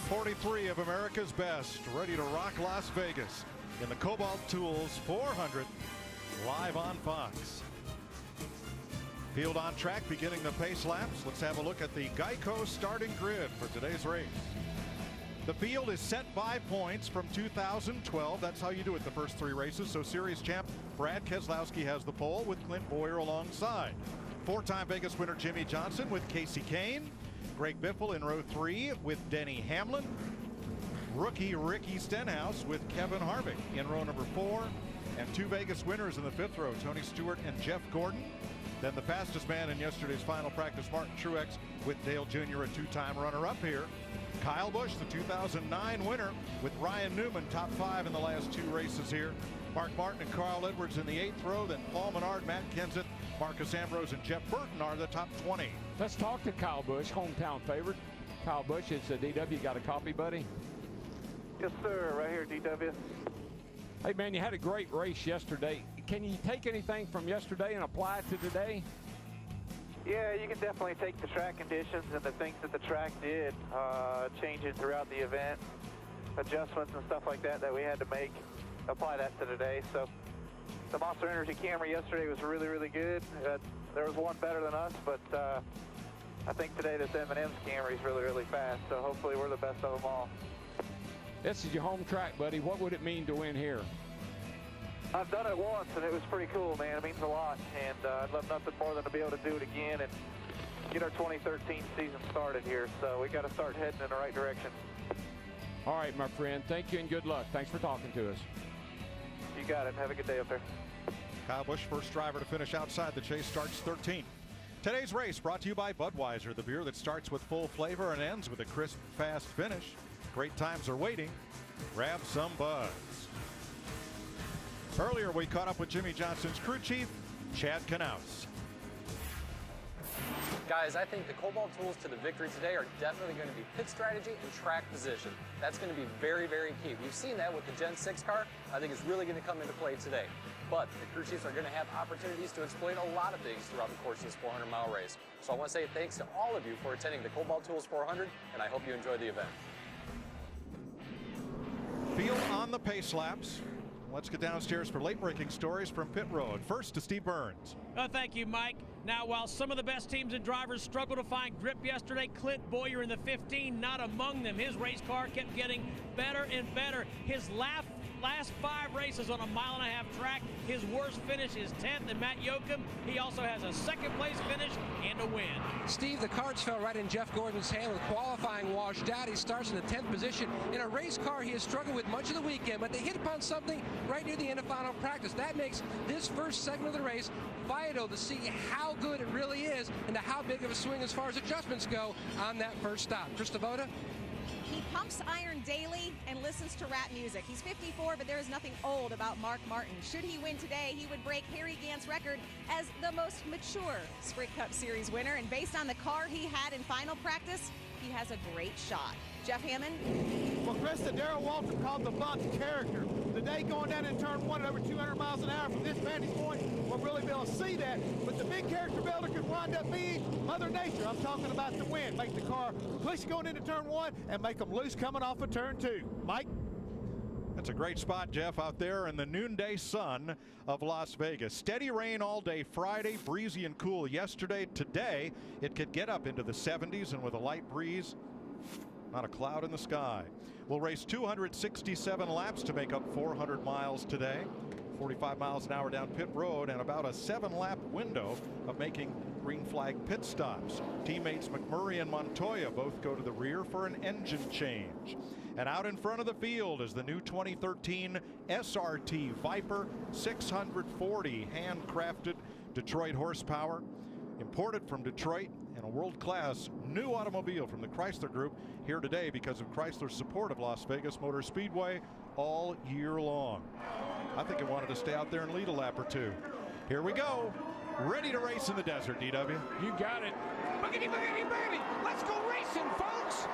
43 of America's best, ready to rock Las Vegas in the Kobalt Tools 400, live on Fox. Field on track, beginning the pace laps. Let's have a look at the Geico starting grid for today's race. The field is set by points from 2012. That's how you do it the first three races. So series champ Brad Keselowski has the pole with Clint Boyer alongside. Four-time Vegas winner Jimmy Johnson with Casey Kane. Greg Biffle in row 3 with Denny Hamlin. Rookie Ricky Stenhouse with Kevin Harvick in row number 4. And two Vegas winners in the 5th row, Tony Stewart and Jeff Gordon. Then the fastest man in yesterday's final practice, Martin Truex with Dale Jr., a two-time runner-up here. Kyle Busch, the 2009 winner, with Ryan Newman, top 5 in the last two races here. Mark Martin and Carl Edwards in the 8th row. Then Paul Menard, Matt Kenseth, Marcus Ambrose, and Jeff Burton are the top 20. Let's talk to Kyle Busch, hometown favorite. Kyle Busch, it's DW. Got a copy, buddy? Yes, sir. Right here, DW. Hey, man, you had a great race yesterday. Can you take anything from yesterday and apply it to today? Yeah, you can definitely take the track conditions and the things that the track did, changing throughout the event, adjustments and stuff like that we had to make, apply that to today. So the Monster Energy Camry yesterday was really, really good. There was one better than us, but I think today this M&M's Camry is really, really fast. So hopefully we're the best of them all. This is your home track, buddy. What would it mean to win here? I've done it once, and it was pretty cool, man. It means a lot, and I'd love nothing more than to be able to do it again and get our 2013 season started here. So we got to start heading in the right direction. All right, my friend. Thank you and good luck. Thanks for talking to us. You got it. Have a good day up there. Kyle Busch, first driver to finish outside the chase, starts 13th. Today's race brought to you by Budweiser, the beer that starts with full flavor and ends with a crisp, fast finish. Great times are waiting. Grab some Buds. Earlier, we caught up with Jimmy Johnson's crew chief, Chad Knaus. Guys, I think the Kobalt tools to the victory today are definitely going to be pit strategy and track position. That's going to be very, very key. We've seen that with the Gen 6 car. I think it's really going to come into play today. But the crew chiefs are going to have opportunities to exploit a lot of things throughout the course of this 400-mile race. So I want to say thanks to all of you for attending the Kobalt Tools 400, and I hope you enjoyed the event. Field on the pace laps. Let's get downstairs for late-breaking stories from pit road. First to Steve Burns. Thank you, Mike. Now, while some of the best teams and drivers struggled to find grip yesterday, Clint Boyer in the 15, not among them. His race car kept getting better and better. His last 5 races on a 1.5-mile track, his worst finish is 10th. And Matt Yoakum, he also has a second-place finish and a win. Steve, the cards fell right in Jeff Gordon's hand with qualifying washed out. He starts in the 10th position. In a race car he has struggled with much of the weekend, but they hit upon something right near the end of final practice. That makes this first segment of the race vital to see how good it really is and to how big of a swing as far as adjustments go on that first stop. Chris Devoda? He pumps iron daily and listens to rap music. He's 54, but there is nothing old about Mark Martin. Should he win today, he would break Harry Gant's record as the most mature Sprint Cup Series winner. And based on the car he had in final practice, he has a great shot. Jeff Hammond? Well, Krista, Darrell Walter called the Bucks character. Today, going down in turn 1 at over 200 miles an hour from this vantage point, we'll really be able to see that. But the big character builder could wind up being Mother Nature. I'm talking about the wind. Make the car push going into turn 1 and make them loose coming off of turn 2. Mike? That's a great spot, Jeff, out there in the noonday sun of Las Vegas. Steady rain all day Friday, breezy and cool yesterday. Today, it could get up into the 70s, and with a light breeze, not a cloud in the sky. We'll race 267 laps to make up 400 miles today. 45 miles an hour down pit road and about a 7-lap window of making green flag pit stops. Teammates McMurray and Montoya both go to the rear for an engine change. And out in front of the field is the new 2013 SRT Viper 640 handcrafted Detroit horsepower. Imported from Detroit, and a world-class new automobile from the Chrysler Group here today because of Chrysler's support of Las Vegas Motor Speedway all year long. I think it wanted to stay out there and lead a lap or two. Here we go. Ready to race in the desert, DW. You got it. Boogity, boogity, baby! Let's go racing, folks!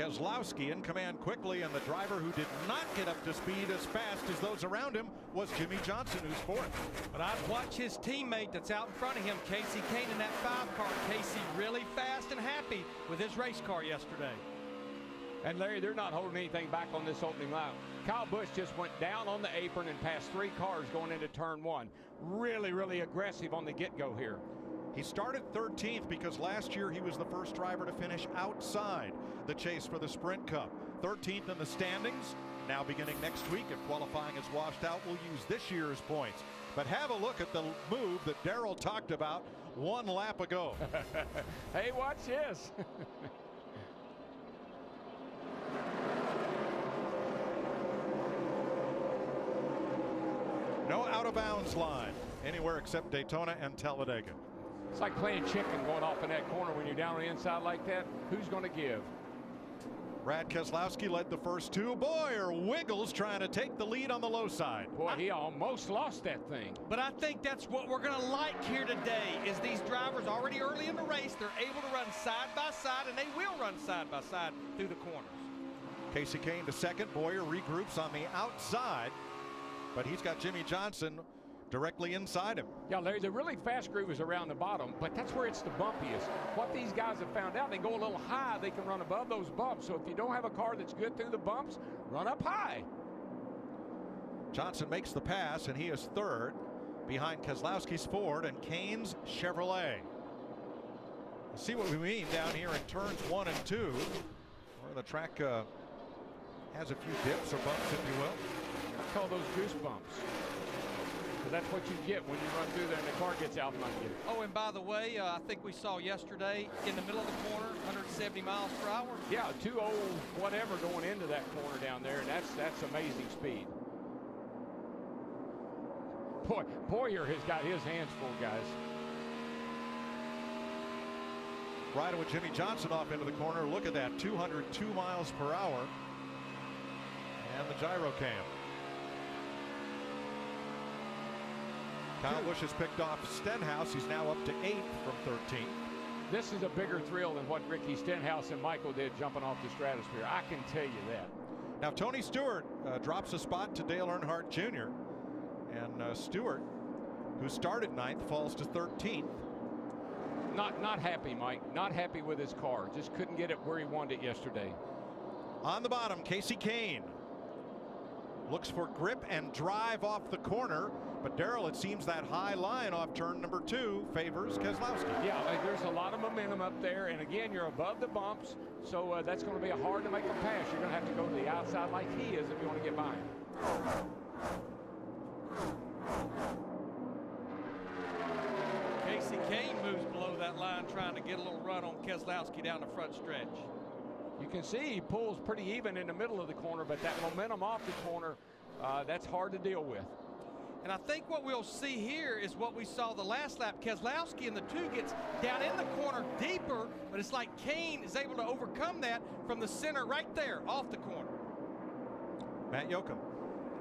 Keselowski in command quickly, and the driver who did not get up to speed as fast as those around him was Jimmy Johnson, who's fourth. But I'd watch his teammate that's out in front of him, Casey Kane, in that 5 car. Casey really fast and happy with his race car yesterday. And Larry, they're not holding anything back on this opening lap. Kyle Busch just went down on the apron and passed 3 cars going into turn 1. Really, really aggressive on the get-go here. He started 13th because last year he was the first driver to finish outside the chase for the Sprint Cup. 13th in the standings. Now beginning next week, if qualifying is washed out, we'll use this year's points. But have a look at the move that Darrell talked about 1 lap ago. Hey, watch this. No out-of-bounds line anywhere except Daytona and Talladega. It's like playing chicken going off in that corner when you're down on the inside like that. Who's going to give? Brad Keselowski led the first 2. Boyer wiggles trying to take the lead on the low side. Boy, he almost lost that thing. But I think that's what we're going to like here today is these drivers already early in the race. They're able to run side by side, and they will run side by side through the corners. Casey Kane to second. Boyer regroups on the outside, but he's got Jimmy Johnson directly inside him. Yeah, Larry, the really fast groove is around the bottom, but that's where it's the bumpiest. What these guys have found out, they go a little high, they can run above those bumps. So if you don't have a car that's good through the bumps, run up high. Johnson makes the pass, and he is third behind Keselowski's Ford and Kane's Chevrolet. Let's see what we mean down here in turns 1 and 2, where the track has a few dips or bumps, if you will. I call those goosebumps. That's what you get when you run through there and the car gets out from under you. Oh, and by the way, I think we saw yesterday in the middle of the corner, 170 miles per hour. Yeah, 2 old whatever going into that corner down there, and that's amazing speed. Boy, Boyer has got his hands full, guys. Riding with Jimmy Johnson off into the corner. Look at that, 202 miles per hour. And the gyro cam. Kyle Busch has picked off Stenhouse. He's now up to 8th from 13th. This is a bigger thrill than what Ricky Stenhouse and Michael did jumping off the stratosphere. I can tell you that. Now Tony Stewart drops a spot to Dale Earnhardt Jr. And Stewart, who started 9th, falls to 13th. Not happy, Mike. Not happy with his car. Just couldn't get it where he wanted it yesterday. On the bottom, Casey Kane looks for grip and drive off the corner. But Darrell, it seems that high line off turn number 2 favors Keselowski. Yeah, there's a lot of momentum up there, and again, you're above the bumps, so that's going to be hard to make a pass. You're going to have to go to the outside like he is if you want to get by him. Casey Kane moves below that line trying to get a little run on Keselowski down the front stretch. You can see he pulls pretty even in the middle of the corner, but that momentum off the corner, that's hard to deal with. And I think what we'll see here is what we saw the last lap. Keselowski in the 2 gets down in the corner deeper, but it's like Kane is able to overcome that from the center right there off the corner. Matt Yoakum.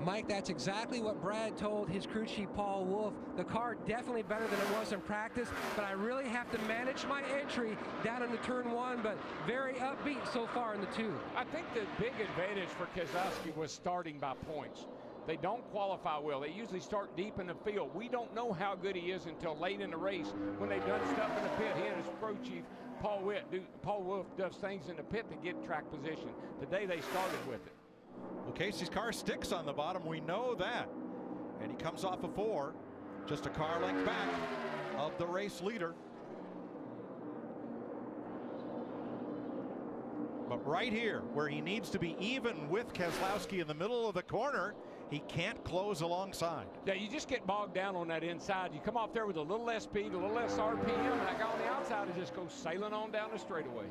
Mike, that's exactly what Brad told his crew chief Paul Wolfe. The car definitely better than it was in practice, but I really have to manage my entry down into turn 1, but very upbeat so far in the 2. I think the big advantage for Keselowski was starting by points. They don't qualify well. They usually start deep in the field. We don't know how good he is until late in the race when they've done stuff in the pit. He and his crew chief, Paul Wolfe, does things in the pit to get track position. Today they started with it. Well, Casey's car sticks on the bottom. We know that. And he comes off of 4, just a car length back of the race leader. But right here, where he needs to be even with Keselowski in the middle of the corner, he can't close alongside. Yeah, you just get bogged down on that inside. You come off there with a little less speed, a little less RPM, and that guy on the outside is just go sailing on down the straightaway.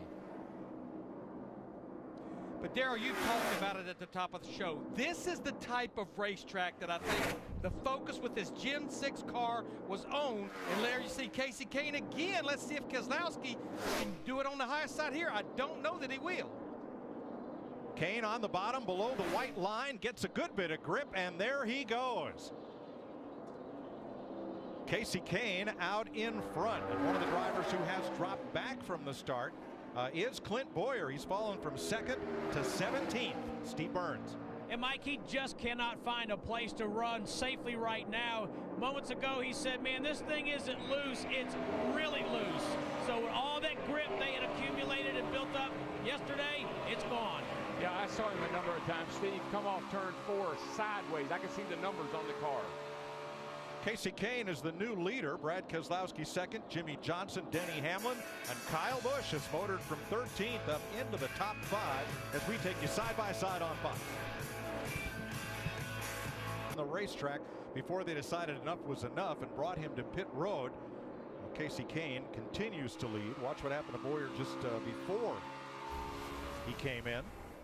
But Darrell, you talked about it at the top of the show. This is the type of racetrack that I think the focus with this Gen 6 car was on. And there you see Casey Kane again. Let's see if Keselowski can do it on the highest side here. I don't know that he will. Kane on the bottom below the white line, gets a good bit of grip, and there he goes. Casey Kane out in front, and one of the drivers who has dropped back from the start is Clint Boyer. He's fallen from 2nd to 17th. Steve Burns. And Mike, he just cannot find a place to run safely right now. Moments ago, he said, man, this thing isn't loose, it's really loose. So with all that grip they had accumulated and built up yesterday, it's gone. Yeah, I saw him a number of times, Steve, come off turn 4 sideways. I can see the numbers on the car. Casey Kane is the new leader. Brad Keselowski 2nd, Jimmy Johnson, Denny Hamlin, and Kyle Busch has motored from 13th up into the top 5 as we take you side by side on Fox. The racetrack before they decided enough was enough and brought him to pit road. Casey Kane continues to lead. Watch what happened to Boyer just before he came in.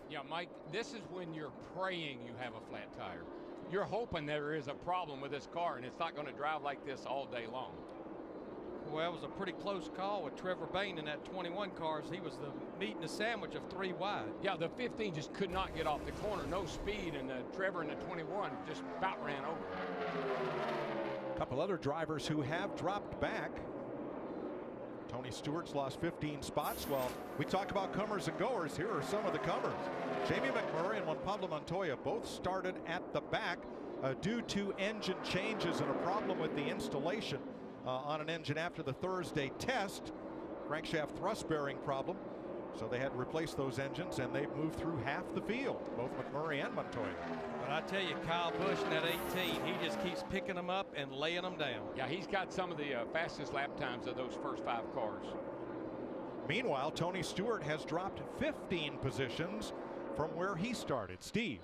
Yeah, Mike, this is when you're praying you have a flat tire. You're hoping there is a problem with this car and it's not going to drive like this all day long. Well, it was a pretty close call with Trevor Bayne in that 21 car. He was the meat and the sandwich of 3 wide. Yeah, the 15 just could not get off the corner. No speed, and Trevor in the 21 just about ran over. A couple other drivers who have dropped back. Tony Stewart's lost 15 spots. Well, we talk about comers and goers. Here are some of the comers. Jamie McMurray and Juan Pablo Montoya both started at the back due to engine changes and a problem with the installation on an engine after the Thursday test. Crankshaft thrust bearing problem. So they had to replace those engines, and they've moved through half the field, both McMurray and Montoya. But I tell you, Kyle Busch in that 18, he just keeps picking them up and laying them down. Yeah, he's got some of the fastest lap times of those first 5 cars. Meanwhile, Tony Stewart has dropped 15 positions from where he started. Steve.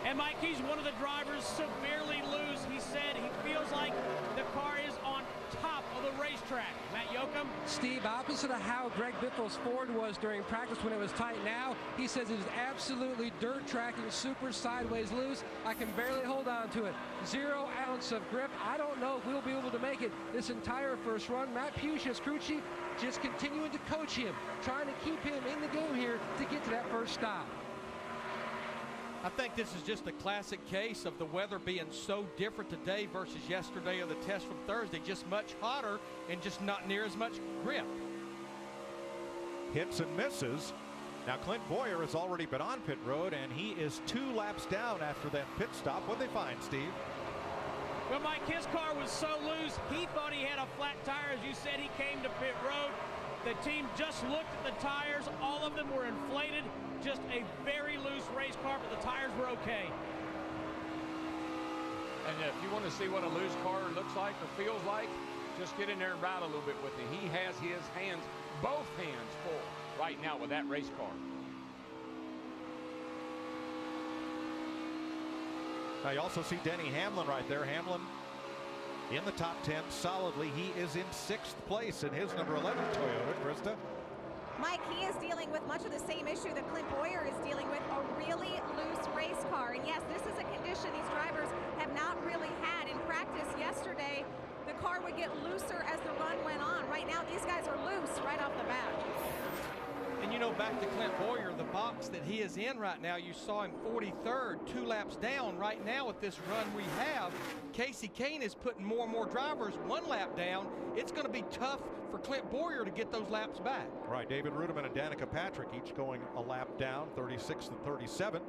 And Mike, he's one of the drivers severely loose. He said he feels like the car is on top of the racetrack. Matt Yoakum. Steve, opposite of how Greg Biffle's Ford was during practice when it was tight now, he says it is absolutely dirt tracking, super sideways loose. I can barely hold on to it. 0 ounce of grip. I don't know if we'll be able to make it this entire first run. Matt Puch, as crew chief, just continuing to coach him, trying to keep him in the game here to get to that first stop. I think this is just a classic case of the weather being so different today versus yesterday or the test from Thursday. Just much hotter and just not near as much grip. Hits and misses. Now Clint Boyer has already been on pit road, and he is 2 laps down after that pit stop. What'd they find, Steve? Well, Mike, his car was so loose, he thought he had a flat tire. As you said, he came to pit road. The team just looked at the tires. All of them were inflated. Just a very loose race car, but the tires were okay. And if you want to see what a loose car looks like or feels like, just get in there and ride a little bit with it. He has his hands, both hands full right now with that race car. Now you also see Denny Hamlin right there. Hamlin in the top 10 solidly. He is in 6th place in his number 11 Toyota. Krista. Mike, he is dealing with much of the same issue that Clint Boyer is dealing with, a really loose race car. And yes, this is a condition these drivers have not really had in practice. Yesterday, the car would get looser as the run went on. Right now, these guys are loose right off the bat. And you know, back to Clint Boyer, the box that he is in right now, you saw him 43rd, 2 laps down. Right now with this run we have, Casey Kane is putting more and more drivers 1 lap down. It's going to be tough for Clint Boyer to get those laps back. Right, David Rudiman and Danica Patrick each going a lap down, 36 and 37.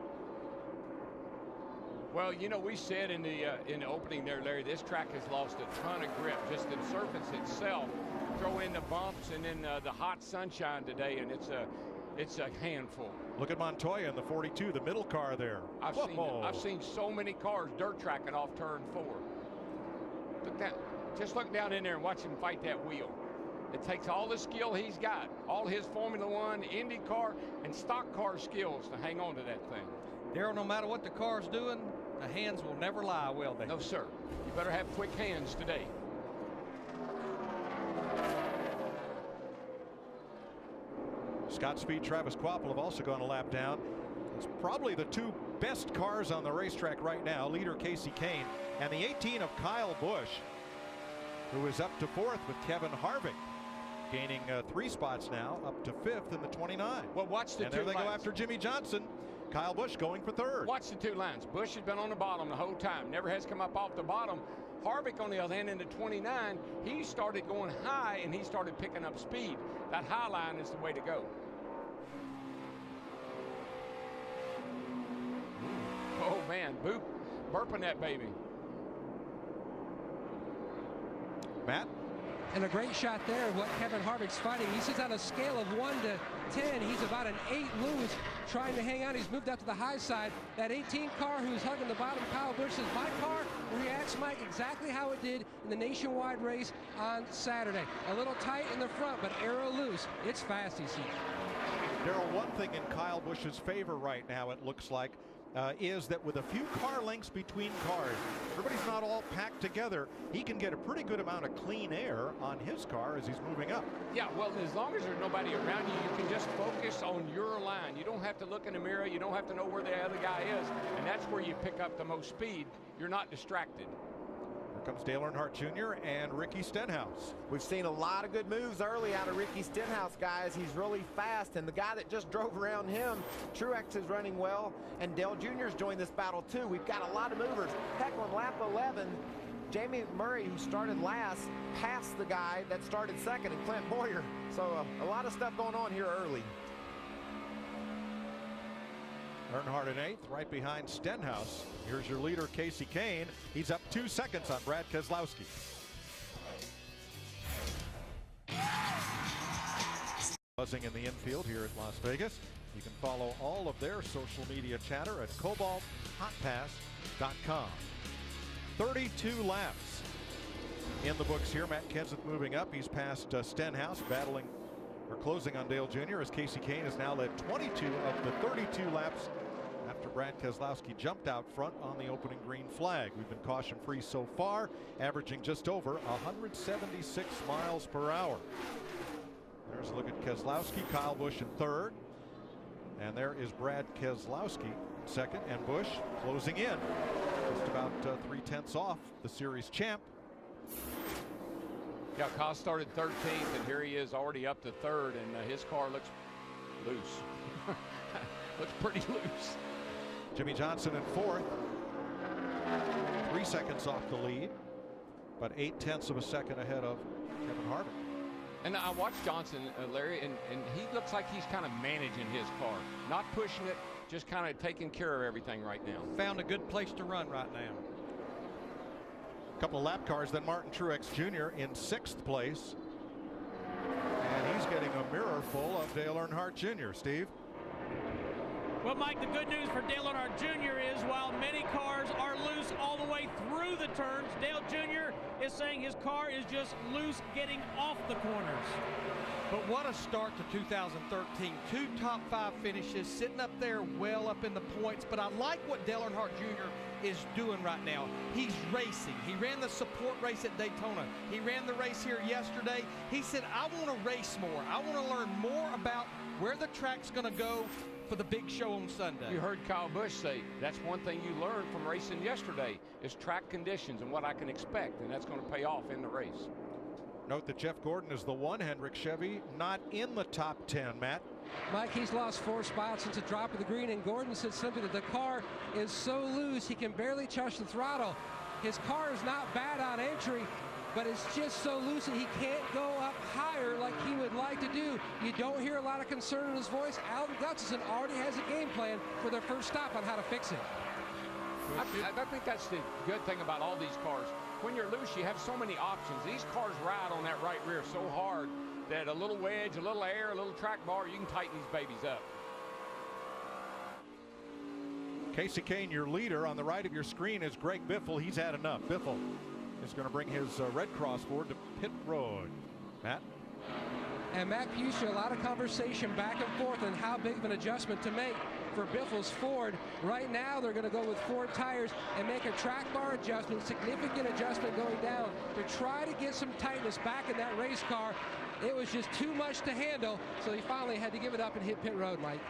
Well, you know, we said in the opening there, Larry, this track has lost a ton of grip. Just the surface itself. Throw in the bumps and then the hot sunshine today, and it's a handful. Look at Montoya in the 42, the middle car there. I've seen so many cars dirt tracking off turn 4. Just look down in there and watch him fight that wheel. It takes all the skill he's got, all his Formula One, IndyCar, and stock car skills to hang on to that thing. Darrell, no matter what the car's doing, the hands will never lie, will they? No, sir. You better have quick hands today. Scott Speed, Travis Kvapil have also gone a lap down. It's probably the 2 best cars on the racetrack right now, leader Casey Kane and the 18 of Kyle Busch, who is up to 4th with Kevin Harvick, gaining 3 spots now, up to 5th in the 29. Well, watch the and 2 there they lines. go after Jimmy Johnson. Kyle Busch going for 3rd. Watch the 2 lines. Busch has been on the bottom the whole time. Never has come up off the bottom. Harvick, on the other hand, in the 29, he started going high and he started picking up speed. That high line is the way to go. Oh man, burping that baby. Matt? And a great shot there of what Kevin Harvick's fighting. He says on a scale of 1 to 10, he's about an 8 loose, trying to hang on. He's moved out to the high side. That 18 car who's hugging the bottom, Kyle Busch, says, my car reacts, Mike, exactly how it did in the nationwide race on Saturday. A little tight in the front, but aero loose. It's fast, he sees. Darrell, one thing in Kyle Busch's favor right now, it looks like, is that with a few car lengths between cars, everybody's not all packed together. He can get a pretty good amount of clean air on his car as he's moving up. Yeah, well, as long as there's nobody around you, you can just focus on your line. You don't have to look in the mirror. You don't have to know where the other guy is. And that's where you pick up the most speed. You're not distracted. Here comes Dale Earnhardt Jr. and Ricky Stenhouse. We've seen a lot of good moves early out of Ricky Stenhouse, guys. He's really fast, and the guy that just drove around him, Truex, is running well, and Dale Jr.'s joined this battle too. We've got a lot of movers. Heck, on lap 11, Jamie Murray, who started last, passed the guy that started second, and Clint Boyer. So a lot of stuff going on here early. Earnhardt in 8th, right behind Stenhouse. Here's your leader, Kasey Kahne. He's up 2 seconds on Brad Keselowski. Buzzing in the infield here at Las Vegas. You can follow all of their social media chatter at cobalthotpass.com. 32 laps in the books here. Matt Kenseth moving up. He's past Stenhouse, battling or closing on Dale Jr. as Kasey Kahne has now led 22 of the 32 laps after Brad Keselowski jumped out front on the opening green flag. We've been caution free so far, averaging just over 176 miles per hour. There's a look at Keselowski, Kyle Busch in 3rd. And there is Brad Keselowski 2nd, and Busch closing in. Just about 3/10 off the series champ. Yeah, Kyle started 13th, and here he is already up to 3rd, and his car looks loose. Looks pretty loose. Jimmy Johnson in 4th. 3 seconds off the lead, but 0.8 of a second ahead of Kevin Harvick. And I watched Johnson, Larry, and he looks like he's kind of managing his car. Not pushing it, just kind of taking care of everything right now. Found a good place to run right now. A couple of lap cars, then Martin Truex Jr. in 6th place. And he's getting a mirror full of Dale Earnhardt Jr. Steve? Well, Mike, the good news for Dale Earnhardt Jr. is while many cars are loose all the way through the turns, Dale Jr. is saying his car is just loose getting off the corners. But what a start to 2013. 2 top 5 finishes, sitting up there well up in the points. But I like what Dale Earnhardt Jr. is doing right now. He's racing. He ran the support race at Daytona. He ran the race here yesterday. He said, I want to race more. I want to learn more about where the track's going to go for the big show on Sunday. You heard Kyle Busch say that's one thing you learned from racing yesterday is track conditions and what I can expect, and that's going to pay off in the race. Note that Jeff Gordon is the one Hendrick Chevy not in the top 10, Matt. Mike, he's lost 4 spots since the drop of the green, and Gordon said simply that the car is so loose he can barely touch the throttle. His car is not bad on entry, but it's just so loose that he can't go up higher like he would like to do. You don't hear a lot of concern in his voice. Alan Gustafson already has a game plan for their first stop on how to fix it. I think that's the good thing about all these cars. When you're loose, you have so many options. These cars ride on that right rear so hard that a little wedge, a little air, a little track bar, you can tighten these babies up. Kasey Kahne, your leader. On the right of your screen is Greg Biffle. He's had enough. Biffle is going to bring his Red Cross Ford to pit road. Matt? And Matt Pusha, a lot of conversation back and forth on how big of an adjustment to make for Biffle's Ford. Right now, they're going to go with Ford tires and make a track bar adjustment, significant adjustment going down to try to get some tightness back in that race car. It was just too much to handle, so he finally had to give it up and hit pit road, Mike.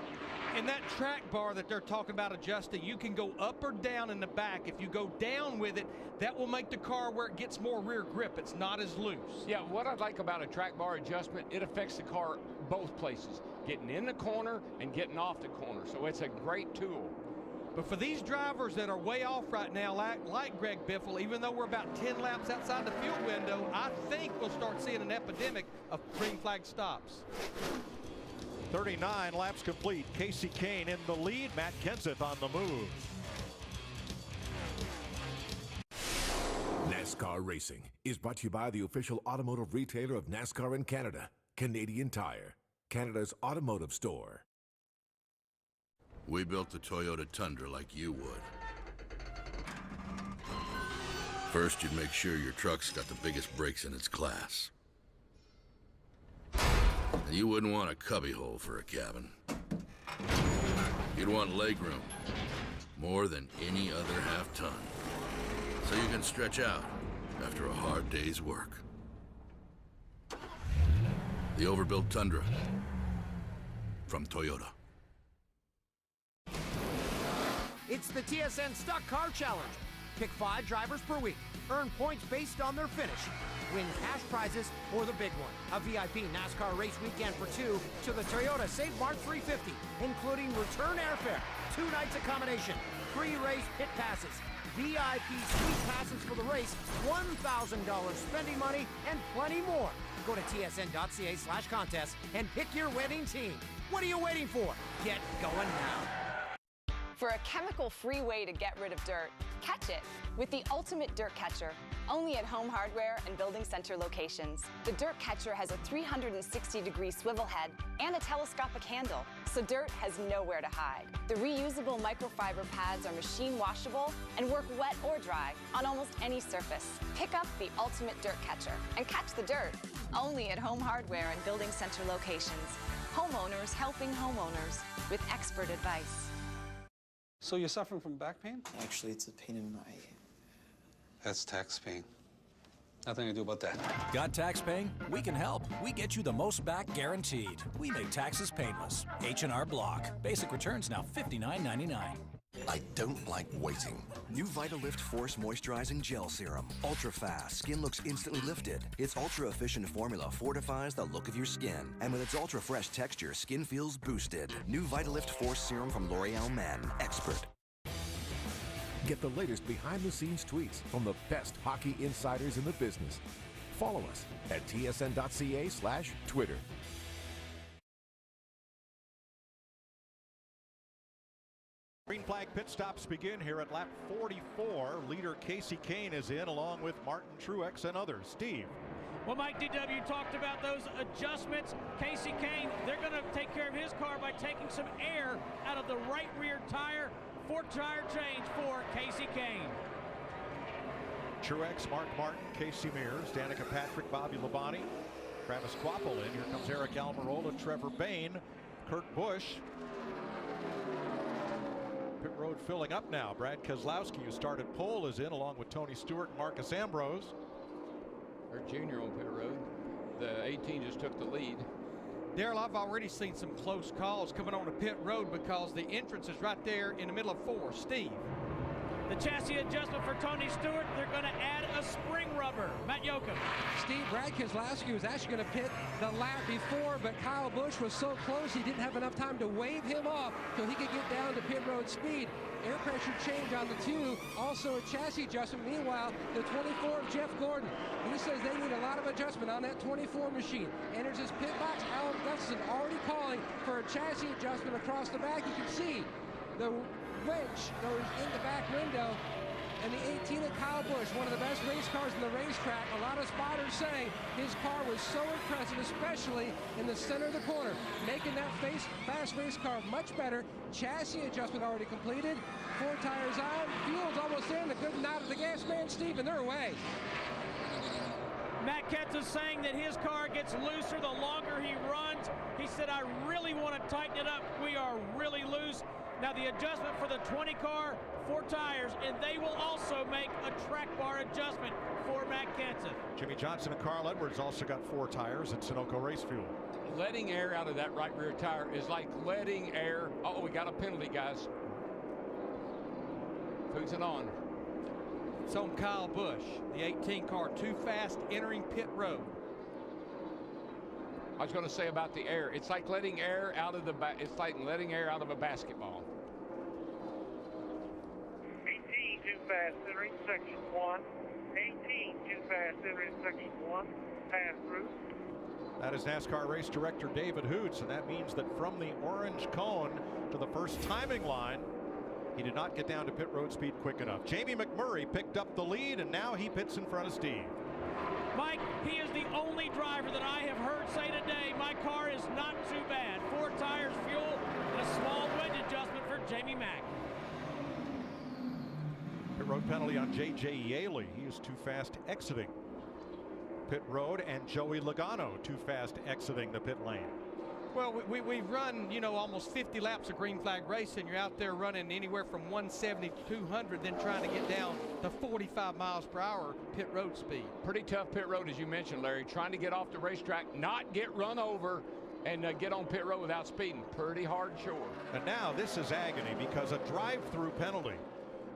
And that track bar that they're talking about adjusting, you can go up or down in the back. If you go down with it, that will make the car where it gets more rear grip. It's not as loose. Yeah, what I like about a track bar adjustment, it affects the car both places, getting in the corner and getting off the corner. So it's a great tool. But for these drivers that are way off right now, like Greg Biffle, even though we're about 10 laps outside the field window, I think we'll start seeing an epidemic of green flag stops. 39 laps complete. Casey Kane in the lead. Matt Kenseth on the move. NASCAR Racing is brought to you by the official automotive retailer of NASCAR in Canada, Canadian Tire, Canada's automotive store. We built the Toyota Tundra like you would. First, you'd make sure your truck's got the biggest brakes in its class. And you wouldn't want a cubbyhole for a cabin. You'd want legroom, more than any other half-ton, so you can stretch out after a hard day's work. The overbuilt Tundra from Toyota. It's the TSN Stock Car Challenge. Pick 5 drivers per week. Earn points based on their finish. Win cash prizes or the big one, a VIP NASCAR race weekend for 2 to the Toyota St. Mart 350, including return airfare, 2 nights accommodation, free race pit passes, VIP suite passes for the race, $1,000 spending money, and plenty more. Go to tsn.ca/contest and pick your winning team. What are you waiting for? Get going now. For a chemical-free way to get rid of dirt, catch it with the ultimate dirt catcher, only at Home Hardware and Building Center locations. The dirt catcher has a 360-degree swivel head and a telescopic handle, so dirt has nowhere to hide. The reusable microfiber pads are machine washable and work wet or dry on almost any surface. Pick up the ultimate dirt catcher and catch the dirt, only at Home Hardware and Building Center locations. Homeowners helping homeowners with expert advice. So you're suffering from back pain? Actually, it's a pain in my... That's tax pain. Nothing to do about that. Got tax pain? We can help. We get you the most back guaranteed. We make taxes painless. H&R Block. Basic returns now $59.99. I don't like waiting. New Vitalift Force Moisturizing Gel Serum. Ultra fast. Skin looks instantly lifted. Its ultra efficient formula fortifies the look of your skin. And with its ultra fresh texture, skin feels boosted. New Vitalift Force Serum from L'Oreal Men. Expert. Get the latest behind-the-scenes tweets from the best hockey insiders in the business. Follow us at tsn.ca/Twitter. Green flag pit stops begin here at lap 44. Leader Casey Kane is in along with Martin Truex and others. Steve. Well, Mike DW talked about those adjustments. Casey Kane, they're going to take care of his car by taking some air out of the right rear tire. 4-tire change for Casey Kane. Truex, Mark Martin, Casey Mears, Danica Patrick, Bobby Labonte, Travis Quapple in. Here comes Eric Almirola, Trevor Bayne, Kurt Busch. Pit road filling up now. Brad Keselowski, who started pole, is in along with Tony Stewart and Marcus Ambrose. They're junior on pit road. The 18 just took the lead. Darrell, I've already seen some close calls coming on the pit road because the entrance is right there in the middle of 4. Steve. The chassis adjustment for Tony Stewart, they're going to add a spring rubber. Matt Yoakum. Steve, Brad Keselowski was actually going to pit the lap before, but Kyle Busch was so close he didn't have enough time to wave him off so he could get down to pit road speed. Air pressure change on the 2, also a chassis adjustment. Meanwhile, the 24 of Jeff Gordon, he says they need a lot of adjustment on that 24 machine. Enters his pit box. Alan Gustafson already calling for a chassis adjustment across the back. You can see the wrench goes in the back window, and the 18 of Kyle Busch, one of the best race cars in the racetrack. A lot of spotters saying his car was so impressive, especially in the center of the corner, making that fast race car much better. Chassis adjustment already completed. 4 tires on, fuel's almost in. The good nod of the gas man, Steve, and they're away. Matt Kenseth is saying that his car gets looser the longer he runs. He said, I really want to tighten it up. We are really loose. Now the adjustment for the 20 car, 4 tires, and they will also make a track bar adjustment for Matt Kenseth. Jimmy Johnson and Carl Edwards also got 4 tires at Sunoco Race Fuel. Letting air out of that right rear tire is like letting air. Oh, we got a penalty, guys. Who's it on? It's on Kyle Busch, the 18 car, too fast entering pit road. I was going to say about the air. It's like letting air out of the it's like letting air out of a basketball. fast entering section 1. 18 too fast entering section 1. Pass through. That is NASCAR race director David Hoots, and that means that from the orange cone to the first timing line, he did not get down to pit road speed quick enough. Jamie McMurray picked up the lead, and now he pits in front of Steve. Mike, he is the only driver that I have heard say today, my car is not too bad. 4 tires, fuel, and a small wedge adjustment for Jamie Mack. Pit road penalty on J.J. Yaley. He is too fast exiting pit road, and Joey Logano too fast exiting the pit lane. Well, we've run, you know, almost 50 laps of green flag racing. You're out there running anywhere from 170 to 200, then trying to get down to 45 miles per hour pit road speed. Pretty tough pit road, as you mentioned, Larry. Trying to get off the racetrack, not get run over, and get on pit road without speeding. Pretty hard chore. And now this is agony, because a drive-through penalty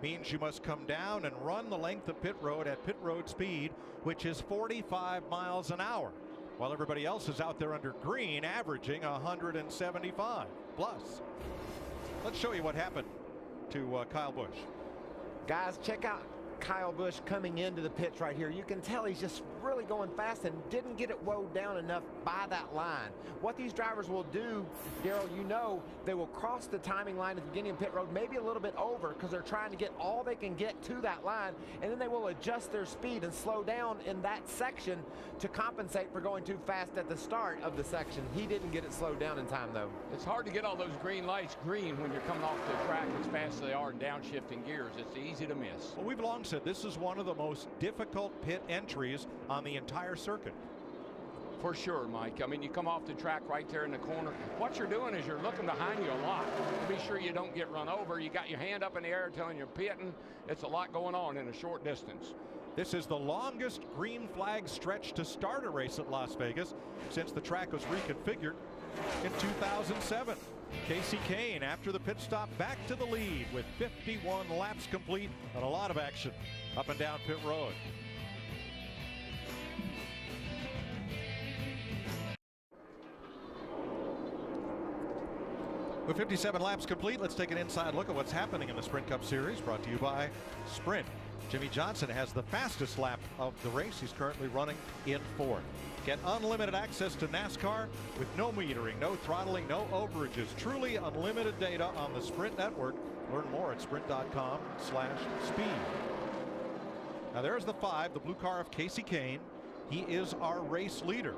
means you must come down and run the length of pit road at pit road speed, which is 45 miles an hour. While everybody else is out there under green, averaging 175 plus. Let's show you what happened to Kyle Busch. Guys, check out Kyle Busch coming into the pits right here. You can tell he's just really going fast and didn't get it wound down enough by that line. What these drivers will do, Daryl, you know, they will cross the timing line at the beginning of pit road, maybe a little bit over, because they're trying to get all they can get to that line, and then they will adjust their speed and slow down in that section to compensate for going too fast at the start of the section. He didn't get it slowed down in time, though. It's hard to get all those green lights green when you're coming off the track as fast as they are and downshifting gears. It's easy to miss. Well, we've long said this is one of the most difficult pit entries on the entire circuit. For sure, Mike. I mean, you come off the track right there in the corner. What you're doing is you're looking behind you a lot to be sure you don't get run over. You got your hand up in the air telling you're pitting. It's a lot going on in a short distance. This is the longest green flag stretch to start a race at Las Vegas since the track was reconfigured in 2007. Casey Kane, after the pit stop, back to the lead with 51 laps complete and a lot of action up and down pit road. With 57 laps complete, let's take an inside look at what's happening in the Sprint Cup Series, brought to you by Sprint. Jimmy Johnson has the fastest lap of the race. He's currently running in 4th. Get unlimited access to NASCAR with no metering, no throttling, no overages. Truly unlimited data on the Sprint network. Learn more at sprint.com/speed. Now there's the 5, the blue car of Casey Kane. He is our race leader.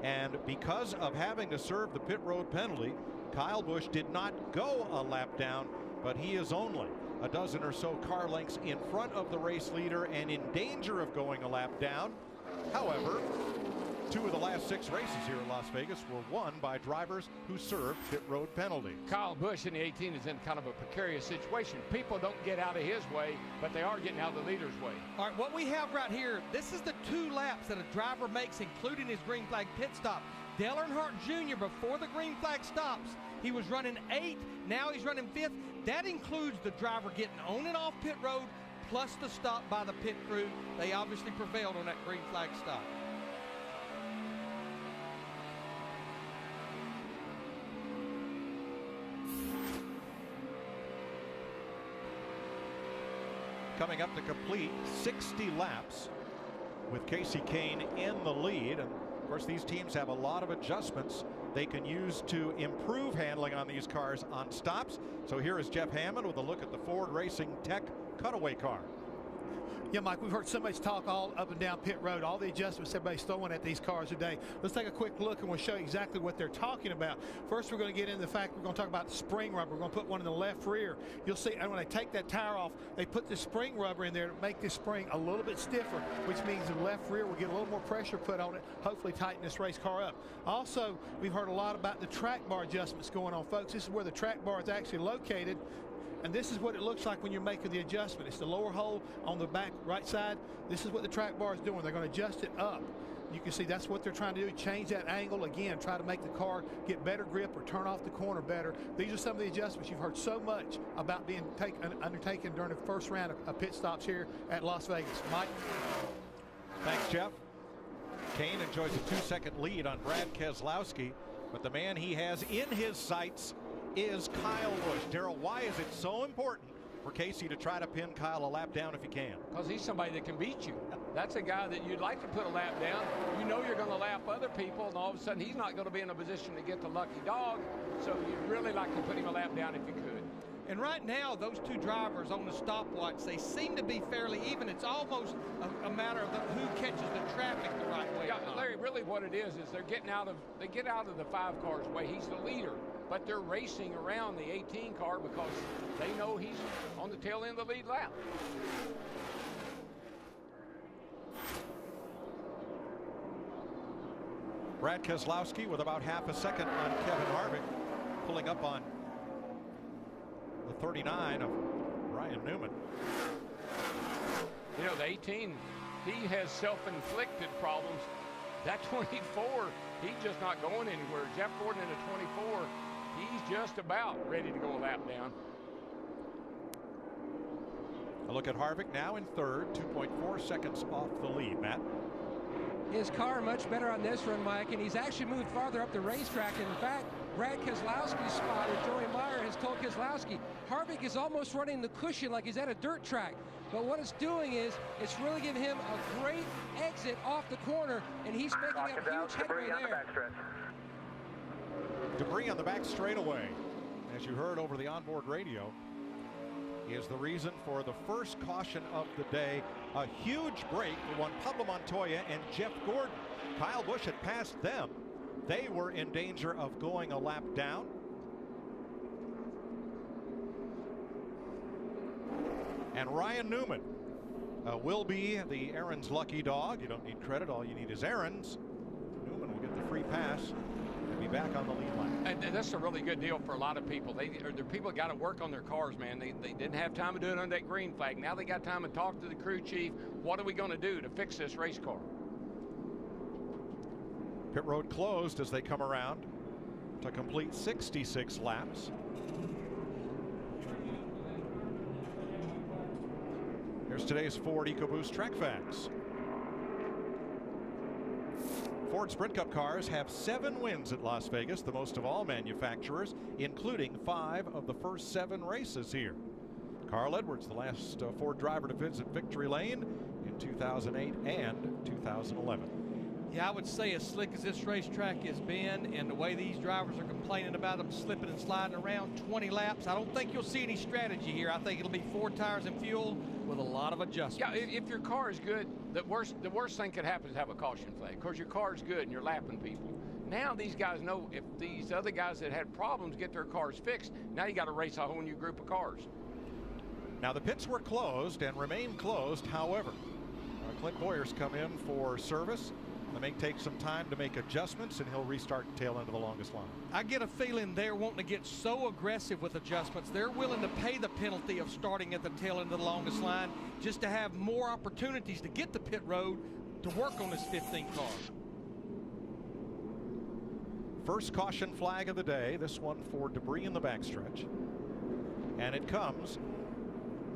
And because of having to serve the pit road penalty, Kyle Busch did not go a lap down, but he is only a dozen or so car lengths in front of the race leader and in danger of going a lap down. However, 2 of the last 6 races here in Las Vegas were won by drivers who served pit road penalties. Kyle Busch in the 18 is in kind of a precarious situation. People don't get out of his way, but they are getting out of the leader's way. All right, what we have right here, this is the 2 laps that a driver makes, including his green flag pit stop. Dale Earnhardt Jr., before the green flag stops, he was running 8th. Now he's running 5th. That includes the driver getting on and off pit road, plus the stop by the pit crew. They obviously prevailed on that green flag stop. Coming up to complete 60 laps with Casey Kane in the lead. And of course, these teams have a lot of adjustments they can use to improve handling on these cars on stops. So here is Jeff Hammond with a look at the Ford Racing Tech cutaway car. Yeah, Mike, we've heard so much talk all up and down pit road, all the adjustments everybody's throwing at these cars today. Let's take a quick look and we'll show you exactly what they're talking about. First, we're going to get into the fact we're going to talk about the spring rubber. We're going to put one in the left rear. You'll see, and when they take that tire off, they put the spring rubber in there to make this spring a little bit stiffer, which means the left rear will get a little more pressure put on it, hopefully tighten this race car up. Also, we've heard a lot about the track bar adjustments going on, folks. This is where the track bar is actually located. And this is what it looks like when you're making the adjustment. It's the lower hole on the back right side. This is what the track bar is doing. They're going to adjust it up. You can see that's what they're trying to do, change that angle again, try to make the car get better grip or turn off the corner better. These are some of the adjustments you've heard so much about being undertaken during the first round of pit stops here at Las Vegas. Mike? Thanks, Jeff. Kane enjoys a 2-second lead on Brad Keselowski, but the man he has in his sights is Kyle Busch. Darrell, why is it so important for Casey to try to pin Kyle a lap down if he can. Because he's somebody that can beat you. That's a guy that you'd like to put a lap down. You know you're going to lap other people, and all of a sudden he's not going to be in a position to get the lucky dog. So you'd really like to put him a lap down if you could. And right now, those two drivers on the stopwatch, they seem to be fairly even. It's almost a matter of who catches the traffic the right way. Yeah, Larry, really what it is they get out of the 5 car's way. He's the leader, but they're racing around the 18 car because they know he's on the tail end of the lead lap. Brad Keselowski with about half a second on Kevin Harvick, pulling up on the 39 of Ryan Newman. You know, the 18, he has self-inflicted problems. That 24, he's just not going anywhere. Jeff Gordon in a 24, he's just about ready to go a lap down. A look at Harvick now in third, 2.4 seconds off the lead. Matt? His car much better on this run, Mike, and he's actually moved farther up the racetrack. In fact, Brad Keselowski's spotter, Joey Meyer, has told Keselowski, Harvick is almost running the cushion like he's at a dirt track. But what it's doing is, it's really giving him a great exit off the corner, and he's making a huge headway there. Debris on the back straightaway, as you heard over the onboard radio, is the reason for the first caution of the day. A huge break for one Pablo Montoya and Jeff Gordon. Kyle Busch had passed them. They were in danger of going a lap down. And Ryan Newman will be the Aaron's lucky dog. You don't need credit, all you need is Aaron's. Newman will get the free pass and be back on the lead lap. And that's a really good deal for a lot of people. The people got to work on their cars, man. They didn't have time to do it on that green flag. Now they got time to talk to the crew chief. What are we going to do to fix this race car? Pit road closed as they come around to complete 66 laps. Here's today's Ford EcoBoost track facts. Ford Sprint Cup cars have 7 wins at Las Vegas, the most of all manufacturers, including 5 of the first 7 races here. Carl Edwards, the last Ford driver to visit Victory Lane in 2008 and 2011. Yeah, I would say as slick as this racetrack has been and the way these drivers are complaining about them slipping and sliding around 20 laps, I don't think you'll see any strategy here. I think it'll be 4 tires and fuel with a lot of adjustments. Yeah, if your car is good, the worst thing could happen is have a caution flag. Of course, your car is good and you're lapping people. Now these guys know if these other guys that had problems get their cars fixed, now you got to race a whole new group of cars. Now the pits were closed and remain closed. However, Clint Boyer's come in for service. They may take some time to make adjustments, and he'll restart the tail end of the longest line. I get a feeling they're wanting to get so aggressive with adjustments. They're willing to pay the penalty of starting at the tail end of the longest line just to have more opportunities to get the pit road to work on this 15 car. First caution flag of the day, this one for debris in the backstretch. And it comes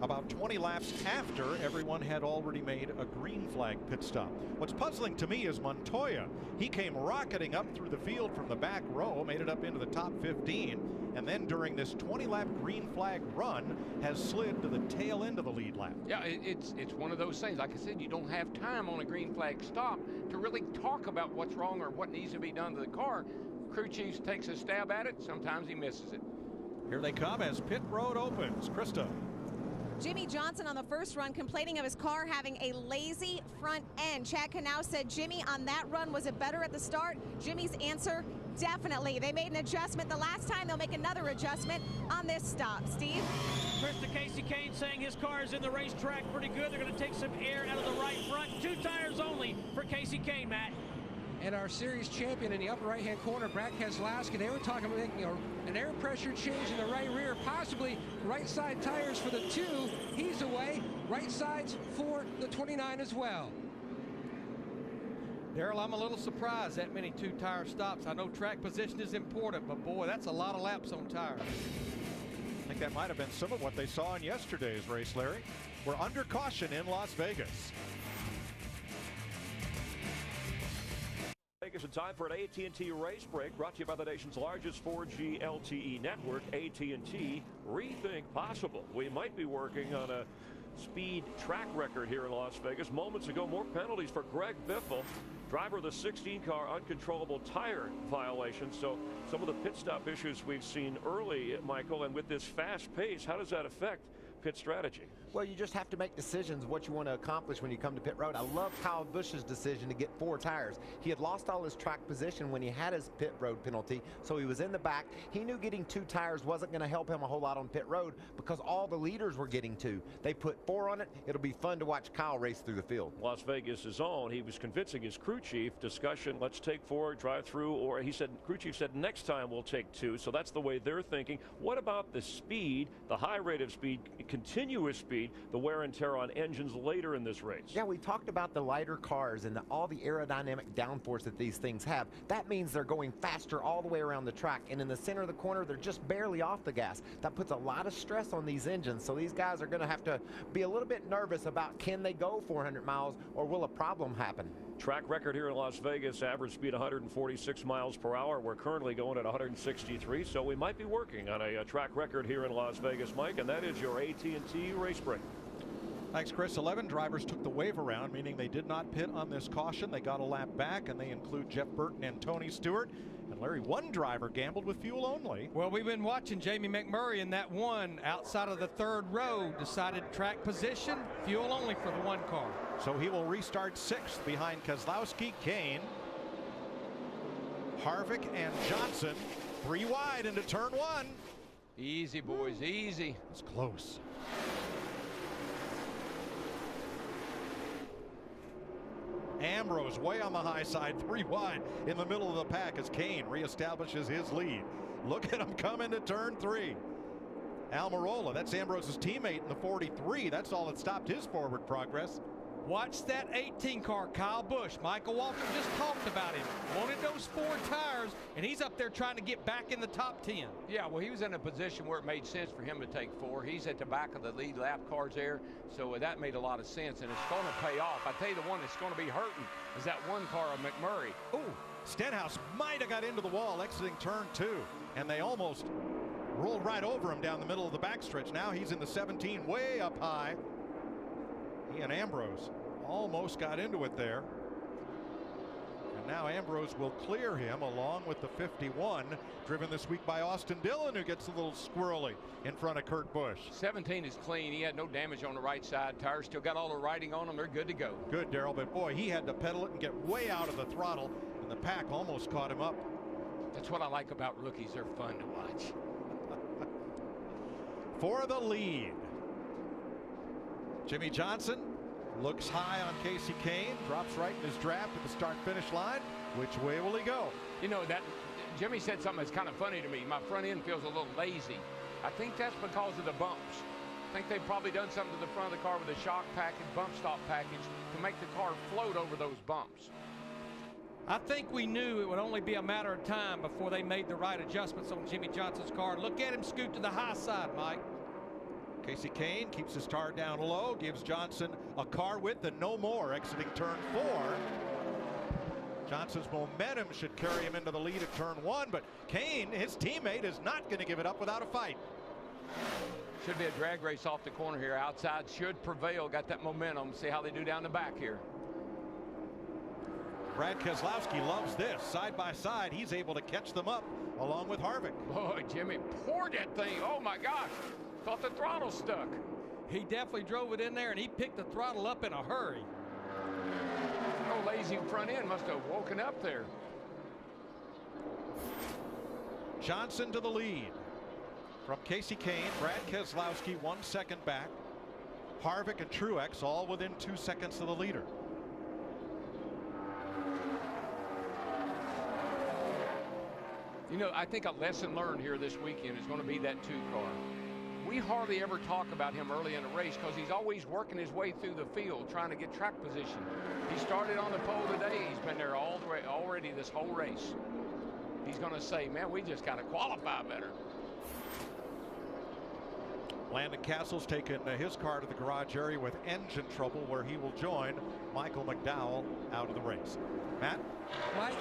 about 20 laps after everyone had already made a green flag pit stop. What's puzzling to me is Montoya. He came rocketing up through the field from the back row, made it up into the top 15, and then during this 20-lap green flag run has slid to the tail end of the lead lap. Yeah, it's one of those things. Like I said, you don't have time on a green flag stop to really talk about what's wrong or what needs to be done to the car. Crew chief takes a stab at it. Sometimes he misses it. Here they come as pit road opens. Krista. Jimmy Johnson on the first run complaining of his car having a lazy front end. Chad Knaus said, Jimmy, on that run, was it better at the start? Jimmy's answer, definitely. They made an adjustment the last time. They'll make another adjustment on this stop. Steve? Krista, Casey Kane saying his car is in the racetrack pretty good. They're going to take some air out of the right front. 2 tires only for Casey Kane, Matt. And our series champion in the upper right-hand corner, Brad Keselowski, they were talking about making an air pressure change in the right rear, possibly right side tires for the 2. He's away. Right sides for the 29 as well. Darrell, I'm a little surprised that many 2-tire stops. I know track position is important, but boy, that's a lot of laps on tires. I think that might have been some of what they saw in yesterday's race, Larry. We're under caution in Las Vegas. Vegas It's time for an AT&T race break brought to you by the nation's largest 4G LTE network, AT&T. Rethink possible. We might be working on a speed track record here in Las Vegas. Moments ago, more penalties for Greg Biffle, driver of the 16-car uncontrollable tire violation. So some of the pit stop issues we've seen early, Michael, and with this fast pace, how does that affect pit strategy? Well, you just have to make decisions what you want to accomplish when you come to pit road. I love Kyle Busch's decision to get 4 tires. He had lost all his track position when he had his pit road penalty, so he was in the back. He knew getting 2 tires wasn't going to help him a whole lot on pit road because all the leaders were getting 2. They put 4 on it. It'll be fun to watch Kyle race through the field. Las Vegas' own. He was convincing his crew chief. Discussion, let's take 4, drive through, or he said, crew chief said, next time we'll take 2. So that's the way they're thinking. What about the speed, the high rate of speed, continuous speed, the wear and tear on engines later in this race? Yeah, we talked about the lighter cars and all the aerodynamic downforce that these things have. That means they're going faster all the way around the track, and in the center of the corner, they're just barely off the gas. That puts a lot of stress on these engines, so these guys are going to have to be a little bit nervous about can they go 400 miles or will a problem happen? Track record here in Las Vegas, average speed 146 miles per hour. We're currently going at 163, so we might be working on a track record here in Las Vegas, Mike, and that is your AT&T race break. Thanks, Chris. 11 drivers took the wave around, meaning they did not pit on this caution. They got a lap back, and they include Jeff Burton and Tony Stewart. And Larry, one driver gambled with fuel only. Well, we've been watching Jamie McMurray in that one outside of the 3rd row, decided track position, fuel only for the 1 car. So he will restart 6th behind Keselowski, Kane, Harvick, and Johnson. 3 wide into turn 1. Easy, boys, easy. It's close. Ambrose way on the high side, 3 wide in the middle of the pack as Kane reestablishes his lead. Look at him come into turn 3. Almirola, that's Ambrose's teammate in the 43. That's all that stopped his forward progress. Watch that 18 car, Kyle Busch. Michael Walker just talked about him. Wanted those 4 tires, and he's up there trying to get back in the top 10. Yeah, well, he was in a position where it made sense for him to take 4. He's at the back of the lead lap cars there, so that made a lot of sense, and it's going to pay off. I tell you, the one that's going to be hurting is that 1 car of McMurray. Oh, Stenhouse might have got into the wall exiting turn 2, and they almost rolled right over him down the middle of the backstretch. Now he's in the 17 way up high. He and Ambrose almost got into it there. And now Ambrose will clear him along with the 51, driven this week by Austin Dillon, who gets a little squirrely in front of Kurt Busch. 17 is clean. He had no damage on the right side. Tires still got all the writing on them. They're good to go. Good, Darrell, but boy, he had to pedal it and get way out of the throttle, and the pack almost caught him up. That's what I like about rookies. They're fun to watch. For the lead, Jimmy Johnson looks high on Casey Kane, drops right in his draft at the start-finish line. Which way will he go? You know, that Jimmy said something that's kind of funny to me. My front end feels a little lazy. I think that's because of the bumps. I think they've probably done something to the front of the car with a shock package, bump stop package to make the car float over those bumps. I think we knew it would only be a matter of time before they made the right adjustments on Jimmy Johnson's car. Look at him scoot to the high side, Mike. Casey Kane keeps his tire down low, gives Johnson a car width and no more exiting turn 4. Johnson's momentum should carry him into the lead at turn 1, but Kane, his teammate, is not going to give it up without a fight. Should be a drag race off the corner here. Outside should prevail. Got that momentum. See how they do down the back here. Brad Keselowski loves this. Side by side, he's able to catch them up along with Harvick. Boy, Jimmy poured that thing. Oh, my gosh. Thought the throttle stuck. He definitely drove it in there, and he picked the throttle up in a hurry. No lazy front end. Must have woken up there. Johnson to the lead. From Casey Kane, Brad Keselowski 1 second back. Harvick and Truex all within 2 seconds of the leader. You know, I think a lesson learned here this weekend is going to be that 2 car. We hardly ever talk about him early in the race because he's always working his way through the field trying to get track position. He started on the pole today. He's been there all the way already this whole race. He's going to say, man, we just got to qualify better. Landon Castle's taken his car to the garage area with engine trouble, where he will join Michael McDowell out of the race. Matt? Mike,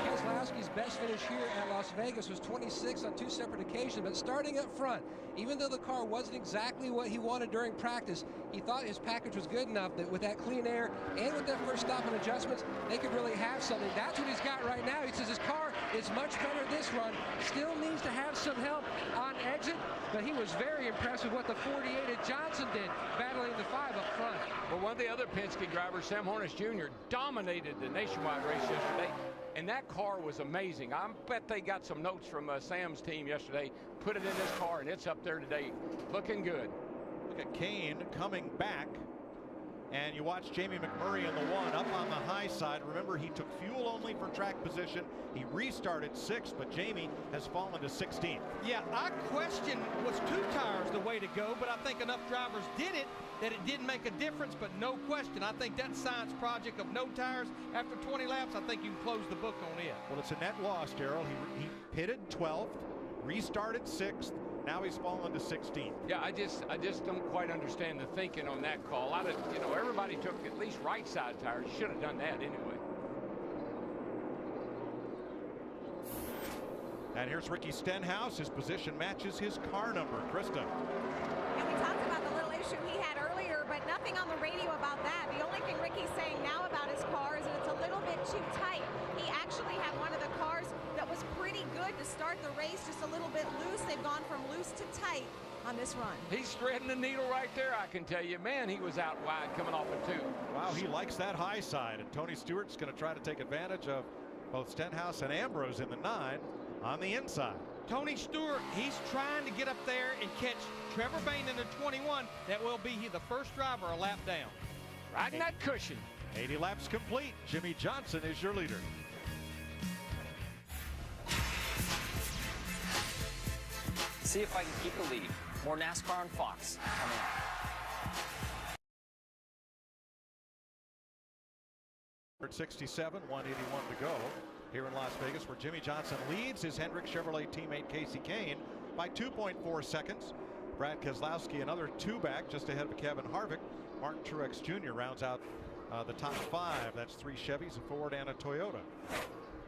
Keselowski's best finish here at Las Vegas was 26 on 2 separate occasions, but starting up front, even though the car wasn't exactly what he wanted during practice, he thought his package was good enough that with that clean air and with that first stop and adjustments, they could really have something. That's what he's got right now. He says his car is much better this run, still needs to have some help on exit, but he was very impressed with what the 48 at Johnson did, battling the 5 up front. Well, one of the other Penske drivers, Sam Hornish Jr., dominated the nationwide race yesterday, and that car was amazing. I bet they got some notes from Sam's team yesterday, put it in this car, and it's up there today, looking good. Look at Kane coming back, and you watch Jamie McMurray in the 1 up on the high side. Remember, he took fuel only for track position. He restarted 6th, but Jamie has fallen to 16th. Yeah, I question was 2 tires the way to go, but I think enough drivers did it that it didn't make a difference. But no question, I think that science project of no tires after 20 laps, I think you can close the book on it. Well, it's a net loss, Darrell. He pitted 12th, restarted 6th. Now he's fallen to 16th. Yeah, I just don't quite understand the thinking on that call. Everybody took at least right side tires. You should have done that anyway. And here's Ricky Stenhouse. His position matches his car number. Krista. And we talked about the little issue he had earlier, but nothing on the radio about that. The only thing Ricky's saying now about his car is that it's a little bit too tight. He actually had one of the cars that was pretty good to start the race, just a little bit loose. They've gone from loose to tight on this run. He's threading the needle right there, I can tell you. Man, he was out wide coming off a 2. Wow, he likes that high side, and Tony Stewart's going to try to take advantage of both Stenhouse and Ambrose in the 9 on the inside. Tony Stewart, he's trying to get up there and catch Trevor Bayne in the 21. That will be the first driver a lap down. Riding that cushion. 80 laps complete. Jimmy Johnson is your leader. See if I can keep the lead. More NASCAR on Fox coming up. 67, 181 to go here in Las Vegas, where Jimmy Johnson leads his Hendrick Chevrolet teammate Casey Kane by 2.4 seconds. Brad Keselowski another 2 back, just ahead of Kevin Harvick. Martin Truex Jr. rounds out the top 5. That's 3 Chevys, a Ford, and a Toyota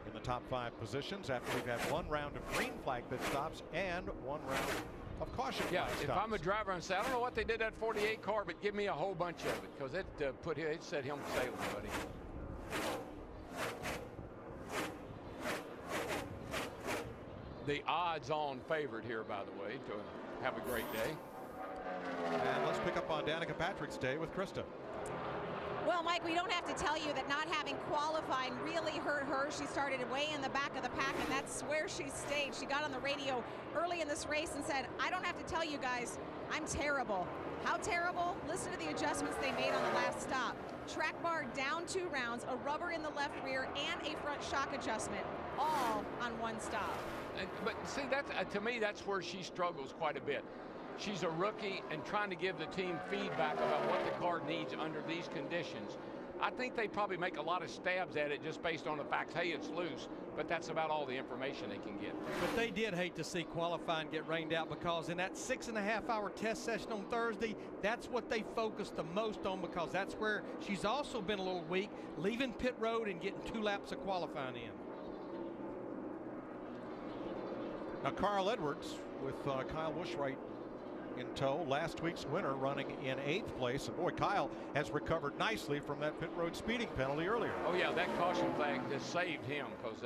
in the top 5 positions after we've had 1 round of green flag pit stops and 1 round of caution flag stops. If I'm a driver and say, I don't know what they did that 48 car, but give me a whole bunch of it, because it set him sailing, buddy. The odds-on favorite here, by the way, to have a great day. And let's pick up on Danica Patrick's day with Krista. Well, Mike, we don't have to tell you that not having qualifying really hurt her. She started way in the back of the pack, and that's where she stayed. She got on the radio early in this race and said, I don't have to tell you guys, I'm terrible. How terrible? Listen to the adjustments they made on the last stop. Track bar down 2 rounds, a rubber in the left rear, and a front shock adjustment, all on 1 stop. But see, to me, that's where she struggles quite a bit. She's a rookie and trying to give the team feedback about what the car needs under these conditions. I think they probably make a lot of stabs at it just based on the fact, hey, it's loose, but that's about all the information they can get. But they did hate to see qualifying get rained out, because in that 6.5-hour test session on Thursday, that's what they focused the most on, because that's where she's also been a little weak, leaving pit road and getting 2 laps of qualifying in. Now, Carl Edwards with Kyle Busch right in tow, last week's winner, running in 8th place. And boy, Kyle has recovered nicely from that pit road speeding penalty earlier. Oh yeah, that caution flag just saved him, because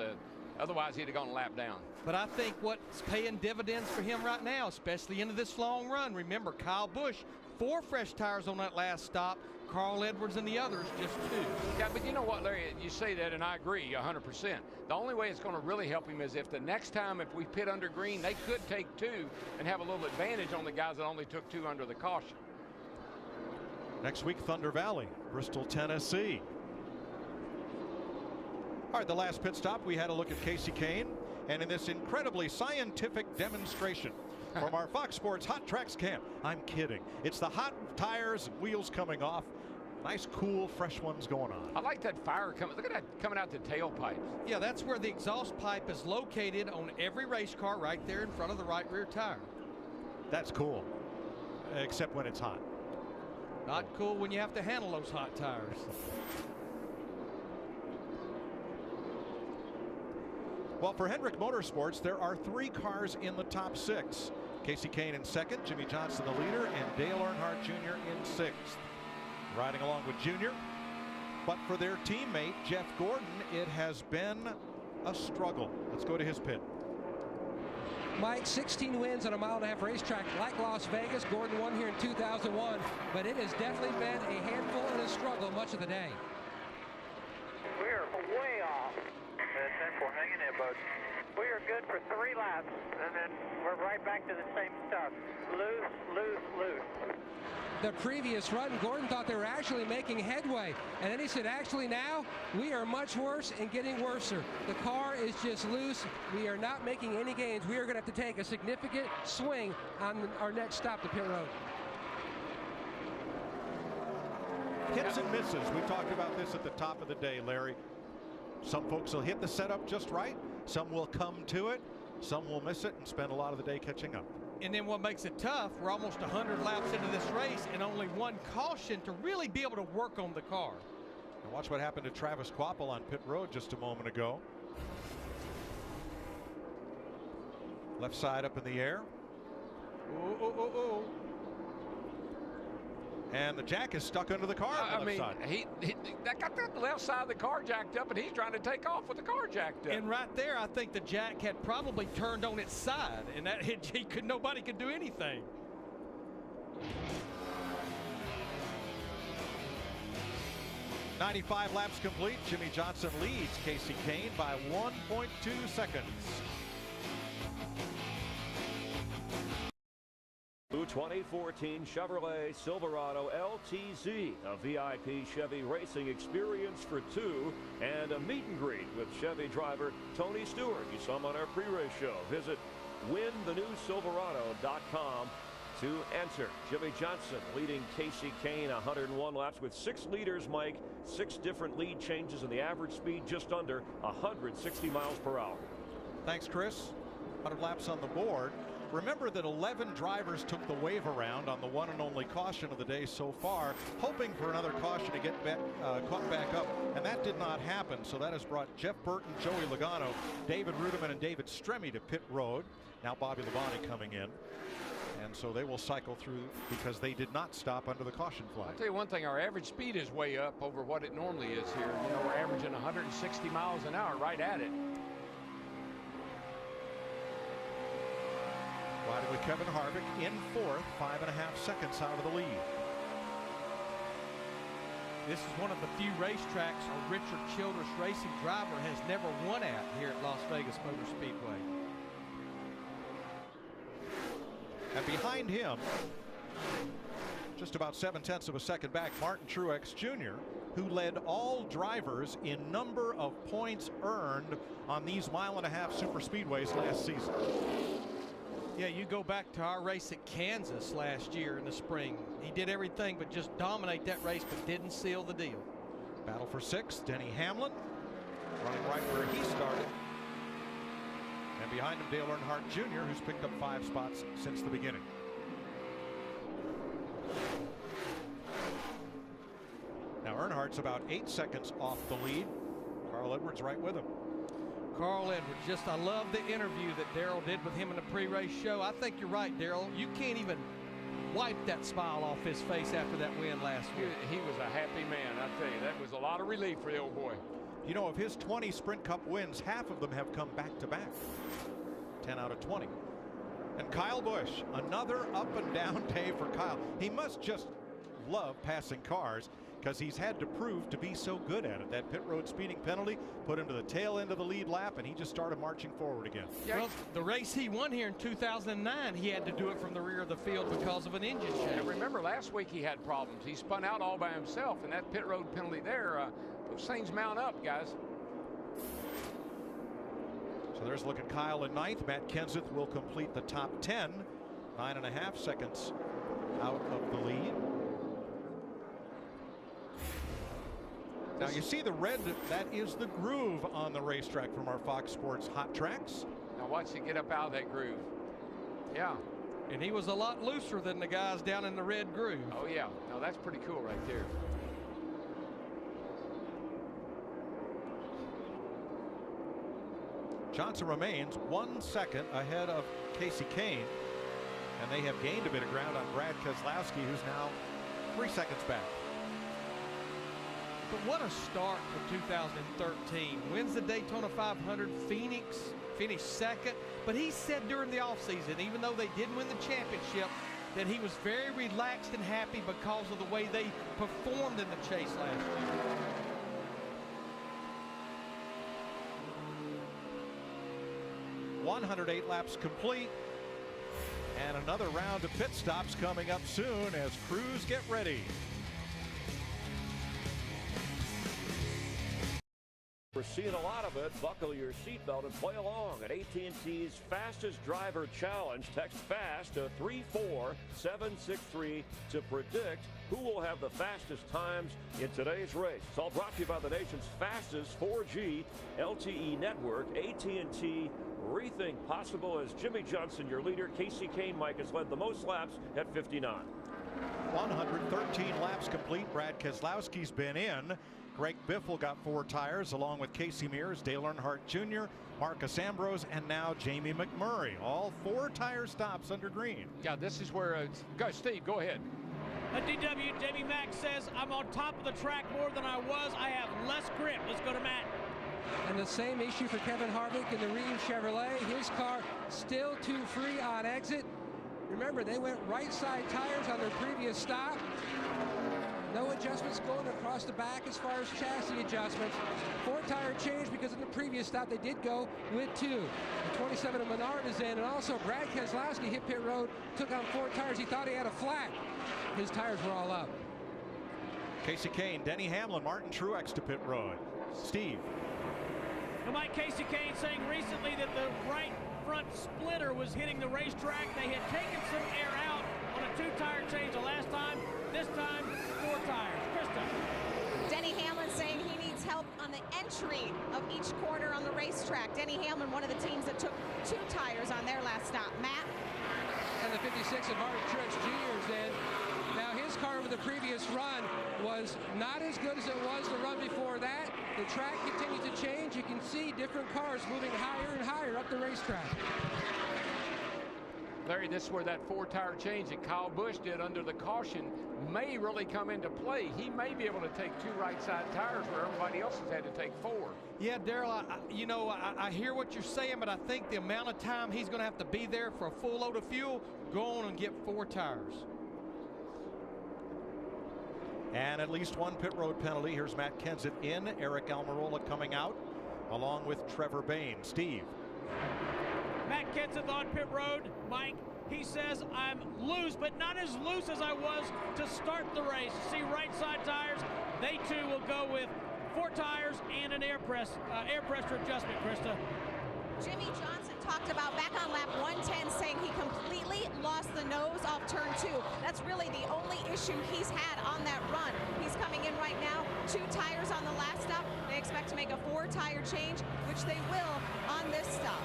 otherwise he'd have gone a lap down. But I think what's paying dividends for him right now, especially into this long run, remember Kyle Busch, 4 fresh tires on that last stop. Carl Edwards and the others just 2. Yeah, but you know what, Larry, you say that, and I agree 100%. The only way it's going to really help him is if the next time, if we pit under green, they could take 2 and have a little advantage on the guys that only took 2 under the caution. Next week, Thunder Valley, Bristol, Tennessee. All right, the last pit stop, we had a look at Casey Kane, and in this incredibly scientific demonstration from our Fox Sports Hot Tracks camp. I'm kidding. It's the hot tires and wheels coming off. Nice, cool, fresh ones going on. I like that fire coming. Look at that coming out the tailpipe. Yeah, that's where the exhaust pipe is located on every race car, right there in front of the right rear tire. That's cool. except when it's hot. Not cool when you have to handle those hot tires. Well, for Hendrick Motorsports, there are 3 cars in the top 6. Casey Kane in second, Jimmy Johnson the leader, and Dale Earnhardt Jr. in 6th. Riding along with Junior. But for their teammate, Jeff Gordon, it has been a struggle. Let's go to his pit. Mike, 16 wins on a mile-and-a-half racetrack like Las Vegas. Gordon won here in 2001, but it has definitely been a handful and a struggle much of the day. We're way off. 10-4, hanging in, bud. We are good for 3 laps, and then we're right back to the same stuff. Loose, loose, loose. The previous run, Gordon thought they were actually making headway, and then he said, actually now, we are much worse and getting worser. The car is just loose. We are not making any gains. We are going to have to take a significant swing on our next stop to pit road. Hits and misses. We talked about this at the top of the day, Larry. Some folks will hit the setup just right. Some will come to it. Some will miss it and spend a lot of the day catching up. And then what makes it tough, we're almost 100 laps into this race and only 1 caution to really be able to work on the car. And watch what happened to Travis Kvapil on pit road just a moment ago. Left side up in the air. Ooh, ooh, ooh, ooh. And the jack is stuck under the car on the left side. He got the left side of the car jacked up, and he's trying to take off with the car jacked up. And right there, I think the jack had probably turned on its side, and that nobody could do anything. .95 laps complete. Jimmy Johnson leads Casey Kane by 1.2 seconds. 2014 Chevrolet Silverado LTZ, a VIP Chevy racing experience for 2, and a meet and greet with Chevy driver Tony Stewart. You saw him on our pre-race show. Visit WinTheNewSilverado.com to enter. Jimmy Johnson leading Casey Kane 101 laps with 6 leaders, Mike. 6 different lead changes, and the average speed just under 160 miles per hour. Thanks, Chris. 100 laps on the board. Remember that 11 drivers took the wave around on the one and only caution of the day so far, hoping for another caution to get caught back up, and that did not happen. So that has brought Jeff Burton, Joey Logano, David Rudiman, and David Stremme to pit road. Now Bobby Labonte coming in. And so they will cycle through because they did not stop under the caution flag. I'll tell you one thing, our average speed is way up over what it normally is here. You know, we're averaging 160 miles an hour right at it. Riding with Kevin Harvick in 4th, 5.5 seconds out of the lead. This is one of the few racetracks a Richard Childress racing driver has never won at here at Las Vegas Motor Speedway. And behind him, just about 0.7 of a second back, Martin Truex Jr., who led all drivers in number of points earned on these mile-and-a-half super speedways last season. Yeah, you go back to our race at Kansas last year in the spring. He did everything but just dominate that race, but didn't seal the deal. Battle for 6th, Denny Hamlin running right where he started. And behind him, Dale Earnhardt Jr., who's picked up 5 spots since the beginning. Now Earnhardt's about 8 seconds off the lead. Carl Edwards right with him. Carl Edwards, I love the interview that Darrell did with him in the pre-race show. I think you're right, Darrell. You can't even wipe that smile off his face after that win last week. He was a happy man, I tell you. That was a lot of relief for the old boy. You know, of his 20 Sprint Cup wins, half of them have come back-to-back. 10 out of 20. And Kyle Busch, another up-and-down day for Kyle. He must just love passing cars, because he's had to prove to be so good at it. That pit road speeding penalty put him to the tail end of the lead lap, and he just started marching forward again. Well, the race he won here in 2009, he had to do it from the rear of the field because of an engine check. And remember, last week he had problems. He spun out all by himself, and that pit road penalty there, those things mount up, guys. So there's a look at Kyle in 9th. Matt Kenseth will complete the top 10. 9.5 seconds out of the lead. Now you see the red, that is the groove on the racetrack from our Fox Sports Hot Tracks. Now watch it get up out of that groove. Yeah. And he was a lot looser than the guys down in the red groove. Oh, yeah. No, that's pretty cool right there. Johnson remains 1 second ahead of Casey Kane, and they have gained a bit of ground on Brad Keselowski, who's now 3 seconds back. But what a start for 2013. Wins the Daytona 500. Phoenix finished second. But he said during the offseason, even though they didn't win the championship, that he was very relaxed and happy because of the way they performed in the chase last year. .108 laps complete, and another round of pit stops coming up soon as crews get ready. We're seeing a lot of it. Buckle your seatbelt and play along at AT&T's Fastest Driver Challenge. Text FAST to 34763 to predict who will have the fastest times in today's race. It's all brought to you by the nation's fastest 4G LTE network, AT&T Rethink Possible, as Jimmy Johnson, your leader. Casey Kane, Mike, has led the most laps at 59. 113 laps complete. Brad Keselowski's been in. Greg Biffle got 4 tires, along with Casey Mears, Dale Earnhardt Jr., Marcus Ambrose, and now Jamie McMurray. All 4 tire stops under green. Yeah, this is where go, Steve, go ahead. DW, Jamie Mack says, I'm on top of the track more than I was. I have less grip. Let's go to Matt. And the same issue for Kevin Harvick in the Reed Chevrolet. His car still too free on exit. Remember, they went right side tires on their previous stop. No adjustments going across the back as far as chassis adjustments. 4 tire change because in the previous stop they did go with 2. The 27 of Menard is in, and also Brad Keselowski hit pit road, took on 4 tires. He thought he had a flat. His tires were all up. Casey Kane, Denny Hamlin, Martin Truex to pit road. Steve. Well, Mike, Casey Kane saying recently that the right front splitter was hitting the racetrack. They had taken some air out on a 2-tire change the last time. This time, 4 tires. Krista. Denny Hamlin saying he needs help on the entry of each corner on the racetrack. Denny Hamlin, one of the teams that took 2 tires on their last stop. Matt? And the 56 of Martin Truex Jr. is in. Now his car over the previous run was not as good as it was the run before that. The track continues to change. You can see different cars moving higher and higher up the racetrack. Larry, this is where that 4-tire change that Kyle Busch did under the caution may really come into play. He may be able to take 2 right side tires where everybody else has had to take 4. Yeah, Darrell, I hear what you're saying, but I think the amount of time he's going to have to be there for a full load of fuel, go on and get 4 tires. And at least 1 pit road penalty. Here's Matt Kenseth in, Eric Almirola coming out, along with Trevor Bayne. Steve. Matt Kenseth on pit road. Mike, he says, I'm loose, but not as loose as I was to start the race. See right side tires. They too will go with 4 tires and an air pressure adjustment, Krista. Jimmy Johnson talked about back on lap 110 saying he completely lost the nose off turn 2. That's really the only issue he's had on that run. He's coming in right now, 2 tires on the last stop. They expect to make a 4-tire change, which they will on this stop.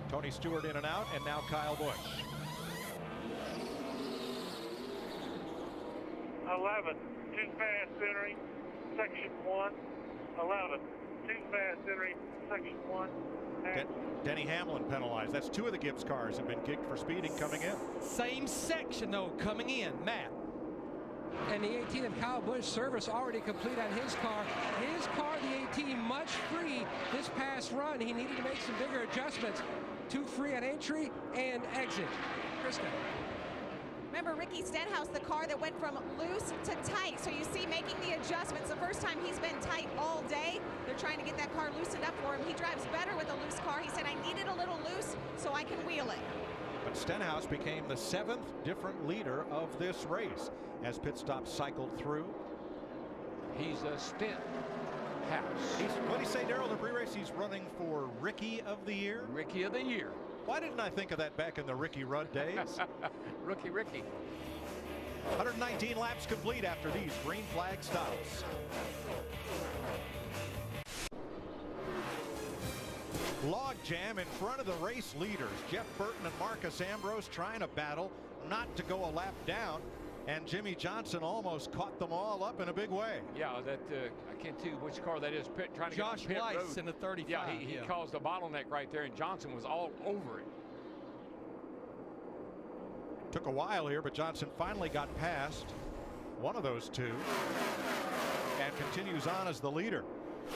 Tony Stewart in and out, and now Kyle Busch. 11, too fast entering, section 1. 11, too fast entering, section 1. Denny Hamlin penalized. That's 2 of the Gibbs cars have been kicked for speeding coming in. Same section, though, coming in. Matt. And the 18 of Kyle Busch service already complete on his car. His car, the 18, much free this past run. He needed to make some bigger adjustments. 2 free on entry and exit. Krista. Remember Ricky Stenhouse, the car that went from loose to tight. So you see making the adjustments. The first time he's been tight all day. They're trying to get that car loosened up for him. He drives better with a loose car. He said, I needed a little loose so I can wheel it. But Stenhouse became the 7th different leader of this race as pit stops cycled through. He's a Stenhouse. What do you say, Darrell, in the pre-race? He's running for Rookie of the Year? Rookie of the Year. Why didn't I think of that back in the Ricky Rudd days? Ricky. 119 laps complete after these green flag stops. Log jam in front of the race leaders. Jeff Burton and Marcus Ambrose trying to battle not to go a lap down, and Jimmy Johnson almost caught them all up in a big way. Yeah, that I can't tell you which car that is. Trying to Josh get pit Weiss road. in the 35. Yeah, he caused a bottleneck right there, and Johnson was all over it. Took a while here, but Johnson finally got past one of those two and continues on as the leader.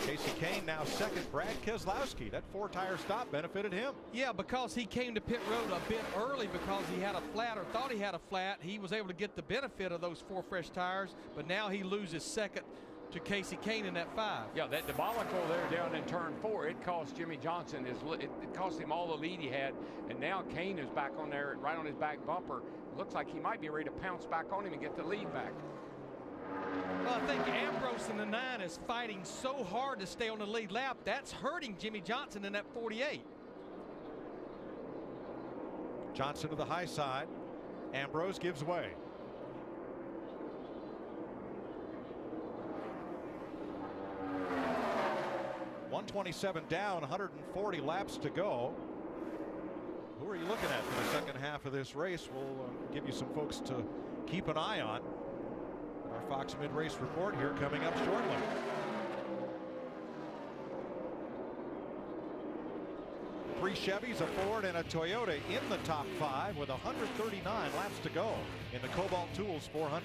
Casey Kane now second. Brad Keselowski, that 4-tire stop benefited him. Yeah, because he came to pit road a bit early because he had a flat or thought he had a flat. He was able to get the benefit of those 4 fresh tires, but now he loses second to Casey Kane in that 5. Yeah, that debacle there down in turn 4, it cost Jimmy Johnson it cost him all the lead he had, and now Kane is back on there right on his back bumper. Looks like he might be ready to pounce back on him and get the lead back. Well, I think Ambrose in the 9 is fighting so hard to stay on the lead lap. That's hurting Jimmy Johnson in that 48. Johnson to the high side. Ambrose gives way. .127 down, 140 laps to go. Who are you looking at for the second half of this race? We'll give you some folks to keep an eye on. Our Fox Mid-Race Report here coming up shortly. Three Chevys, a Ford, and a Toyota in the top 5 with 139 laps to go in the Kobalt Tools 400.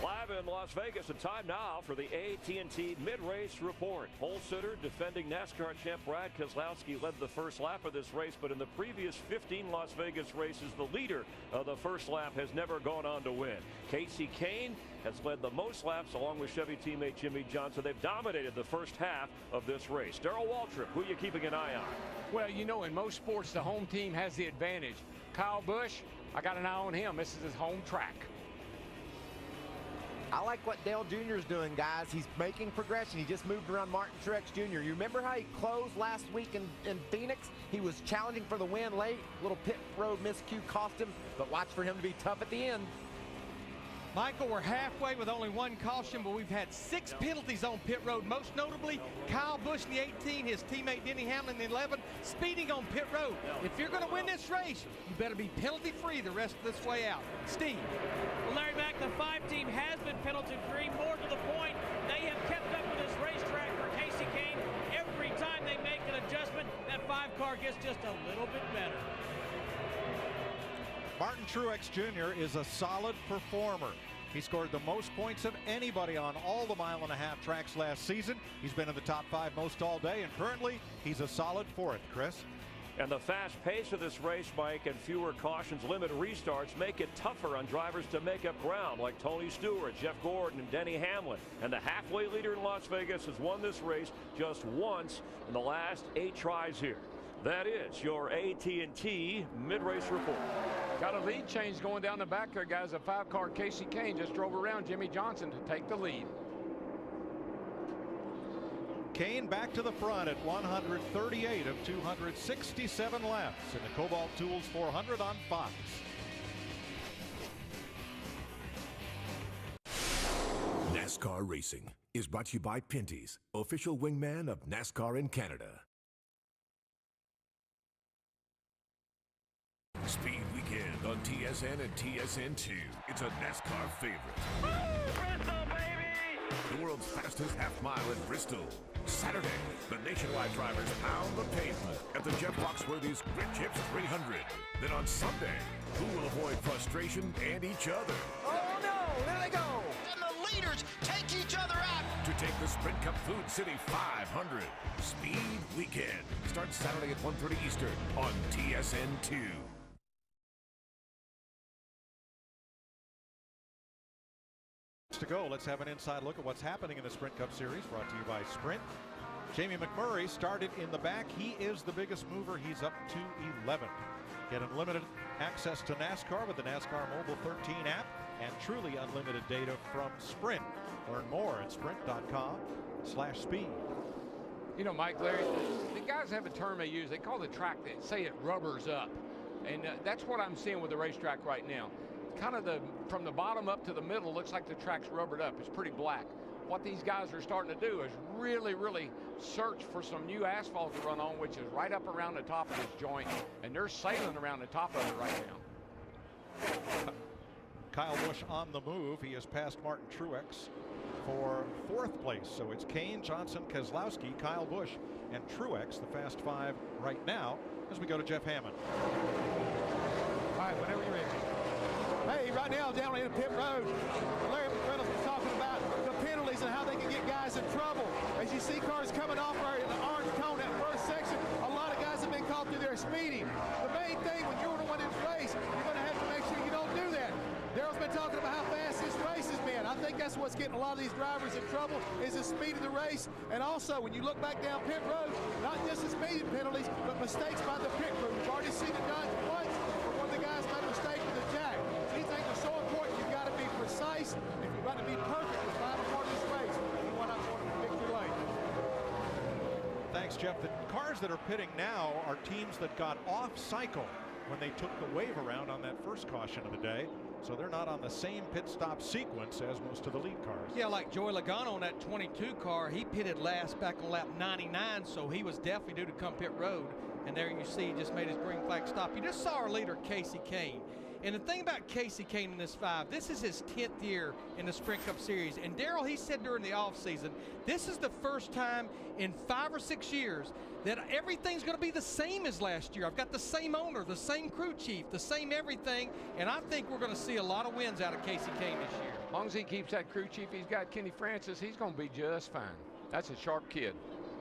Live in Las Vegas, and time now for the AT&T Mid-Race Report. Pole sitter, defending NASCAR champ Brad Keselowski led the first lap of this race, but in the previous 15 Las Vegas races, the leader of the first lap has never gone on to win. Casey Kane has led the most laps along with Chevy teammate Jimmy Johnson. They've dominated the first half of this race. Darrell Waltrip, who are you keeping an eye on? Well, you know, in most sports, the home team has the advantage. Kyle Busch, I got an eye on him. This is his home track. I like what Dale Jr. is doing, guys. He's making progression. He just moved around Martin Truex Jr. You remember how he closed last week in Phoenix? He was challenging for the win late. Little pit road miscue cost him, but watch for him to be tough at the end. Michael, we're halfway with only 1 caution, but we've had 6 penalties on pit road. Most notably, Kyle Busch in the 18, his teammate Denny Hamlin in the 11, speeding on pit road. If you're going to win this race, you better be penalty-free the rest of this way out. Steve. Well, Larry Mack, the 5 team has been penalty-free. More to the point, they have kept up with this racetrack for Casey Kane. Every time they make an adjustment, that 5 car gets just a little bit better. Martin Truex Jr. is a solid performer. He scored the most points of anybody on all the mile-and-a-half tracks last season. He's been in the top 5 most all day, and currently he's a solid 4th, Chris. And the fast pace of this race, Mike, and fewer cautions, limited restarts make it tougher on drivers to make up ground, like Tony Stewart, Jeff Gordon, and Denny Hamlin. And the halfway leader in Las Vegas has won this race just once in the last 8 tries here. That is your AT&T Mid-Race Report. Got a lead change going down the back there, guys. A 5-car Casey Kane just drove around Jimmy Johnson to take the lead. Kane back to the front at 138 of 267 laps in the Kobalt Tools 400 on Fox. NASCAR Racing is brought to you by Pinty's, official wingman of NASCAR in Canada. Speed Weekend on TSN and TSN2. It's a NASCAR favorite. Bristol, baby! The world's fastest half mile in Bristol. Saturday, the nationwide drivers pound the pavement at the Jeff Foxworthy's Grit Chips 300. Then on Sunday, who will avoid frustration and each other? Oh no, there they go! And the leaders take each other out! To take the Sprint Cup Food City 500. Speed Weekend starts Saturday at 1:30 Eastern on TSN2. To go, let's have an inside look at what's happening in the Sprint Cup Series, brought to you by Sprint. Jamie McMurray started in the back. He is the biggest mover. He's up to 11. Get unlimited access to NASCAR with the NASCAR Mobile 13 app and truly unlimited data from Sprint. Learn more at sprint.com/speed. You know, Mike, Larry, the guys have a term they use. They call the track, they say it rubbers up. And that's what I'm seeing with the racetrack right now. kind of from the bottom up to the middle, looks like the track's rubbered up. It's pretty black. What these guys are starting to do is really, really search for some new asphalt to run on, which is right up around the top of this joint, and they're sailing around the top of it right now. Kyle Busch on the move. He has passed Martin Truex for 4th place. So it's Kane, Johnson, Keselowski, Kyle Busch, and Truex, the Fast 5 right now, as we go to Jeff Hammond. All right, whenever you're ready. Hey, right now down in pit road, Larry McReynolds was talking about the penalties and how they can get guys in trouble. As you see cars coming off right in the orange cone, that first section, a lot of guys have been caught through their speeding. The main thing when you're going to win this race, you're going to have to make sure you don't do that. Daryl's been talking about how fast this race has been. I think that's what's getting a lot of these drivers in trouble is the speed of the race. And also, when you look back down pit road, not just the speeding penalties, but mistakes by the pit crew. We've already seen it done once where one of the guys made a mistake with the jack. These things are so important. You've got to be precise. If you've got to be perfect the final part of this race, you want to go to victory lane. Thanks, Jeff. The cars that are pitting now are teams that got off cycle when they took the wave around on that first caution of the day. So they're not on the same pit stop sequence as most of the lead cars. Yeah, like Joey Logano on that 22 car, he pitted last back on lap 99, so he was definitely due to come pit road. And there you see he just made his green flag stop. You just saw our leader, Kasey Kahne. And the thing about Kasey Kahne in this 5, this is his 10th year in the Sprint Cup Series. And Daryl, he said during the offseason, this is the first time in 5 or 6 years that everything's going to be the same as last year. I've got the same owner, the same crew chief, the same everything. And I think we're going to see a lot of wins out of Kasey Kahne this year. As long as he keeps that crew chief he's got, Kenny Francis, he's going to be just fine. That's a sharp kid.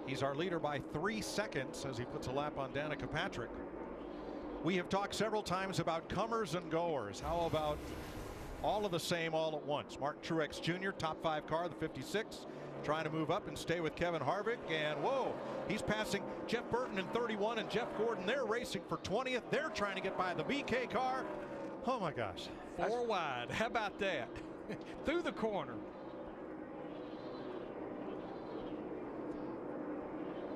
He's our leader by 3 seconds as he puts a lap on Danica Patrick. We have talked several times about comers and goers. How about all of the same all at once? Martin Truex Jr., top 5 car, the 56, trying to move up and stay with Kevin Harvick. And whoa, he's passing Jeff Burton in 31 and Jeff Gordon. They're racing for 20th. They're trying to get by the BK car. Oh my gosh. 4 wide. How about that? Through the corner.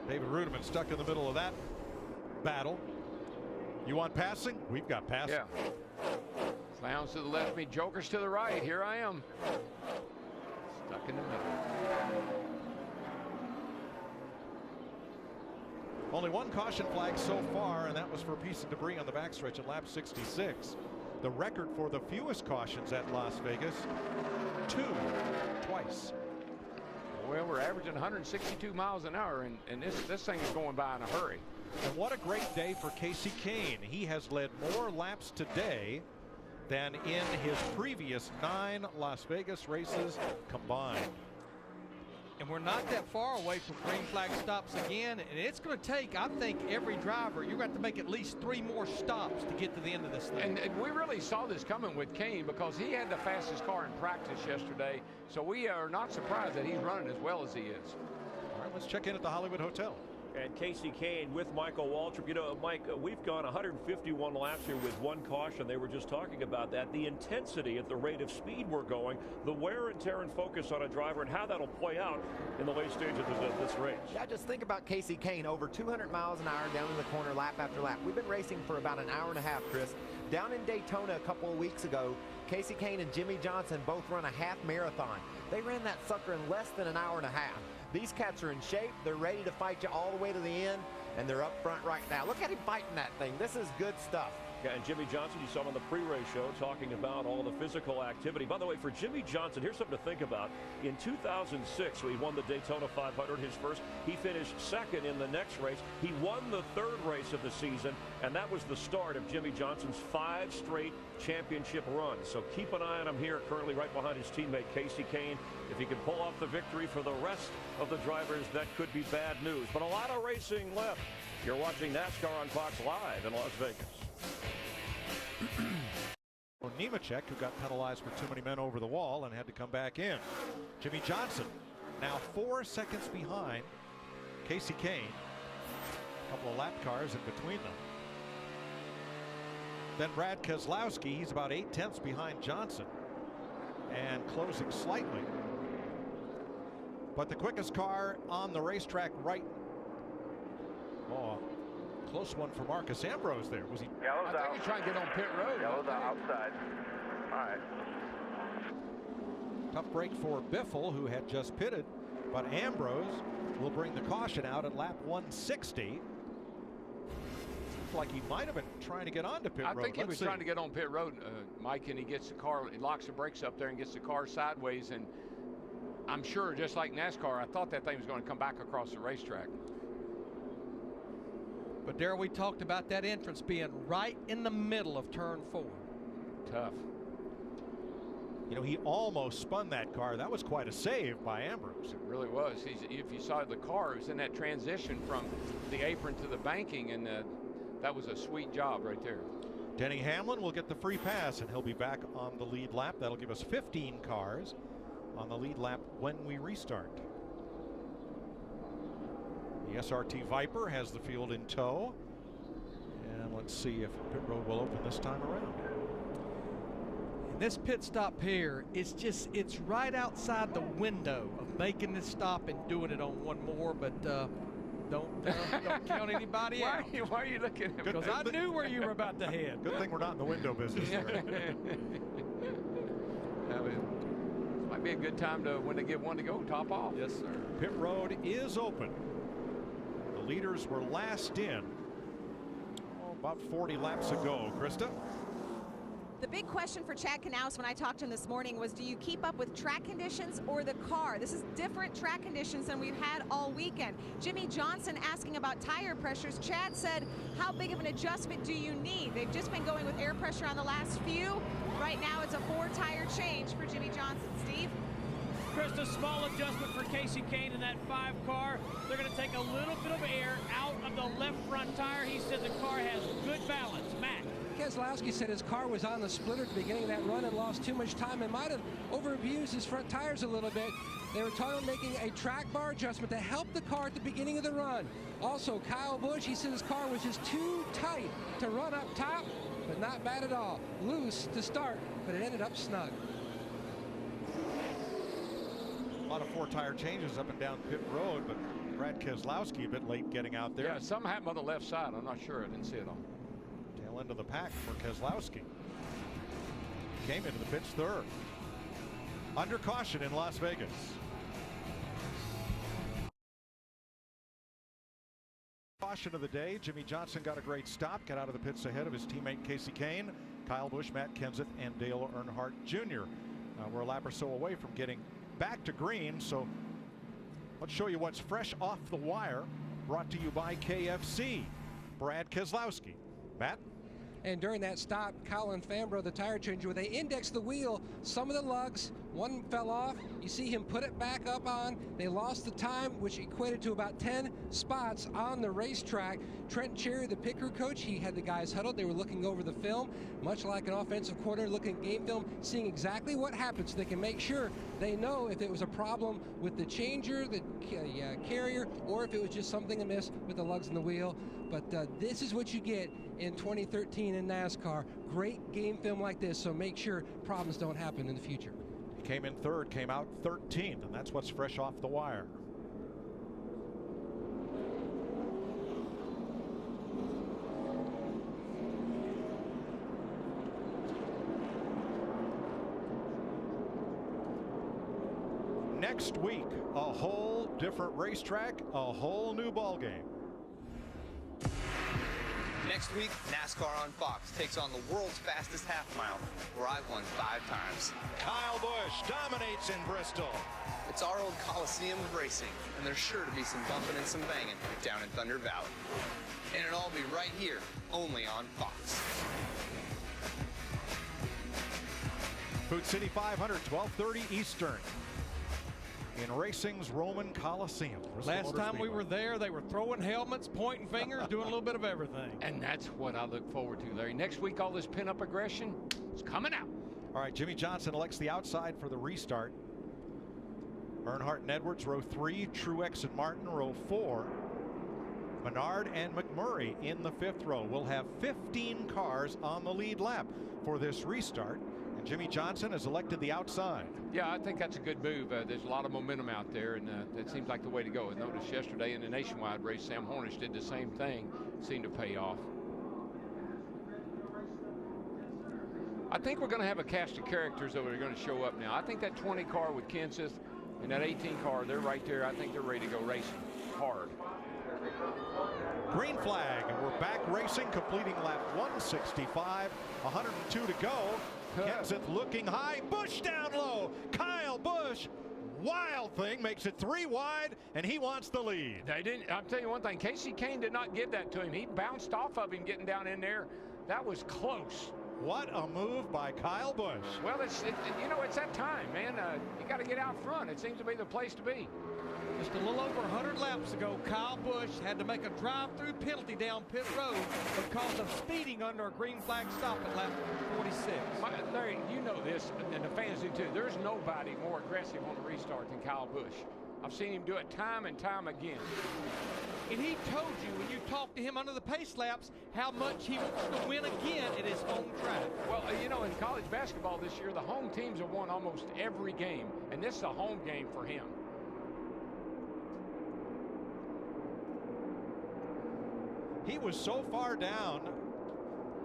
David Rudiman stuck in the middle of that battle. You want passing? We've got passing. Yeah. Clowns to the left, me jokers to the right. Here I am. Stuck in the middle. Only 1 caution flag so far, and that was for a piece of debris on the backstretch at lap 66. The record for the fewest cautions at Las Vegas, 2 twice. Well, we're averaging 162 miles an hour, and this thing is going by in a hurry. And what a great day for Kasey Kahne. He has led more laps today than in his previous 9 Las Vegas races combined. And we're not that far away from green flag stops again. And it's going to take, I think, every driver, you're going to have to make at least 3 more stops to get to the end of this thing. And we really saw this coming with Kahne because he had the fastest car in practice yesterday. So we are not surprised that he's running as well as he is. All right, let's check in at the Hollywood Hotel. And Kasey Kahne with Michael Waltrip. You know, Mike, we've gone 151 laps here with 1 caution. They were just talking about that. The intensity at the rate of speed we're going, the wear and tear and focus on a driver, and how that'll play out in the late stages of this race. Yeah, just think about Kasey Kahne, over 200 miles an hour down in the corner lap after lap. We've been racing for about an hour and a half, Chris. Down in Daytona a couple of weeks ago, Kasey Kahne and Jimmy Johnson both run a half marathon. They ran that sucker in less than an hour and a half. These cats are in shape. They're ready to fight you all the way to the end, and they're up front right now. Look at him fighting that thing. This is good stuff. Yeah, and Jimmy Johnson, you saw him on the pre-race show talking about all the physical activity. By the way, for Jimmy Johnson, here's something to think about. In 2006, when he won the Daytona 500, his first, he finished 2nd in the next race. He won the 3rd race of the season, and that was the start of Jimmy Johnson's 5 straight championship runs. So keep an eye on him here, currently right behind his teammate Kasey Kahne. If he can pull off the victory for the rest of the drivers, that could be bad news. But a lot of racing left. You're watching NASCAR on Fox Live in Las Vegas. Nemechek, who got penalized for too many men over the wall and had to come back in. Jimmy Johnson now 4 seconds behind Kasey Kahne. A couple of lap cars in between them. Then Brad Keselowski, he's about 8/10 behind Johnson and closing slightly. But the quickest car on the racetrack right. Oh, close one for Marcus Ambrose there. Was he? Yellow's I think he's trying to get on pit road. Yellow's outside. All right. Tough break for Biffle, who had just pitted, but Ambrose will bring the caution out at lap 160. Like he might have been trying to get onto pit road. I think he was trying to get on pit road, Mike, and he gets the car, he locks the brakes up there and gets the car sideways, and I'm sure, just like NASCAR, I thought that thing was going to come back across the racetrack. But Darrell, we talked about that entrance being right in the middle of turn 4. Tough. You know, he almost spun that car. That was quite a save by Ambrose. It really was. If you saw the car, it was in that transition from the apron to the banking, and that was a sweet job right there. Denny Hamlin will get the free pass, and he'll be back on the lead lap. That'll give us 15 cars on the lead lap when we restart. The SRT Viper has the field in tow. And let's see if pit road will open this time around. And this pit stop here, it's right outside the window of making this stop and doing it on one more, but don't count anybody out. Why are you looking at me? Because I knew where you were about to head. Good thing we're not in the window business here. This might be a good time to, when they get one to go, top off. Yes, sir. Pit road is open. The leaders were last in about 40 laps ago. Krista? The big question for Chad Knaus when I talked to him this morning was, do you keep up with track conditions or the car? This is different track conditions than we've had all weekend. Jimmy Johnson asking about tire pressures. Chad said, how big of an adjustment do you need? They've just been going with air pressure on the last few. Right now it's a 4-tire change for Jimmy Johnson. Steve? Krista, small adjustment for Casey Kane in that 5 car. They're going to take a little bit of air out of the left front tire. He said the car has good balance. Matt? Keselowski said his car was on the splitter at the beginning of that run and lost too much time and might have overabused his front tires a little bit. They were talking about making a track bar adjustment to help the car at the beginning of the run. Also, Kyle Busch, he said his car was just too tight to run up top, but not bad at all. Loose to start, but it ended up snug. A lot of 4-tire changes up and down pit road, but Brad Keselowski a bit late getting out there. Yeah, something happened on the left side. I'm not sure. I didn't see it on. Tail end of the pack for Keselowski. Came into the pits third. Under caution in Las Vegas. Caution of the day. Jimmy Johnson got a great stop. Got out of the pits ahead of his teammate Casey Kane, Kyle Busch, Matt Kenseth, and Dale Earnhardt Jr. We're a lap or so away from getting back to green, so let's show you what's fresh off the wire. Brought to you by KFC. Brad Keselowski. Matt? And during that stop, Colin Fambrough, the tire changer, they indexed the wheel. Some of the lugs, one fell off. You see him put it back up on. They lost the time, which equated to about 10 spots on the racetrack. Trent Cherry, the pit crew coach, he had the guys huddled. They were looking over the film, much like an offensive coordinator looking at game film, seeing exactly what happened so they can make sure they know if it was a problem with the changer, the carrier, or if it was just something amiss with the lugs in the wheel. But this is what you get in 2013 in NASCAR. Great game film like this, so make sure problems don't happen in the future. He came in third, came out 13th, and that's what's fresh off the wire. Next week, a whole different racetrack, a whole new ball game. Next week, NASCAR on Fox takes on the world's fastest half mile, where I've won 5 times. Kyle Busch dominates in Bristol. It's our old Coliseum of racing, and there's sure to be some bumping and some banging down in Thunder Valley. And it'll all be right here, only on Fox. Food City 500, 12:30 Eastern. In racing's Roman Coliseum. Last time we were there, they were throwing helmets, pointing fingers, doing a little bit of everything. And that's what I look forward to, Larry. Next week, all this pin-up aggression is coming out. All right, Jimmy Johnson elects the outside for the restart. Earnhardt and Edwards, row 3. Truex and Martin, row 4. Menard and McMurray in the 5th row. We'll have 15 cars on the lead lap for this restart. Jimmy Johnson has elected the outside. Yeah, I think that's a good move. There's a lot of momentum out there, and that seems like the way to go. I noticed yesterday in the nationwide race, Sam Hornish did the same thing. Seemed to pay off. I think we're going to have a cast of characters that are going to show up now. I think that 20 car with Kenseth and that 18 car, they're right there. I think they're ready to go racing hard. Green flag, and we're back racing, completing lap 165, 102 to go. Kenseth looking high, Busch down low. Kyle Busch, wild thing, makes it 3 wide, and he wants the lead. They didn't. I'll tell you one thing, Casey Kane did not give that to him. He bounced off of him getting down in there. That was close. What a move by Kyle Busch. Well, it's that time, man. You got to get out front. It seems to be the place to be. Just a little over 100 laps ago, Kyle Busch had to make a drive-through penalty down pit road because of speeding under a green flag stop at lap 46. Larry, you know this, and the fans do too. There's nobody more aggressive on the restart than Kyle Busch. I've seen him do it time and time again. And he told you when you talked to him under the pace laps how much he wants to win again at his home track. Well, you know, in college basketball this year, the home teams have won almost every game, and this is a home game for him. He was so far down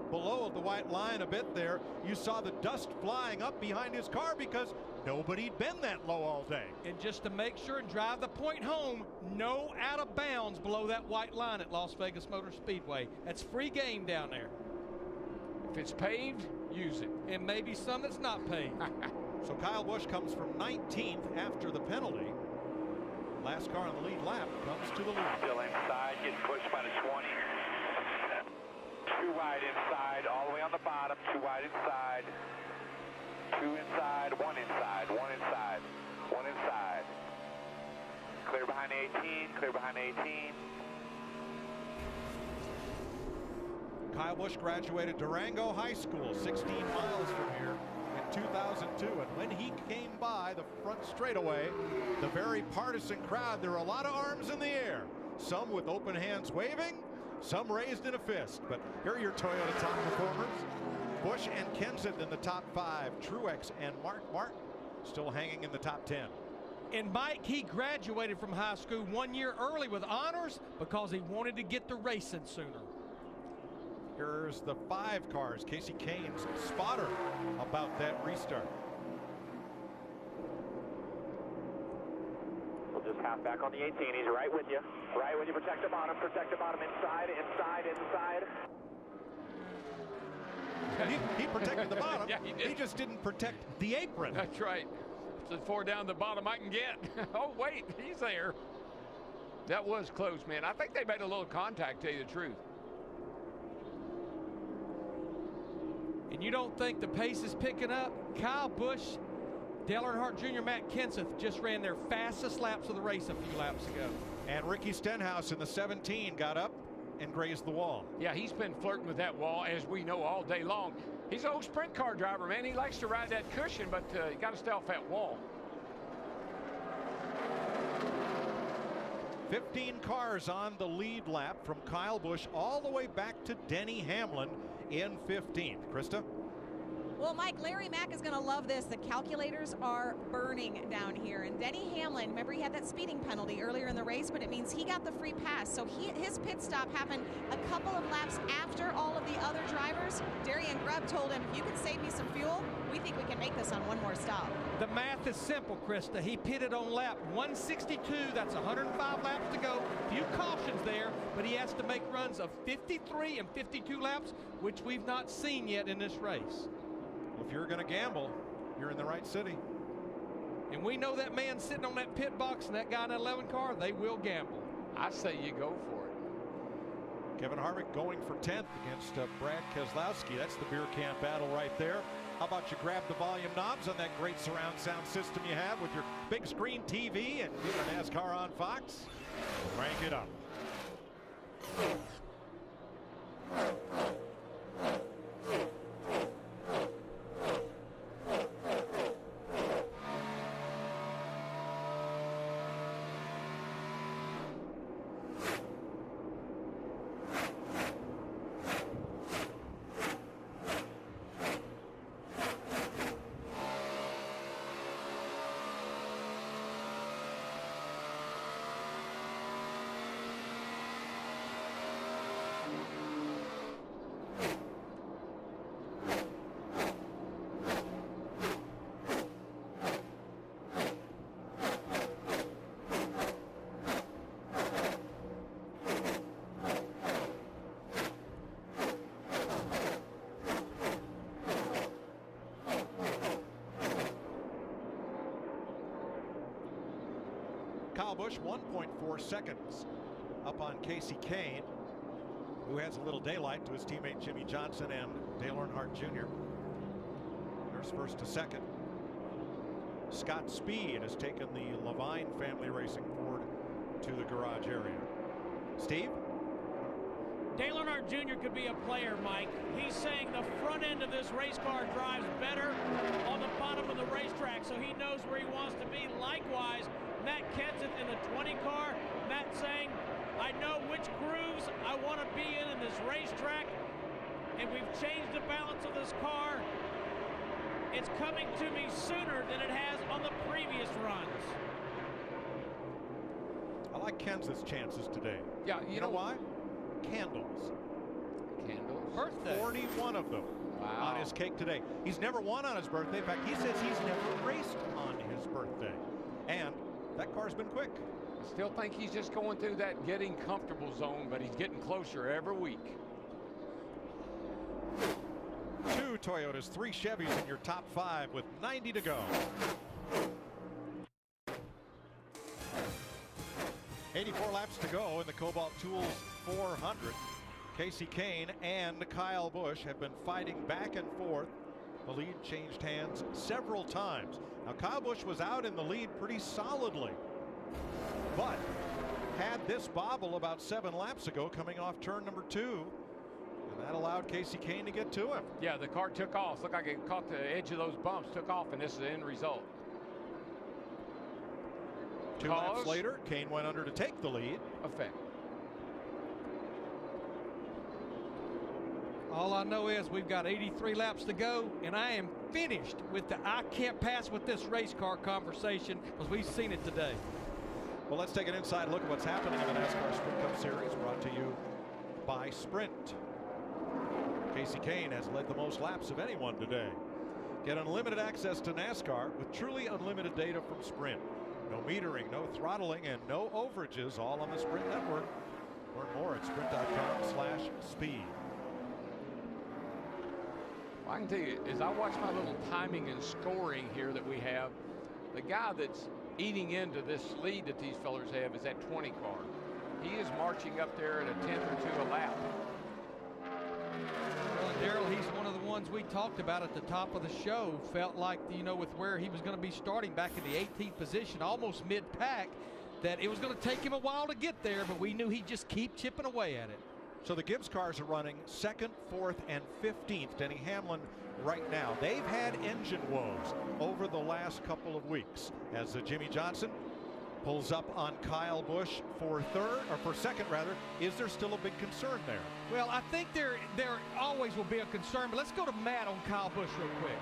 below the white line a bit there, you saw the dust flying up behind his car because nobody'd been that low all day. And just to make sure and drive the point home, no out of bounds below that white line at Las Vegas Motor Speedway. That's free game down there. If it's paved, use it. And maybe some that's not paved. So Kyle Busch comes from 19th after the penalty. Last car on the lead lap comes to the lead. Still inside, getting pushed by the 20. 2 wide inside, all the way on the bottom. 2 wide inside. 2 inside, 1 inside, 1 inside, 1 inside. Clear behind 18, clear behind 18. Kyle Busch graduated Durango High School, 16 miles from here, in 2002. And when he came by the front straightaway, the very partisan crowd, there were a lot of arms in the air. Some with open hands waving, some raised in a fist. But here are your Toyota top performers. Busch and Kenseth in the top 5. Truex and Mark Martin still hanging in the top 10. And Mike, he graduated from high school 1 year early with honors because he wanted to get to racing sooner. Here's the 5 cars. Casey Kane's spotter about that restart. We'll just half back on the 18. He's right with you. Right with you. Protect the bottom. Protect the bottom. Inside, inside, inside. He protected the bottom. Yeah, he did. He just didn't protect the apron. That's right. It's as far down the bottom I can get. Oh, wait, he's there. That was close, man. I think they made a little contact, to tell you the truth. And you don't think the pace is picking up? Kyle Busch, Dale Earnhardt Jr., Matt Kenseth just ran their fastest laps of the race a few laps ago. And Ricky Stenhouse in the 17 got up and grazed the wall. Yeah, he's been flirting with that wall, as we know, all day long. He's an old sprint car driver, man. He likes to ride that cushion, but you got to stay off that wall. 15 cars on the lead lap from Kyle Busch all the way back to Denny Hamlin in 15th. Krista? Well, Mike, Larry Mack is going to love this. The calculators are burning down here. And Denny Hamlin, remember he had that speeding penalty earlier in the race, but it means he got the free pass. So his pit stop happened a couple of laps after all of the other drivers. Darian Grubb told him, if you can save me some fuel, we think we can make this on one more stop. The math is simple, Krista. He pitted on lap 162. That's 105 laps to go. Few cautions there, but he has to make runs of 53 and 52 laps, which we've not seen yet in this race. If you're going to gamble, you're in the right city. And we know that man sitting on that pit box and that guy in that 11 car, they will gamble. I say you go for it. Kevin Harvick going for 10th against Brad Keselowski. That's the beer can battle right there. How about you grab the volume knobs on that great surround sound system you have with your big screen TV and get a NASCAR on Fox? Crank it up. Kyle Busch 1.4 seconds up on Casey Kane, who has a little daylight to his teammate Jimmy Johnson and Dale Earnhardt Jr. There's first to second. Scott Speed has taken the Levine family racing Ford to the garage area. Steve? Dale Earnhardt Jr. could be a player, Mike. He's saying the front end of this race car drives better on the bottom of the racetrack, so he knows where he wants to be. Likewise, Matt Kenseth in the 20 car. Matt saying, I know which grooves I want to be in this racetrack, and we've changed the balance of this car. It's coming to me sooner than it has on the previous runs. I like Kenseth's chances today. Yeah, you know why? Candles. Candles? Birthday. 41 of them on his cake today. He's never won on his birthday. In fact, he says he's never raced on his birthday. And that car's been quick. I still think he's just going through that getting comfortable zone, but he's getting closer every week. 2 Toyotas, 3 Chevys in your top 5 with 90 to go. 84 laps to go in the Kobalt Tools 400. Casey Kane and Kyle Busch have been fighting back and forth. The lead changed hands several times. Now Kyle Busch was out in the lead pretty solidly, but had this bobble about 7 laps ago coming off turn number 2. And that allowed Casey Kane to get to him. Yeah, the car took off. Looked like it caught the edge of those bumps, took off, and this is the end result. 2 laps later, Kane went under to take the lead. Effect. All I know is we've got 83 laps to go, and I am finished with the I can't pass with this race car conversation because we've seen it today. Well, let's take an inside look at what's happening in the NASCAR Sprint Cup Series, brought to you by Sprint. Casey Kane has led the most laps of anyone today. Get unlimited access to NASCAR with truly unlimited data from Sprint. No metering, no throttling, and no overages, all on the Sprint network. Learn more at sprint.com/speed. I can tell you, as I watch my little timing and scoring here that we have, the guy that's eating into this lead that these fellers have is that 20 car. He is marching up there at a 10th or 2 a lap. Well, and Darrell, he's one of the ones we talked about at the top of the show. Felt like, you know, with where he was going to be starting back in the 18th position, almost mid-pack, that it was going to take him a while to get there, but we knew he'd just keep chipping away at it. So the Gibbs cars are running 2nd, 4th, and 15th. Denny Hamlin right now. They've had engine woes over the last couple of weeks as Jimmy Johnson pulls up on Kyle Busch for 2nd rather. Is there still a big concern there? Well, I think there always will be a concern, but let's go to Matt on Kyle Busch real quick.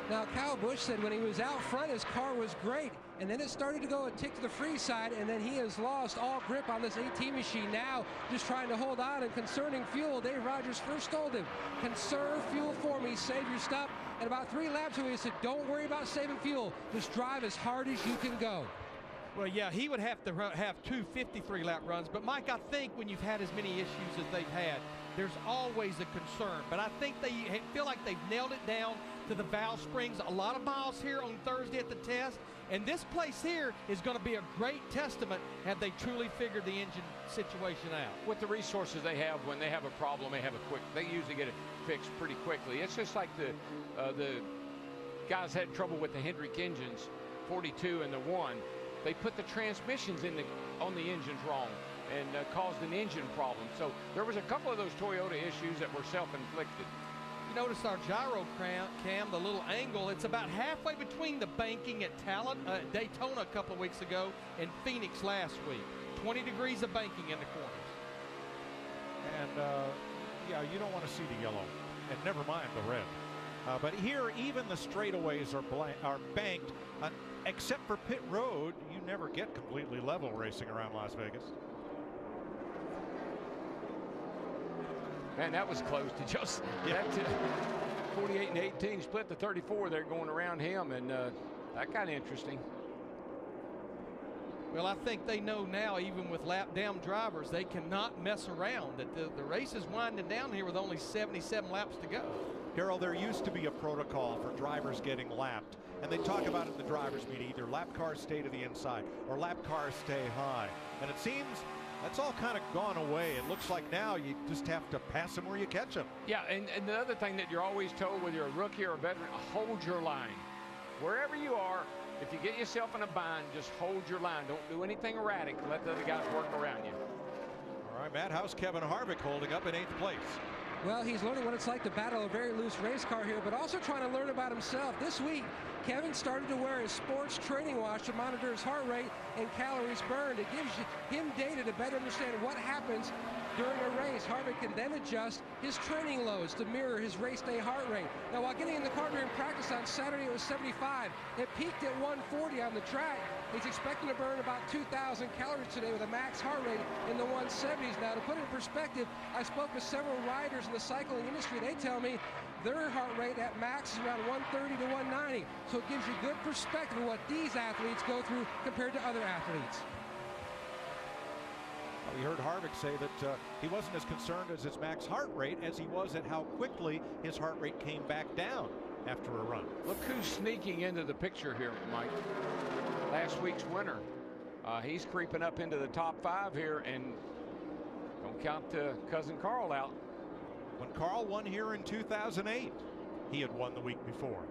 Now, Kyle Busch said when he was out front, his car was great, and then it started to go a tick to the free side, and then he has lost all grip on this 18 machine now, just trying to hold on. And concerning fuel, Dave Rogers first told him, conserve fuel for me, save your stuff. And about 3 laps ago, he said, don't worry about saving fuel, just drive as hard as you can go. Well, yeah, he would have to have 2 53-lap runs. But, Mike, I think when you've had as many issues as they've had, there's always a concern. But I think they feel like they've nailed it down to the valve springs. A lot of miles here on Thursday at the test. And this place here is going to be a great testament have they truly figured the engine situation out. With the resources they have, when they have a problem, they usually get it fixed pretty quickly. It's just like the guys had trouble with the Hendrick engines, 42 and the 1. They put the transmissions on the engines wrong and caused an engine problem. So there was a couple of those Toyota issues that were self-inflicted. You notice our gyro cam, the little angle, it's about halfway between the banking at Daytona a couple of weeks ago and Phoenix last week. 20 degrees of banking in the corners. And yeah, you don't want to see the yellow, and never mind the red. But here, even the straightaways are banked. Except for pit road, you never get completely level racing around Las Vegas. Man, that was close to just 48 and 18 split the 34 there going around him, and that got interesting. Well, I think they know now, even with lap-down drivers, they cannot mess around. That the race is winding down here with only 77 laps to go. Darrell, there used to be a protocol for drivers getting lapped, and they talk about it in the driver's meet. Either lap cars stay to the inside or lap cars stay high. And it seems that's all kind of gone away. It looks like now you just have to pass them where you catch them. Yeah, and the other thing that you're always told, whether you're a rookie or a veteran, hold your line. Wherever you are, if you get yourself in a bind, just hold your line. Don't do anything erratic. Let the other guys work around you. All right, Matt, how's Kevin Harvick holding up in 8th place? Well, he's learning what it's like to battle a very loose race car here, but also trying to learn about himself. This week, Kevin started to wear his sports training watch to monitor his heart rate and calories burned. It gives him data to better understand what happens during a race. Harvick can then adjust his training loads to mirror his race day heart rate. Now, while getting in the car during practice on Saturday, it was 75. It peaked at 140 on the track. He's expecting to burn about 2,000 calories today with a max heart rate in the 170s. Now, to put it in perspective, I spoke with several riders in the cycling industry. They tell me their heart rate at max is around 130 to 190. So it gives you good perspective of what these athletes go through compared to other athletes. We heard Harvick say that he wasn't as concerned as his max heart rate as he was at how quickly his heart rate came back down after a run. Look who's sneaking into the picture here, Mike. Last week's winner. He's creeping up into the top 5 here, and don't count cousin Carl out. When Carl won here in 2008, he had won the week before.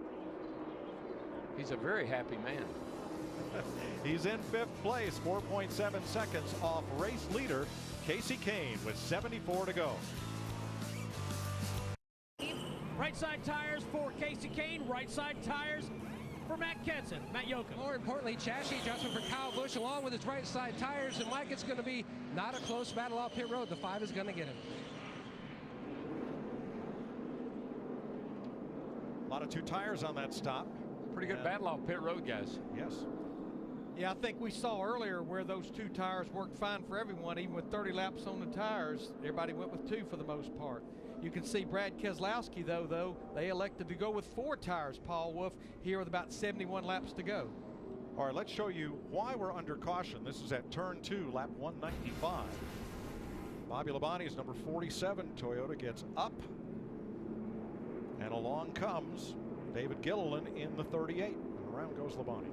He's a very happy man. He's in 5th place, 4.7 seconds off race leader Casey Kane with 74 to go. Right side tires for Casey Kane, right side tires for Matt Kenseth. Matt Yoakum. More importantly, chassis adjustment for Kyle Busch along with his right side tires. And Mike, it's going to be not a close battle off pit road. The 5 is going to get him. A lot of 2 tires on that stop. Pretty good battle off pit road, guys. Yes. Yeah, I think we saw earlier where those 2 tires worked fine for everyone. Even with 30 laps on the tires, everybody went with 2 for the most part. You can see Brad Keselowski, though, they elected to go with 4 tires, Paul Wolf, here with about 71 laps to go. All right, let's show you why we're under caution. This is at turn 2, lap 195. Bobby Labonte's number 47 Toyota gets up, and along comes David Gilliland in the 38. And around goes Labonte.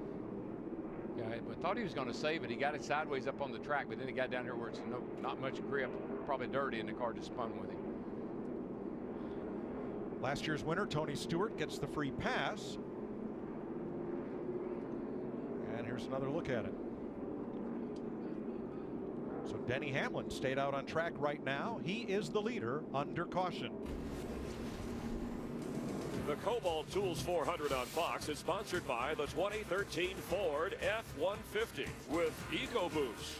Yeah, I thought he was going to save it. He got it sideways up on the track, but then he got down here where it's not much grip, probably dirty, and the car just spun with him. Last year's winner, Tony Stewart, gets the free pass. And here's another look at it. So Denny Hamlin stayed out on track right now. He is the leader under caution. The Kobalt Tools 400 on Fox is sponsored by the 2013 Ford F-150 with EcoBoost.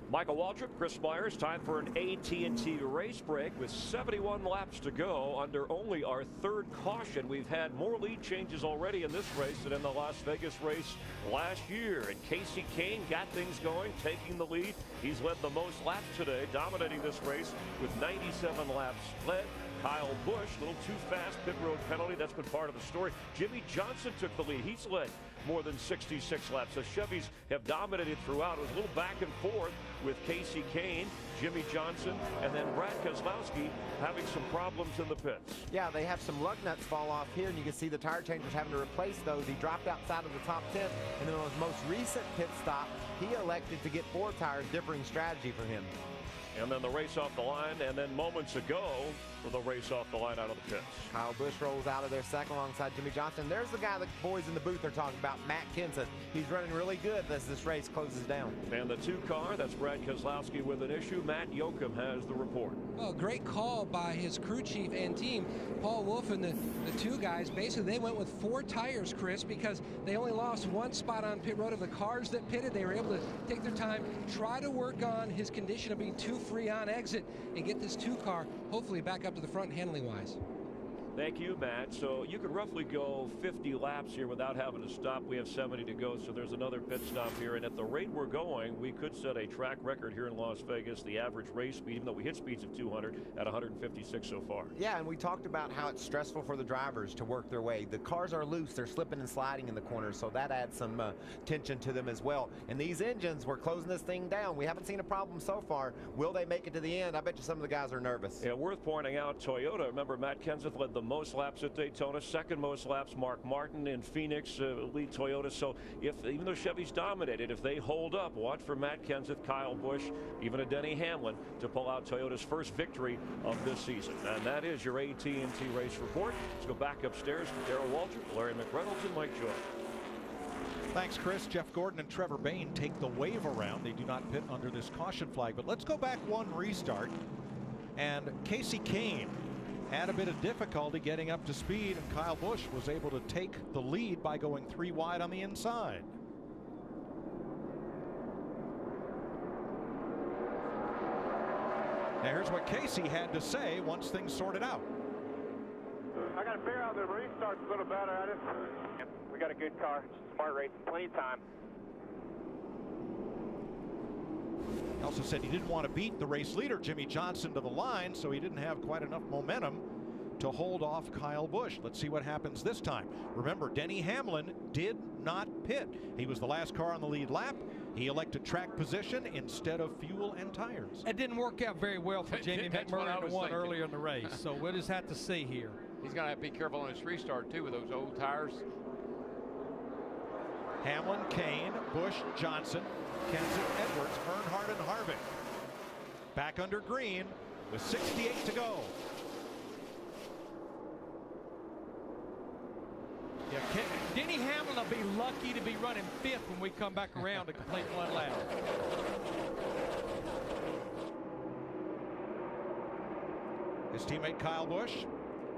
Michael Waltrip, Chris Myers, time for an AT&T race break with 71 laps to go under only our 3rd caution. We've had more lead changes already in this race than in the Las Vegas race last year. And Casey Kane got things going, taking the lead. He's led the most laps today, dominating this race with 97 laps led. Kyle Busch, a little too fast, pit road penalty. That's been part of the story. Jimmy Johnson took the lead. He's led more than 66 laps. The Chevys have dominated throughout. It was a little back and forth with Casey Kane, Jimmy Johnson, and then Brad Keselowski having some problems in the pits. Yeah, they have some lug nuts fall off here, and you can see the tire changers having to replace those. He dropped outside of the top 10, and then on his most recent pit stop, he elected to get 4 tires, differing strategy for him. And then the race off the line, and then moments ago, for the race off the line out of the pits. Kyle Busch rolls out of there second alongside Jimmy Johnson. There's the guy the boys in the booth are talking about, Matt Kenseth. He's running really good as this race closes down. And the 2 car, that's Brad Keselowski with an issue. Matt Yoakum has the report. Well, great call by his crew chief and team. Paul Wolf and the 2 guys, basically they went with 4 tires, Chris, because they only lost 1 spot on pit road. Of the cars that pitted, they were able to take their time, try to work on his condition of being too free on exit, and get this 2 car hopefully back up to the front handling wise. Thank you, Matt. So you could roughly go 50 laps here without having to stop. We have 70 to go, so there's another pit stop here. And at the rate we're going, we could set a track record here in Las Vegas. The average race speed, even though we hit speeds of 200, at 156 so far. Yeah, and we talked about how it's stressful for the drivers to work their way. The cars are loose. They're slipping and sliding in the corners, so that adds some tension to them as well. And these engines, we're closing this thing down. We haven't seen a problem so far. Will they make it to the end? I bet you some of the guys are nervous. Yeah, worth pointing out, Toyota, remember Matt Kenseth led the most laps at Daytona, second most laps. Mark Martin in Phoenix lead Toyota. So even though Chevy's dominated, if they hold up, watch for Matt Kenseth, Kyle Busch, even a Denny Hamlin to pull out Toyota's first victory of this season. And that is your AT&T race report. Let's go back upstairs to Darrell Walter, Larry McReynolds, and Mike Joy. Thanks, Chris. Jeff Gordon and Trevor Bayne take the wave around. They do not pit under this caution flag. But let's go back one restart. And Casey Kane had a bit of difficulty getting up to speed, and Kyle Busch was able to take the lead by going 3 wide on the inside. Now here's what Casey had to say once things sorted out. I got to figure out the restart's a little better. We got a good car, smart racing, plenty of time. He also said he didn't want to beat the race leader, Jimmy Johnson, to the line, so he didn't have quite enough momentum to hold off Kyle Busch. Let's see what happens this time. Remember, Denny Hamlin did not pit. He was the last car on the lead lap. He elected track position instead of fuel and tires. It didn't work out very well for Jamie McMurray to won earlier in the race, so we'll just have to see here. He's going to have to be careful on his restart, too, with those old tires. Hamlin, Kane, Busch, Johnson, Kenseth, Edwards, Earnhardt, and Harvick. Back under green with 68 to go. Yeah, Denny Hamlin will be lucky to be running 5th when we come back around to complete one lap. His teammate Kyle Busch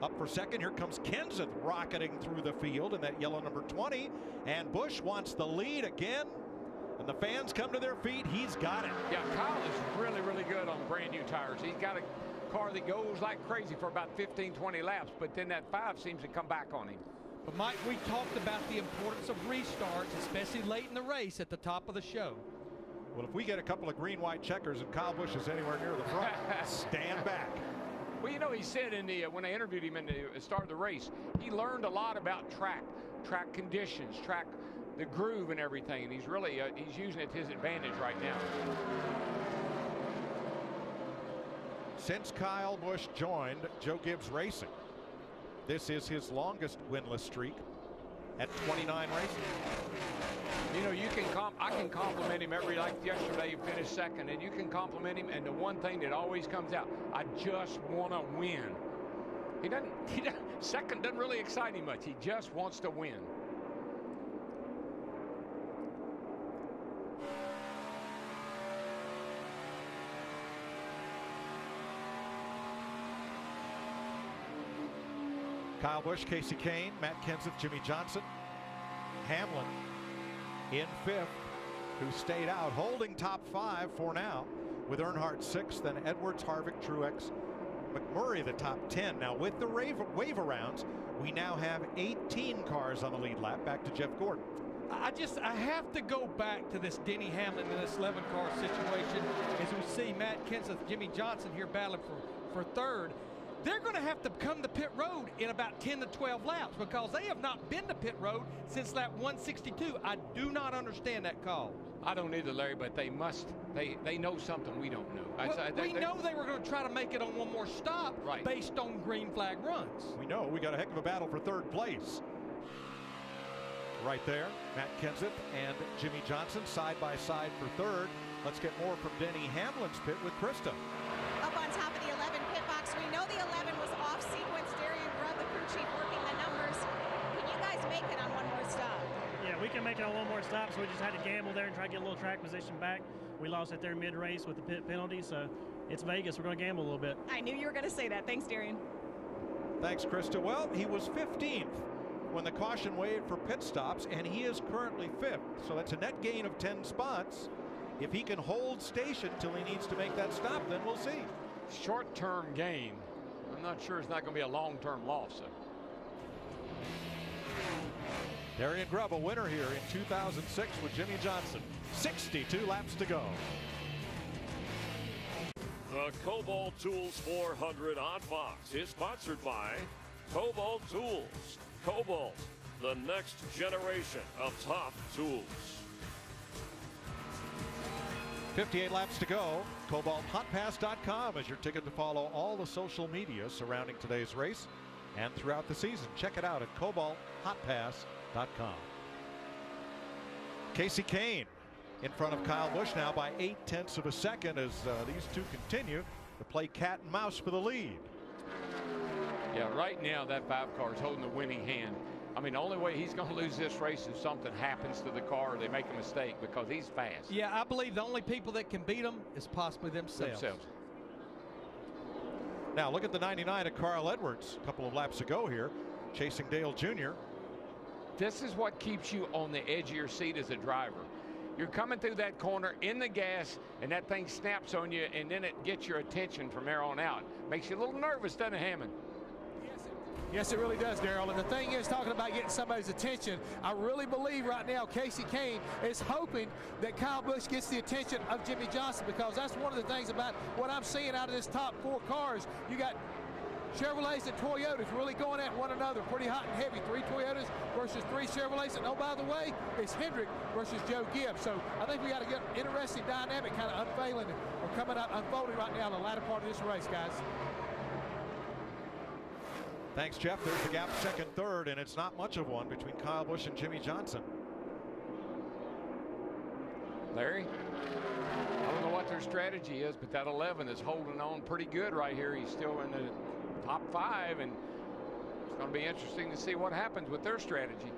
up for second. Here comes Kenseth rocketing through the field in that yellow number 20. And Busch wants the lead again. And the fans come to their feet. He's got it. Yeah, Kyle is really, really good on brand new tires. He's got a car that goes like crazy for about 15, 20 laps, but then that 5 seems to come back on him. But Mike, we talked about the importance of restarts, especially late in the race at the top of the show. Well, if we get a couple of green-white checkers and Kyle Busch is anywhere near the front, stand back. Well, you know, he said in the when I interviewed him in the start of the race, he learned a lot about track conditions, the groove and everything, and he's really he's using it to his advantage right now. Since Kyle Busch joined Joe Gibbs Racing, this is his longest winless streak at 29 races. You know, I can compliment him like yesterday, he finished second, and you can compliment him, and the one thing that always comes out, I just want to win. Second doesn't really excite him much. He just wants to win. Kyle Busch, Casey Kane, Matt Kenseth, Jimmy Johnson, Hamlin in 5th, who stayed out, holding top 5 for now, with Earnhardt 6th, then Edwards, Harvick, Truex, McMurray the top 10. Now with the wave arounds, we now have 18 cars on the lead lap. Back to Jeff Gordon. I have to go back to this Denny Hamlin in this 11-car situation as we see Matt Kenseth, Jimmy Johnson here battling for 3rd. They're going to have to come to pit road in about 10 to 12 laps because they have not been to pit road since lap 162. I do not understand that call. I don't either, Larry, but they must. They know something we don't know. Well, we know they were going to try to make it on one more stop based on green flag runs. We know we got a heck of a battle for 3rd place. Right there, Matt Kenseth and Jimmy Johnson side by side for 3rd. Let's get more from Denny Hamlin's pit with Krista. Up on top of the 11 pit box, we know the 11 was off sequence. Darian Grubb, the crew chief, working the numbers. Can you guys make it on one more stop? Yeah, we can make it on one more stop, so we just had to gamble there and try to get a little track position back. We lost it there mid-race with the pit penalty, so it's Vegas. We're going to gamble a little bit. I knew you were going to say that. Thanks, Darian. Thanks, Krista. Well, he was 15th when the caution waved for pit stops, and he is currently 5th. So that's a net gain of 10 spots. If he can hold station till he needs to make that stop, then we'll see. Short-term gain. I'm not sure it's not going to be a long-term loss. So. Darian Grubb, a winner here in 2006 with Jimmy Johnson. 62 laps to go. The Kobalt Tools 400 on Fox is sponsored by Kobalt Tools. Kobalt, the next generation of top tools. 58 laps to go. KobaltHotPass.com is your ticket to follow all the social media surrounding today's race and throughout the season. Check it out at KobaltHotPass.com. Casey Kane in front of Kyle Busch now by 0.8 of a second as these two continue to play cat and mouse for the lead. Yeah, right now that 5 car is holding the winning hand. I mean, the only way he's going to lose this race is something happens to the car or they make a mistake because he's fast. Yeah, I believe the only people that can beat him is possibly themselves. Now look at the 99 of Carl Edwards a couple of laps ago here, chasing Dale Jr. This is what keeps you on the edge of your seat as a driver. You're coming through that corner in the gas, and that thing snaps on you, and then it gets your attention from there on out. Makes you a little nervous, doesn't it, Hammond? Yes, it really does, Darrell. And the thing is, talking about getting somebody's attention, I really believe right now Casey Kane is hoping that Kyle Busch gets the attention of Jimmy Johnson, because that's one of the things about what I'm seeing out of this top 4 cars. You got Chevrolets and Toyotas really going at one another pretty hot and heavy. 3 Toyotas versus 3 Chevrolets. And oh, by the way, it's Hendrick versus Joe Gibbs. So I think we got to get an interesting dynamic kind of unfolding right now in the latter part of this race, guys. Thanks, Jeff. There's the gap, second, third, and it's not much of one between Kyle Busch and Jimmy Johnson. Larry, I don't know what their strategy is, but that 11 is holding on pretty good right here. He's still in the top 5, and it's going to be interesting to see what happens with their strategy.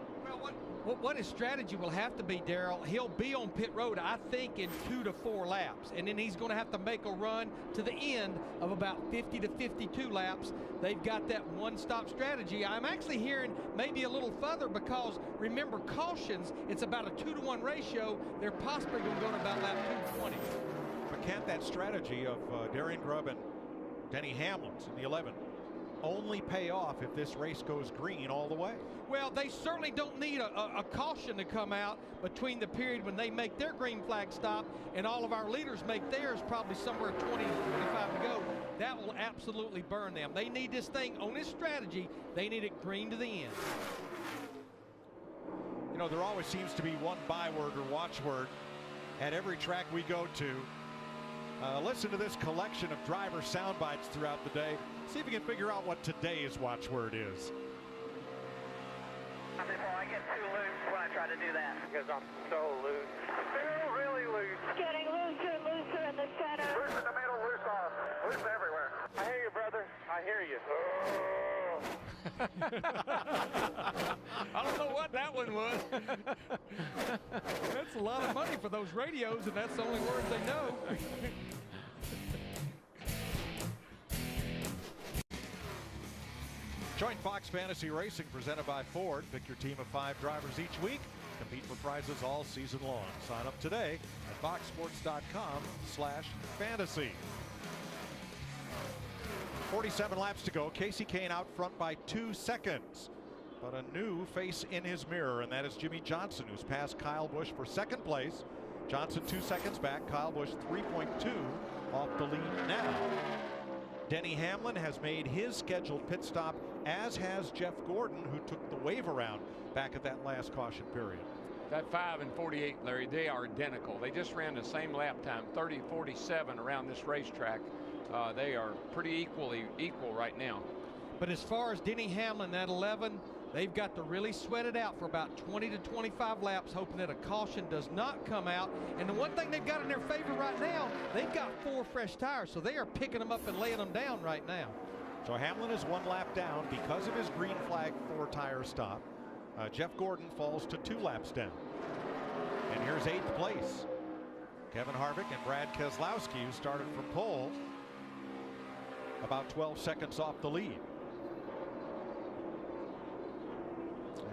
Well, what his strategy will have to be, Darrell, he'll be on pit road, I think, in 2 to 4 laps. And then he's going to have to make a run to the end of about 50 to 52 laps. They've got that one-stop strategy. I'm actually hearing maybe a little further because, remember, cautions, it's about a 2-to-1 ratio. They're possibly going to go to about lap 220. But can't that strategy of Darian Grubb and Denny Hamlin's in the 11 only pay off if this race goes green all the way? Well, they certainly don't need a caution to come out between the period when they make their green flag stop and all of our leaders make theirs, probably somewhere 20, 25 to go. That will absolutely burn them. They need this thing on this strategy. They need it green to the end. You know, there always seems to be one byword or watchword at every track we go to. Listen to this collection of driver sound bites throughout the day. See if you can figure out what today's watchword is. I get too loose when I try to do that because I'm so loose. Feel really loose. Getting looser and looser in the center. Loose in the middle, loose off. Loose everywhere. I hear you, brother. I hear you. I don't know what that one was. That's a lot of money for those radios, and that's the only words they know. Join Fox Fantasy Racing presented by Ford. Pick your team of 5 drivers each week. Compete for prizes all season long. Sign up today at foxsports.com/fantasy. 47 laps to go. Casey Kane out front by 2 seconds. But a new face in his mirror, and that is Jimmy Johnson, who's passed Kyle Busch for second place. Johnson 2 seconds back. Kyle Busch 3.2 off the lead now. Denny Hamlin has made his scheduled pit stop, as has Jeff Gordon, who took the wave around back at that last caution period. That 5 and 48, Larry, they are identical. They just ran the same lap time, 30:47 around this racetrack. They are pretty equal right now. But as far as Denny Hamlin, that 11, they've got to really sweat it out for about 20 to 25 laps, hoping that a caution does not come out. And the one thing they've got in their favor right now, they've got 4 fresh tires, so they are picking them up and laying them down right now. So Hamlin is 1 lap down because of his green flag 4-tire stop. Jeff Gordon falls to 2 laps down. And here's 8th place. Kevin Harvick and Brad Keselowski, who started from pole, about 12 seconds off the lead.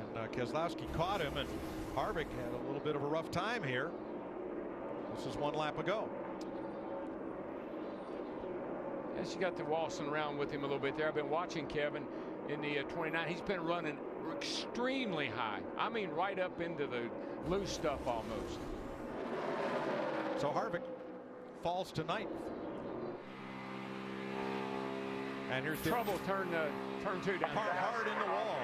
And Keselowski caught him, and Harvick had a little bit of a rough time here. This is 1 lap ago. And she got to waltzing around with him a little bit there. I've been watching Kevin in the 29. He's been running extremely high. I mean, right up into the loose stuff almost. So Harvick falls to 9th. And here's trouble. Turn 2 down. Hard in the wall.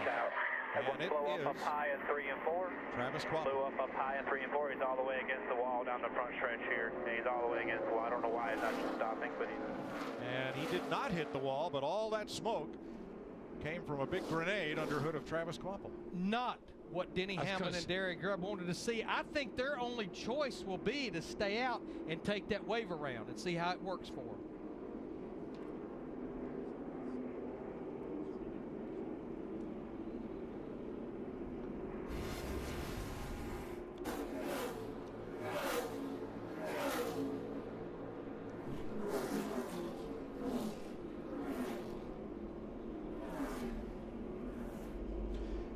And it is up high in 3 and 4. Travis Quapple. Blew up high in 3 and 4. He's all the way against the wall down the front stretch here. And he's all the way against the wall. I don't know why he's not just stopping, but he's... And he did not hit the wall, but all that smoke came from a big grenade under hood of Travis Quapple. Not what Denny Hamlin and Derek Grubb wanted to see. I think their only choice will be to stay out and take that wave around and see how it works for them.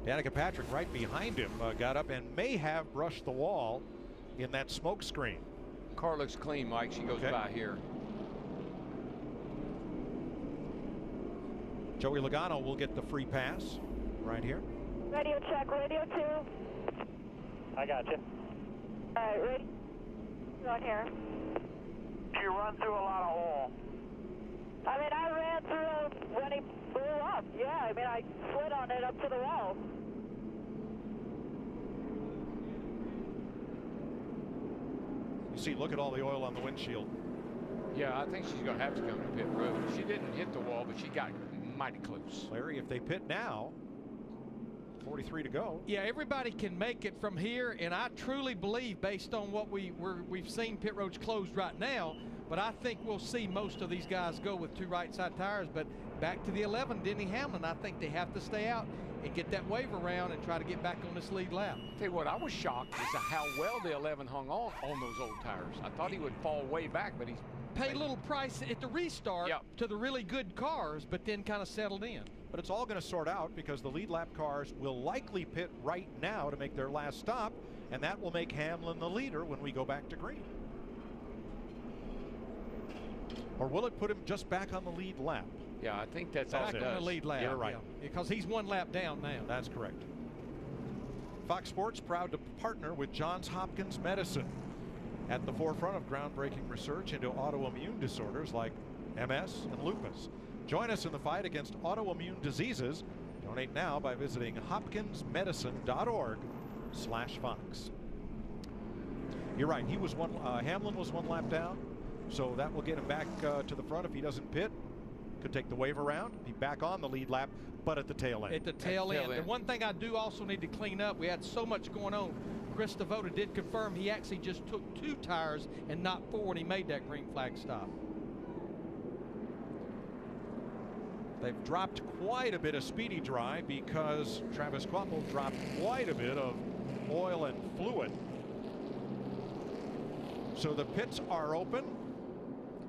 Danica Patrick right behind him got up and may have brushed the wall in that smoke screen. Car looks clean, Mike. She goes by here. Joey Logano will get the free pass right here. Radio check, radio 2. I got you. All right, ready? Right here. You run through a lot of oil. I mean, I ran through when he blew up. Yeah, I mean, I slid on it up to the wall. You see, look at all the oil on the windshield. Yeah, I think she's going to have to come to pit road. She didn't hit the wall, but she got mighty close. Larry, if they pit now, 43 to go. Yeah, everybody can make it from here, and I truly believe, based on what we've seen pit roads closed right now, but I think we'll see most of these guys go with 2 right side tires. But back to the 11, Denny Hamlin, I think they have to stay out and get that wave around and try to get back on this lead lap. Tell you what, I was shocked as to how well the 11 hung on those old tires. I thought he would fall way back, but he's paid a little price at the restart to the really good cars, but then kind of settled in. But it's all going to sort out because the lead lap cars will likely pit right now to make their last stop, and that will make Hamlin the leader when we go back to green. Or will it put him just back on the lead lap? Yeah, I think that's back on the lead lap. You're right. Yeah, because he's 1 lap down now. That's correct. Fox Sports proud to partner with Johns Hopkins Medicine at the forefront of groundbreaking research into autoimmune disorders like MS and lupus. Join us in the fight against autoimmune diseases. Donate now by visiting hopkinsmedicine.org/Fox. You're right. He was Hamlin was 1 lap down, so that will get him back to the front if he doesn't pit. Could take the wave around, be back on the lead lap, but at the tail end. At the tail end. The one thing I do also need to clean up, we had so much going on. Chris Devoda did confirm he actually just took 2 tires and not 4 when he made that green flag stop. They've dropped quite a bit of speedy dry because Travis Quapple dropped quite a bit of oil and fluid. So the pits are open.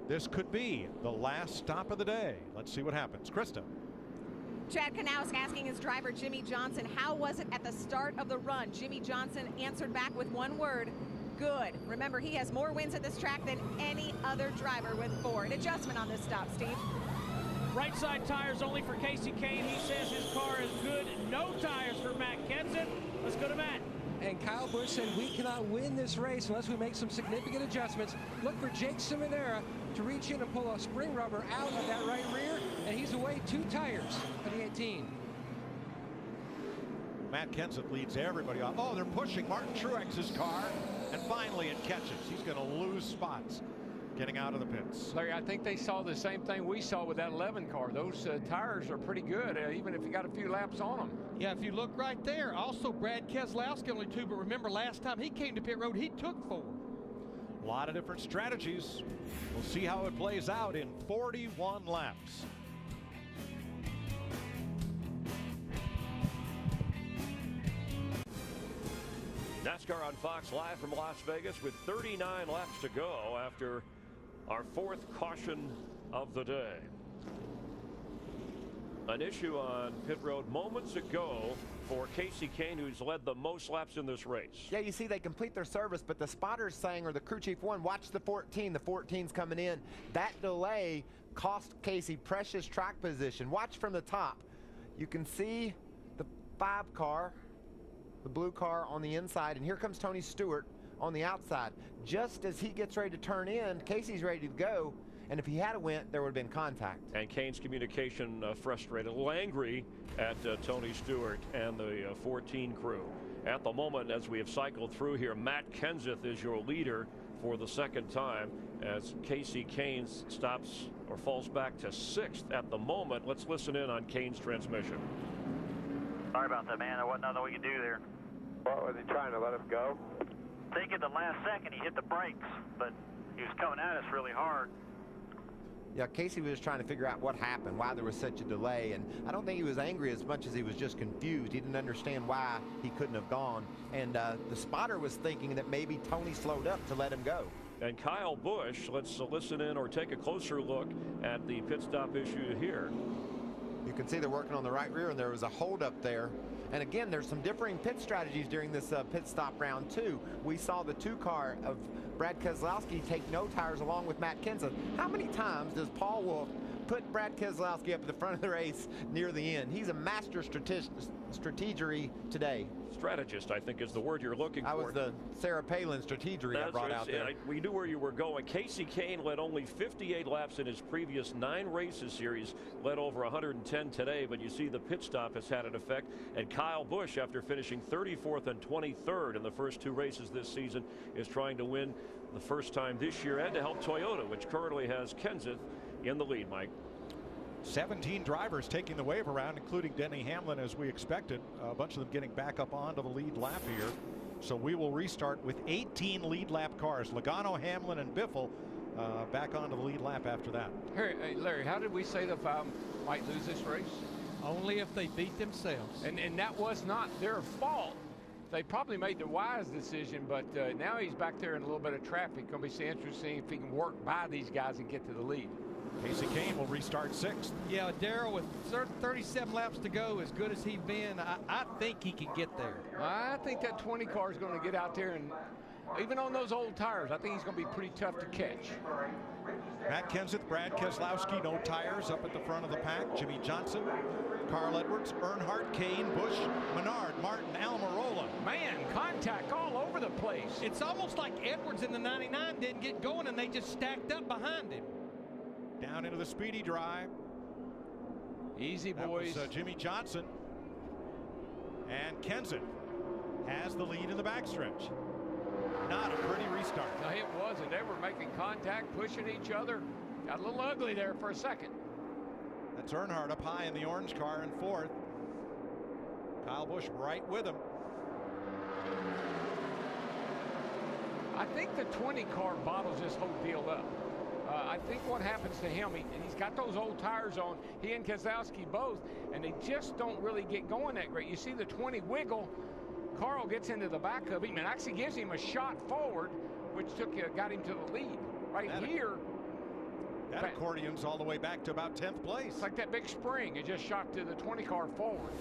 This could be the last stop of the day. Let's see what happens. Krista. Chad Knaus asking his driver Jimmy Johnson, how was it at the start of the run? Jimmy Johnson answered back with 1 word, good. Remember, he has more wins at this track than any other driver with 4. An adjustment on this stop, Steve. Right side tires only for Casey Kane. He says his car is good. No tires for Matt Kenseth. Let's go to Matt. And Kyle Busch said we cannot win this race unless we make some significant adjustments. Look for Jake Simonera to reach in and pull a spring rubber out of that right rear, and he's away 2 tires for the 18. Matt Kenseth leads everybody off. Oh, they're pushing Martin Truex's car, and finally it catches. He's going to lose spots getting out of the pits. Larry, I think they saw the same thing we saw with that 11 car. Those tires are pretty good, even if you got a few laps on them. Yeah, if you look right there, also Brad Keselowski only 2, but remember last time he came to pit road, he took 4. A lot of different strategies. We'll see how it plays out in 41 laps. NASCAR on Fox live from Las Vegas with 39 laps to go after our 4th caution of the day. An issue on pit road moments ago for Casey Kane, who's led the most laps in this race. Yeah, you see they complete their service, but the spotter's saying, or the crew chief 1, watch the 14. The 14's coming in. That delay cost Casey precious track position. Watch from the top. You can see the 5 car, the blue car on the inside, and here comes Tony Stewart on the outside. Just as he gets ready to turn in, Casey's ready to go, and if he had went, there would have been contact. And Kane's communication frustrated, a little angry at Tony Stewart and the 14 crew. At the moment, as we have cycled through here, Matt Kenseth is your leader for the second time as Casey Kane stops or falls back to 6th at the moment. Let's listen in on Kane's transmission. Sorry about that, man. There wasn't nothing we could do there. What was he trying to let us go? I think at the last second he hit the brakes, but he was coming at us really hard. Yeah, Casey was trying to figure out what happened, why there was such a delay, and I don't think he was angry as much as he was just confused. He didn't understand why he couldn't have gone, and the spotter was thinking that maybe Tony slowed up to let him go. And Kyle Busch, let's listen in or take a closer look at the pit stop issue here. You can see they're working on the right rear, and there was a holdup there. And again, there's some differing pit strategies during this pit stop round 2. We saw the 2 car of Brad Keselowski take no tires along with Matt Kenseth. How many times does Paul Wolf put Brad Keselowski up at the front of the race near the end? He's a master strategery today. Strategist, I think, is the word you're looking for. I was the Sarah Palin strategery I brought out there. We knew where you were going. Casey Kane led only 58 laps in his previous 9 races series, led over 110 today, but you see the pit stop has had an effect. And Kyle Busch, after finishing 34th and 23rd in the first 2 races this season, is trying to win the first time this year and to help Toyota, which currently has Kenseth in the lead, Mike. 17 drivers taking the wave around, including Denny Hamlin, as we expected. A bunch of them getting back up onto the lead lap here. So we will restart with 18 lead lap cars. Logano, Hamlin, and Biffle back onto the lead lap after that. Hey, Larry, how did we say the five might lose this race? Only if they beat themselves. And that was not their fault. They probably made the wise decision, but now he's back there in a little bit of traffic. Going to be so interesting if he can work by these guys and get to the lead. Casey Kane will restart 6th. Yeah, Darrell, with 37 laps to go, as good as he's been, I think he can get there. I think that 20 car is going to get out there, and even on those old tires, I think he's going to be pretty tough to catch. Matt Kenseth, Brad Keselowski, no tires up at the front of the pack. Jimmy Johnson, Carl Edwards, Earnhardt, Kane, Busch, Menard, Martin, Almirola. Man, contact all over the place. It's almost like Edwards in the 99 didn't get going, and they just stacked up behind him. Down into the speedy drive. Easy, boys. That was Jimmy Johnson. And Kenseth has the lead in the backstretch. Not a pretty restart. No, it wasn't. They were making contact, pushing each other. Got a little ugly there for a second. That's Earnhardt up high in the orange car in 4th. Kyle Busch right with him. I think the 20 car bottles this whole deal up. I think what happens to him, he's got those old tires on, he and Keselowski both, and they just don't really get going that great. You see the 20 wiggle, Carl gets into the back of him and actually gives him a shot forward, which got him to the lead. Right here. That accordion's all the way back to about 10th place. It's like that big spring. It just shot to the 20 car forward.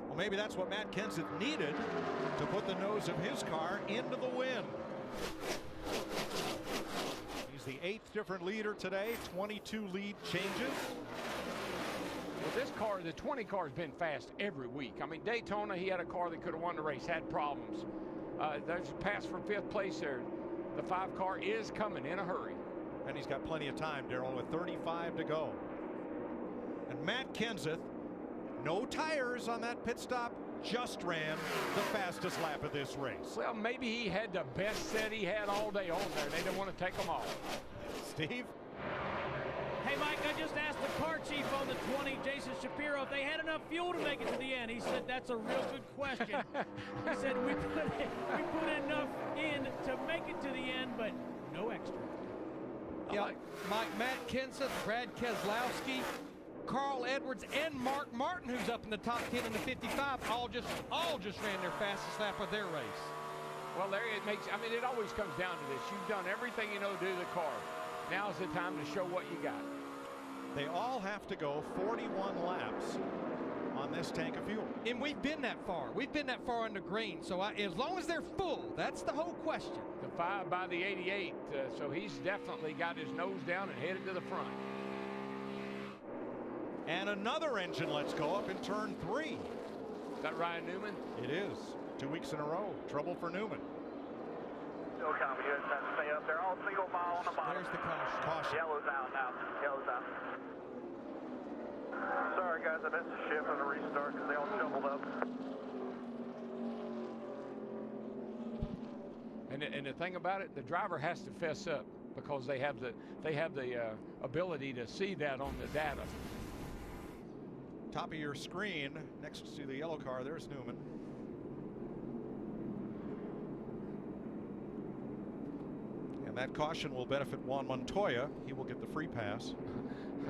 Well, maybe that's what Matt Kenseth needed to put the nose of his car into the wind. He's the 8th different leader today, 22 lead changes. Well, this car, the 20 car, has been fast every week. I mean, Daytona, he had a car that could have won the race, had problems. There's a pass for 5th place there. The 5 car is coming in a hurry. And he's got plenty of time, Darrell, with 35 to go. And Matt Kenseth, no tires on that pit stop, just ran the fastest lap of this race. Well, maybe he had the best set he had all day on there. They didn't want to take them off. Steve? Hey, Mike, I just asked the car chief on the 20, Jason Shapiro, if they had enough fuel to make it to the end. He said, that's a real good question. He said, we put enough in to make it to the end, but no extra. Yeah, Matt Kenseth, Brad Keselowski, Carl Edwards, and Mark Martin, who's up in the top 10 in the 55, all just ran their fastest lap of their race. Well, Larry, it always comes down to this. You've done everything you know to do the car. Now's the time to show what you got. They all have to go 41 laps on on this tank of fuel. And we've been that far. We've been that far on the green. So as long as they're full, that's the whole question. The 5 by the 88, so he's definitely got his nose down and headed to the front. And another engine lets go up in turn 3. Is that Ryan Newman? It is. 2 weeks in a row. Trouble for Newman. Still coming. You guys have to stay up there. All single mile on the bottom. There's the caution. Yellow's out now. Yellow's out. Sorry, guys. I missed the shift and the restart because they all jumbled up. And the thing about it, the driver has to fess up because they have the ability to see that on the data. Top of your screen, next to the yellow car, there's Newman. And that caution will benefit Juan Montoya. He will get the free pass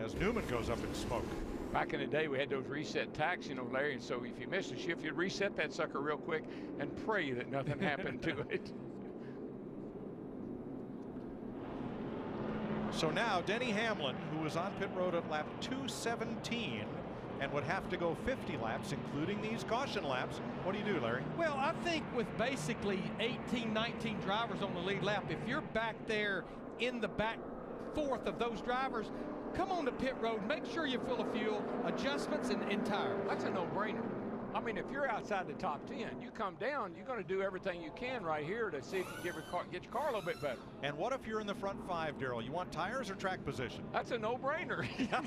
as Newman goes up in smoke. Back in the day, we had those reset tacks, you know, Larry, and so if you missed a shift, you'd reset that sucker real quick and pray that nothing happened to it. So now Denny Hamlin, who was on pit road at lap 217 and would have to go 50 laps, including these caution laps. What do you do, Larry? Well, I think with basically 18, 19 drivers on the lead lap, if you're back there in the back fourth of those drivers, come on to pit road, make sure you're full of fuel, adjustments, and tire. That's a no-brainer. I mean, if you're outside the top 10, you come down, you're going to do everything you can right here to see if you get your car a little bit better. And what if you're in the front 5, Darrell? You want tires or track position? That's a no-brainer. Yeah,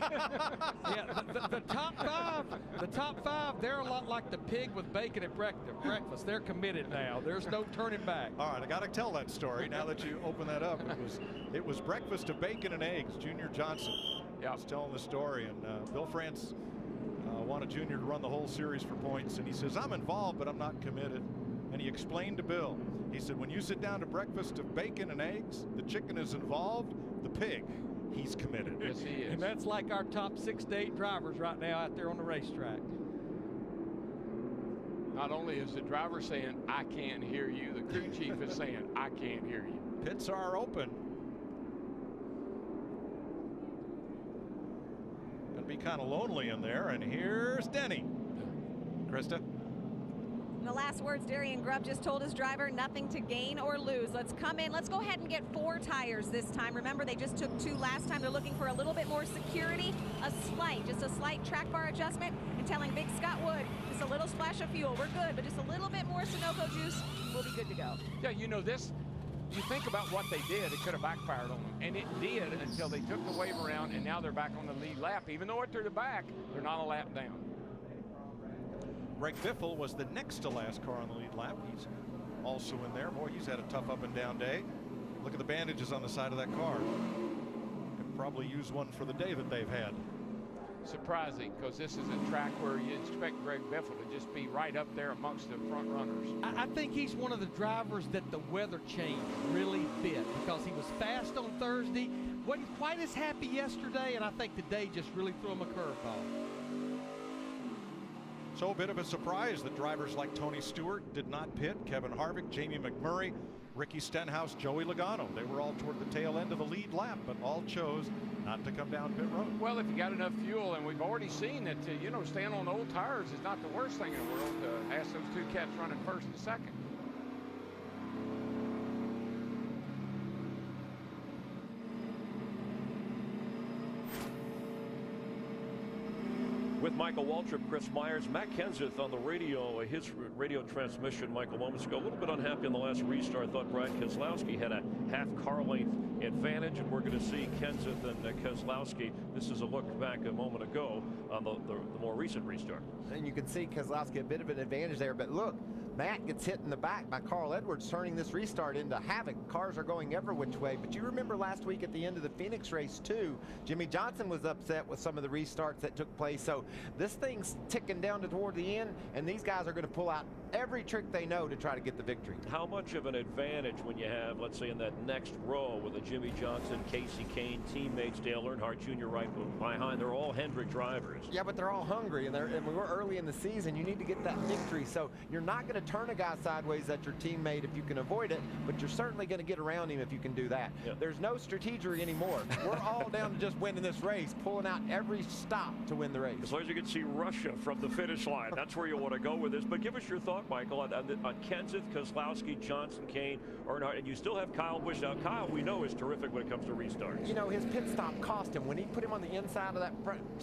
the top five, they're a lot like the pig with bacon at breakfast. They're committed now. There's no turning back. All right, I got to tell that story now that you open that up. It was breakfast of bacon and eggs. Junior Johnson was telling the story, and Bill France wanted Junior to run the whole series for points, and he says, I'm involved, but I'm not committed. And he explained to Bill, he said, when you sit down to breakfast of bacon and eggs, the chicken is involved, the pig, he's committed. Yes, he is. And that's like our top 6 to 8 drivers right now out there on the racetrack. Not only is the driver saying, I can't hear you, the crew chief is saying, I can't hear you. Pits are open. Be kind of lonely in there, and here's Denny. Krista. In the last words, Darian Grubb just told his driver nothing to gain or lose. Let's come in. Let's go ahead and get 4 tires this time. Remember, they just took 2 last time. They're looking for a little bit more security, just a slight track bar adjustment, and telling Big Scott Wood, just a little splash of fuel. We're good, but just a little bit more Sunoco juice, we'll be good to go. Yeah, you know this. You think about what they did, it could have backfired on them. And it did until they took the wave around, and now they're back on the lead lap. Even though they're the back, they're not a lap down. Greg Biffle was the next to last car on the lead lap. He's also in there. Boy, he's had a tough up and down day. Look at the bandages on the side of that car. Could probably use one for the day that they've had. Surprising, because this is a track where you expect Greg Biffle to just be right up there amongst the front runners. I think he's one of the drivers that the weather change really fit, because he was fast on Thursday, wasn't quite as happy yesterday, and I think today just really threw him a curveball. So a bit of a surprise that drivers like Tony Stewart did not pit. Kevin Harvick, Jamie McMurray, Ricky Stenhouse, Joey Logano. They were all toward the tail end of the lead lap, but all chose not to come down pit road. Well, if you got enough fuel, and we've already seen that, staying on old tires is not the worst thing in the world. Ask those 2 cats running first and second. With Michael Waltrip, Chris Myers, Matt Kenseth on the radio, his radio transmission, Michael, moments ago. A little bit unhappy in the last restart. Thought Brad Keselowski had a half car length advantage, and we're going to see Kenseth and Keselowski. This is a look back a moment ago on the more recent restart. And you can see Keselowski a bit of an advantage there, but look, Matt gets hit in the back by Carl Edwards, turning this restart into havoc. Cars are going every which way. But you remember last week at the end of the Phoenix race, too, Jimmy Johnson was upset with some of the restarts that took place. So this thing's ticking down toward the end, and these guys are going to pull out every trick they know to try to get the victory. How much of an advantage when you have, let's say, in that next row with a Jimmy Johnson, Casey Kane, teammates, Dale Earnhardt Jr. right behind? They're all Hendrick drivers. Yeah, but they're all hungry, and we were early in the season. You need to get that victory, so you're not going to turn a guy sideways at your teammate if you can avoid it, but you're certainly going to get around him if you can do that. Yep. There's no strategy anymore. We're all down to just winning this race, pulling out every stop to win the race. As long as you can see Russia from the finish line, that's where you want to go with this. But give us your thought, Michael, on Kenseth, Kozlowski, Johnson, Kane, Earnhardt, and you still have Kyle Busch. Now, Kyle, we know, is terrific when it comes to restarts. You know, his pit stop cost him. When he put him on the inside of that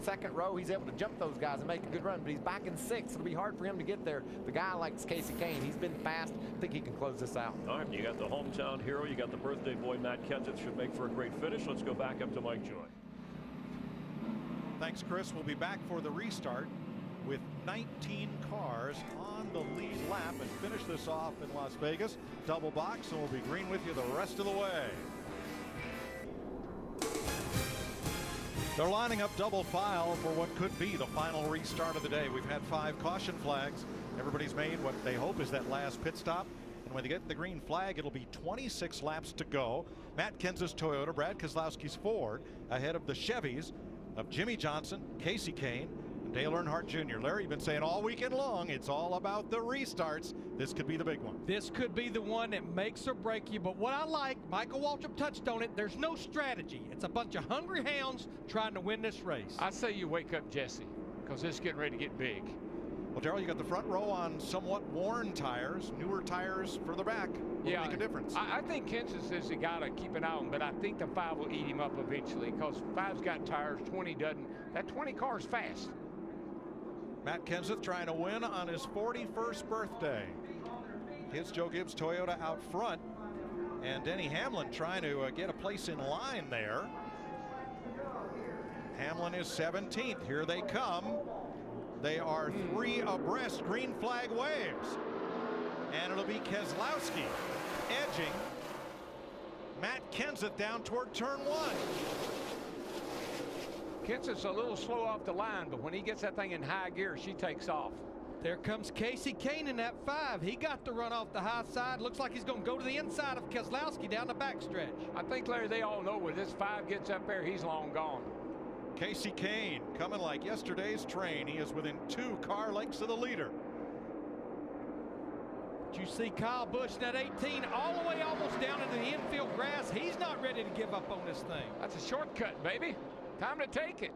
second row, he's able to jump those guys and make a good run, but he's back in 6th. It'll be hard for him to get there. The guy likes Casey Kane. He's been fast. I think he can close this out. All right, you got the hometown hero. You got the birthday boy, Matt Kenseth. Should make for a great finish. Let's go back up to Mike Joy. Thanks, Chris. We'll be back for the restart with 19 cars on the lead lap and finish this off in Las Vegas. Double box, and we'll be green with you the rest of the way. They're lining up double file for what could be the final restart of the day. We've had 5 caution flags. Everybody's made what they hope is that last pit stop. And when they get the green flag, it'll be 26 laps to go. Matt Kenseth's Toyota, Brad Keselowski's Ford, ahead of the Chevys of Jimmy Johnson, Casey Kane, and Dale Earnhardt Jr. Larry, you've been saying all weekend long, it's all about the restarts. This could be the big one. This could be the one that makes or break you. But what I like, Michael Waltrip touched on it, there's no strategy. It's a bunch of hungry hounds trying to win this race. I say you wake up Jesse, because it's getting ready to get big. Well, Darrell, you got the front row on somewhat worn tires, newer tires further back. Will make a difference. I think Kenseth is the guy to keep an eye on, but I think the 5 will eat him up eventually, because 5's got tires, 20 doesn't. That 20 car is fast. Matt Kenseth trying to win on his 41st birthday. His Joe Gibbs Toyota out front, and Denny Hamlin trying to get a place in line there. Hamlin is 17th. Here they come. They are 3 abreast. Green flag waves. And it'll be Keselowski edging Matt Kenseth down toward turn 1. Kenseth's a little slow off the line, but when he gets that thing in high gear, she takes off. There comes Casey Kane in that 5. He got to run off the high side. Looks like he's going to go to the inside of Keselowski down the backstretch. I think, Larry, they all know when this 5 gets up there, he's long gone. Casey Kane coming like yesterday's train. He is within 2 car lengths of the leader. Did you see Kyle Busch, that 18, all the way almost down into the infield grass? He's not ready to give up on this thing. That's a shortcut, baby. Time to take it.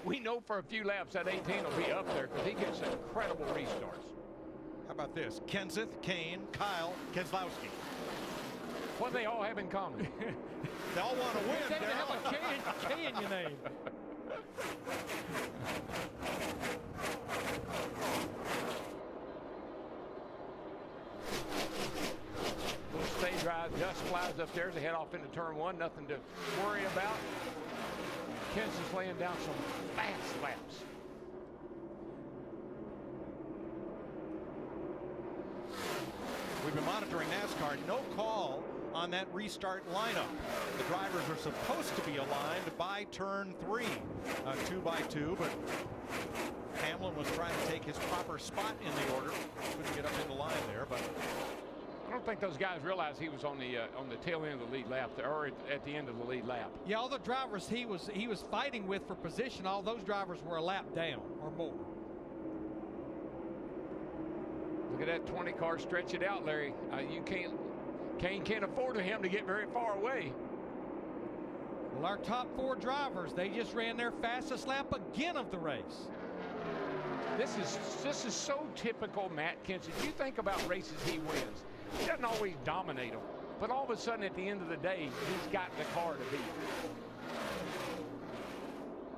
We know for a few laps that 18 will be up there because he gets incredible restarts. How about this? Kenseth, Kane, Kyle, Keselowski. What they all have in common. They all want to win. They have a K in your name. Little stay dry, dust flies up there as they head off into turn 1. Nothing to worry about. Kenseth's laying down some fast laps. We've been monitoring NASCAR. No call on that restart lineup. The drivers are supposed to be aligned by turn 3, 2 by 2, but Hamlin was trying to take his proper spot in the order. Couldn't get up in the line there, but I don't think those guys realized he was on the tail end of the lead lap, or at the end of the lead lap. Yeah, all the drivers he was fighting with for position, all those drivers were a lap down or more. Look at that 20 car, stretch it out, Larry. Kane can't afford him to get very far away. Well, our top 4 drivers, they just ran their fastest lap again of the race. This is so typical Matt Kenseth. You think about races he wins. He doesn't always dominate them, but all of a sudden at the end of the day, he's got the car to beat.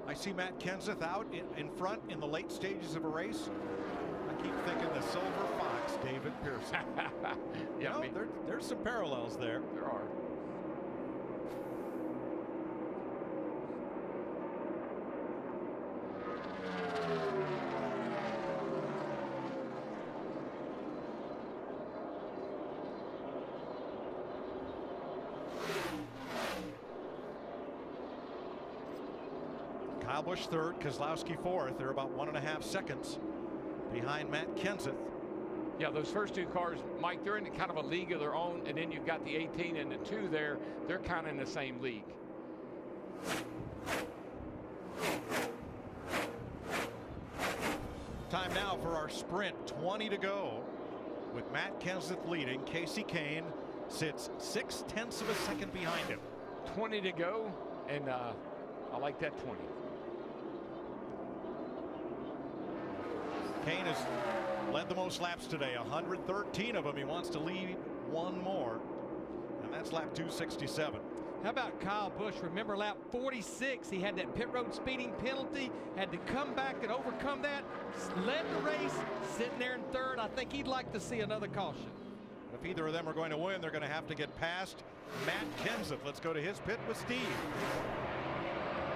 I see Matt Kenseth out in front in the late stages of a race. I keep thinking the silver fox, David Pearson. Yeah, there's some parallels there. There are. Kyle Busch third, Keselowski fourth. They're about 1.5 seconds behind Matt Kenseth. Yeah, those first two cars, Mike, they're in kind of a league of their own, and then you've got the 18 and the 2 there. They're kind of in the same league. Time now for our sprint. 20 to go. With Matt Kenseth leading, Casey Kane sits 0.6 of a second behind him. 20 to go, and I like that 20. Kane has led the most laps today, 113 of them. He wants to lead one more, and that's lap 267. How about Kyle Busch? Remember lap 46, he had that pit road speeding penalty, had to come back and overcome that, led the race, sitting there in third. I think he'd like to see another caution. If either of them are going to win, they're going to have to get past Matt Kenseth. Let's go to his pit with Steve.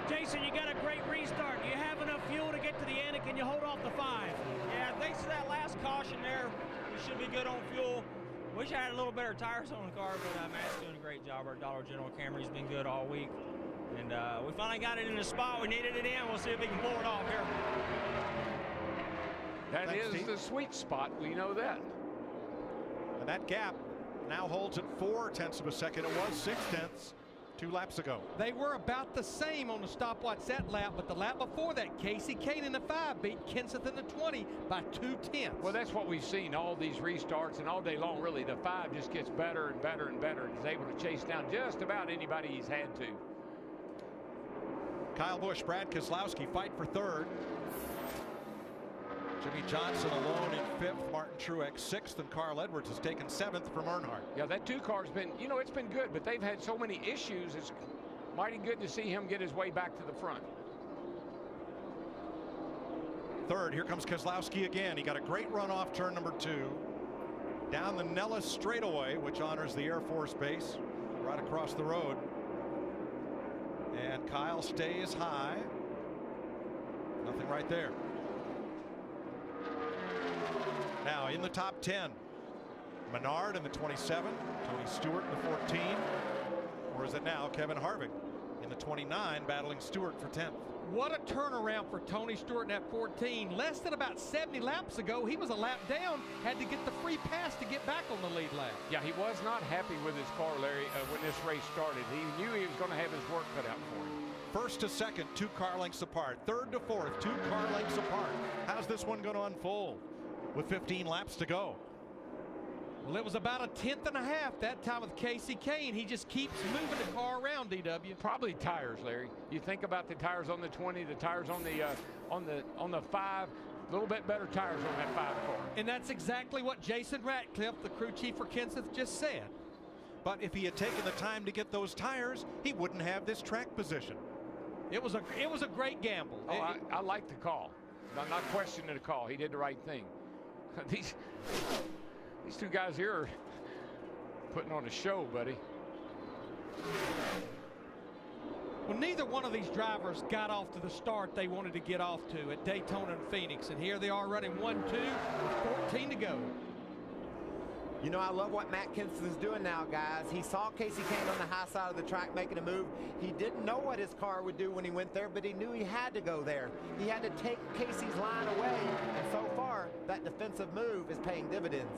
Jason, you got a great restart. Do you have enough fuel to get to the end, and can you hold off the 5? Yeah, thanks to that last caution there, we should be good on fuel. Wish I had a little better tires on the car, but Matt's doing a great job. Our Dollar General Camry's been good all week. And we finally got it in the spot. We needed it in. We'll see if we can pull it off here. That is the sweet spot. We know that. And that gap now holds at 0.4 of a second. It was 0.6 2 laps ago. They were about the same on the stopwatch that lap, but the lap before that, Casey Kane in the 5 beat Kenseth in the 20 by 0.2. Well, that's what we've seen all these restarts and all day long, really. The 5 just gets better and better and better. He's able to chase down just about anybody he's had to. Kyle Busch, Brad Keselowski fight for third. Jimmy Johnson alone in 5th, Martin Truex 6th, and Carl Edwards has taken 7th from Earnhardt. Yeah, that 2 car's been, you know, it's been good, but they've had so many issues. It's mighty good to see him get his way back to the front. Third, here comes Keselowski again. He got a great run off turn number 2. Down the Nellis straightaway, which honors the Air Force Base, right across the road. And Kyle stays high. Nothing right there. Now in the top 10, Menard in the 27, Tony Stewart in the 14, or is it now Kevin Harvick in the 29 battling Stewart for 10th. What a turnaround for Tony Stewart in that 14. Less than about 70 laps ago, he was a lap down, had to get the free pass to get back on the lead lap. Yeah, he was not happy with his car, Larry, when this race started. He knew he was going to have his work cut out for him. First to second, 2 car lengths apart. Third to fourth, 2 car lengths apart. How's this one going to unfold with 15 laps to go? Well, it was about 1.5 tenths that time with Casey Kane. He just keeps moving the car around, DW. Probably tires, Larry. You think about the tires on the 20, the tires on the 5, a little bit better tires on that 5 car. And that's exactly what Jason Ratcliffe, the crew chief for Kenseth, just said. But if he had taken the time to get those tires, he wouldn't have this track position. It was a great gamble. Oh, I like the call. I'm not questioning the call. He did the right thing. These 2 guys here are putting on a show, buddy. Well, neither one of these drivers got off to the start they wanted to get off to at Daytona and Phoenix. And here they are running 1-2 with 14 to go. You know, I love what Matt Kenseth is doing now, guys. He saw Casey Kane on the high side of the track making a move. He didn't know what his car would do when he went there, but he knew he had to go there. He had to take Casey's line away, and so far, that defensive move is paying dividends.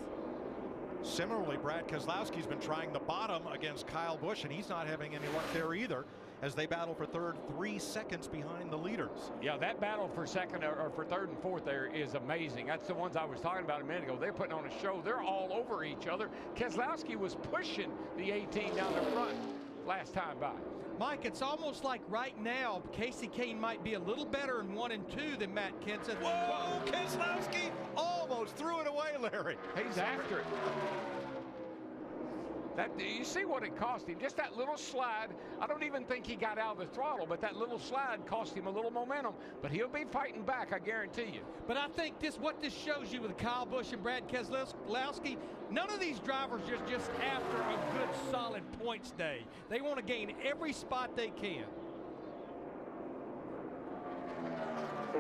Similarly, Brad Keselowski's been trying the bottom against Kyle Busch, and he's not having any luck there either, as they battle for third, 3 seconds behind the leaders. Yeah, that battle for second or for third and fourth there is amazing. That's the ones I was talking about a minute ago. They're putting on a show. They're all over each other. Keselowski was pushing the 18 down the front last time by. Mike, it's almost like right now Casey Kane might be a little better in 1 and 2 than Matt Kenseth. Whoa, Keselowski almost threw it away, Larry. He's after it. You see what it cost him? Just that little slide. I don't even think he got out of the throttle, but that little slide cost him a little momentum. But he'll be fighting back, I guarantee you. But I think what this shows you with Kyle Busch and Brad Keselowski, none of these drivers are just after a good, solid points day. They want to gain every spot they can.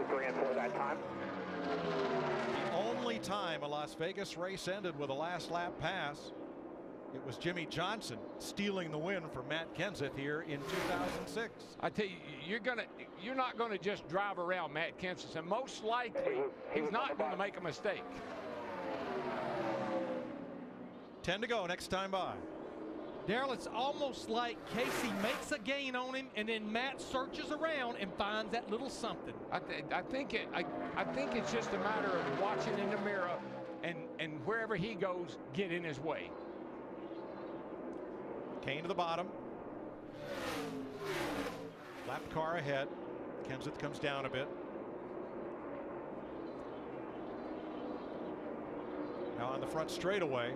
3 and 4 that time. The only time a Las Vegas race ended with a last lap pass It was Jimmy Johnson stealing the win for Matt Kenseth here in 2006. I tell you, you're not going to just drive around Matt Kenseth, and most likely he's not going to make a mistake. 10 to go next time by. Darrell, it's almost like Casey makes a gain on him, and then Matt searches around and finds that little something. I think it's just a matter of watching in the mirror, and wherever he goes, get in his way. Kane to the bottom. Lap car ahead. Kenseth comes down a bit. Now on the front straightaway,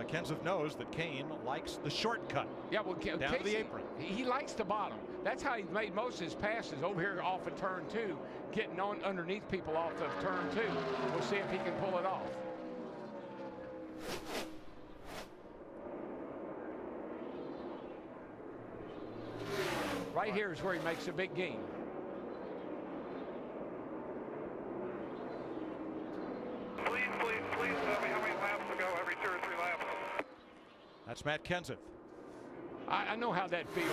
Kenseth knows that Kane likes the shortcut. Yeah, well, down Casey, to the apron. He likes the bottom. That's how he's made most of his passes over here off of turn 2, getting on underneath people off of turn 2. We'll see if he can pull it off. Right here is where he makes a big gain. Please tell me how many laps to go every 2 or 3 laps. That's Matt Kenseth. I know how that feels.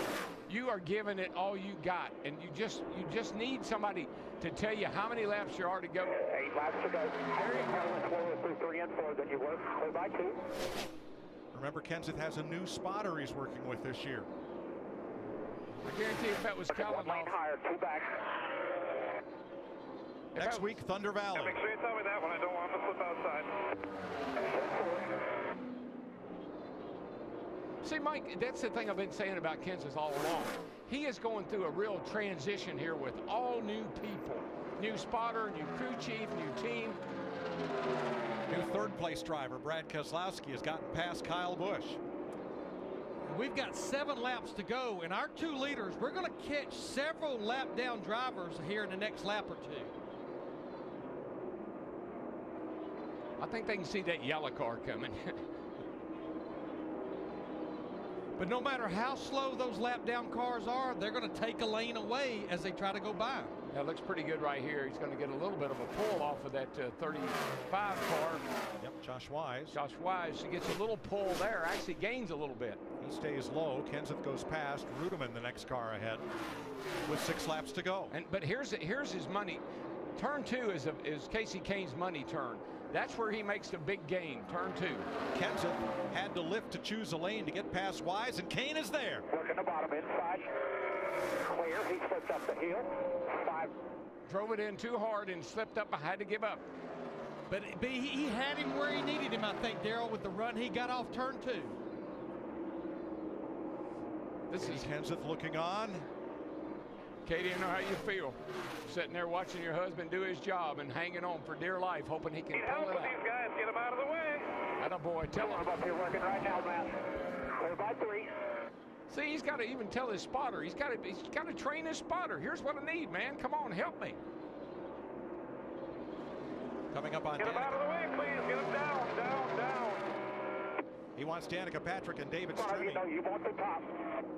You are giving it all you got, and you just need somebody to tell you how many laps you are to go. 8 laps to go. There you go. 3 and 4, then you work. Go by 2. Remember, Kenseth has a new spotter he's working with this year. I guarantee if that was Callan higher, 2 back. Next week, Thunder Valley. Make sure you tell me that when I don't want to slip outside. See, Mike, that's the thing I've been saying about Kenseth all along. He is going through a real transition here with all new people. New spotter, new crew chief, new team. New third-place driver, Brad Keselowski, has gotten past Kyle Busch. We've got 7 laps to go, and our 2 leaders, we're going to catch several lap-down drivers here in the next lap or 2. I think they can see that yellow car coming. But no matter how slow those lap-down cars are, they're going to take a lane away as they try to go by. That looks pretty good right here. He's going to get a little bit of a pull off of that 35 car. Yep, Josh Wise. Josh Wise gets a little pull there, actually gains a little bit. He stays low. Kenseth goes past Rudeman, the next car ahead, with 6 laps to go. But here's his money. Turn 2 is Casey Kane's money turn. That's where he makes the big gain, turn 2. Kenseth had to lift to choose a lane to get past Wise, and Kane is there. Working the bottom inside. Clear. He slipped up the hill. 5. Drove it in too hard and slipped up. I had to give up. But he had him where he needed him, I think, Darrell, with the run he got off turn 2. This is Kenseth looking on. Katie, I know how you feel. Sitting there watching your husband do his job and hanging on for dear life, hoping he can pull it out. These guys get him out of the way. Attaboy, tell him. Up here working right now, Matt. 4 by 3. See, he's got to even tell his spotter. He's got to train his spotter. Here's what I need, man. Come on, help me. Coming up on Get him out of the way, please. Get him down. He wants Danica Patrick and David Stremme you want the top.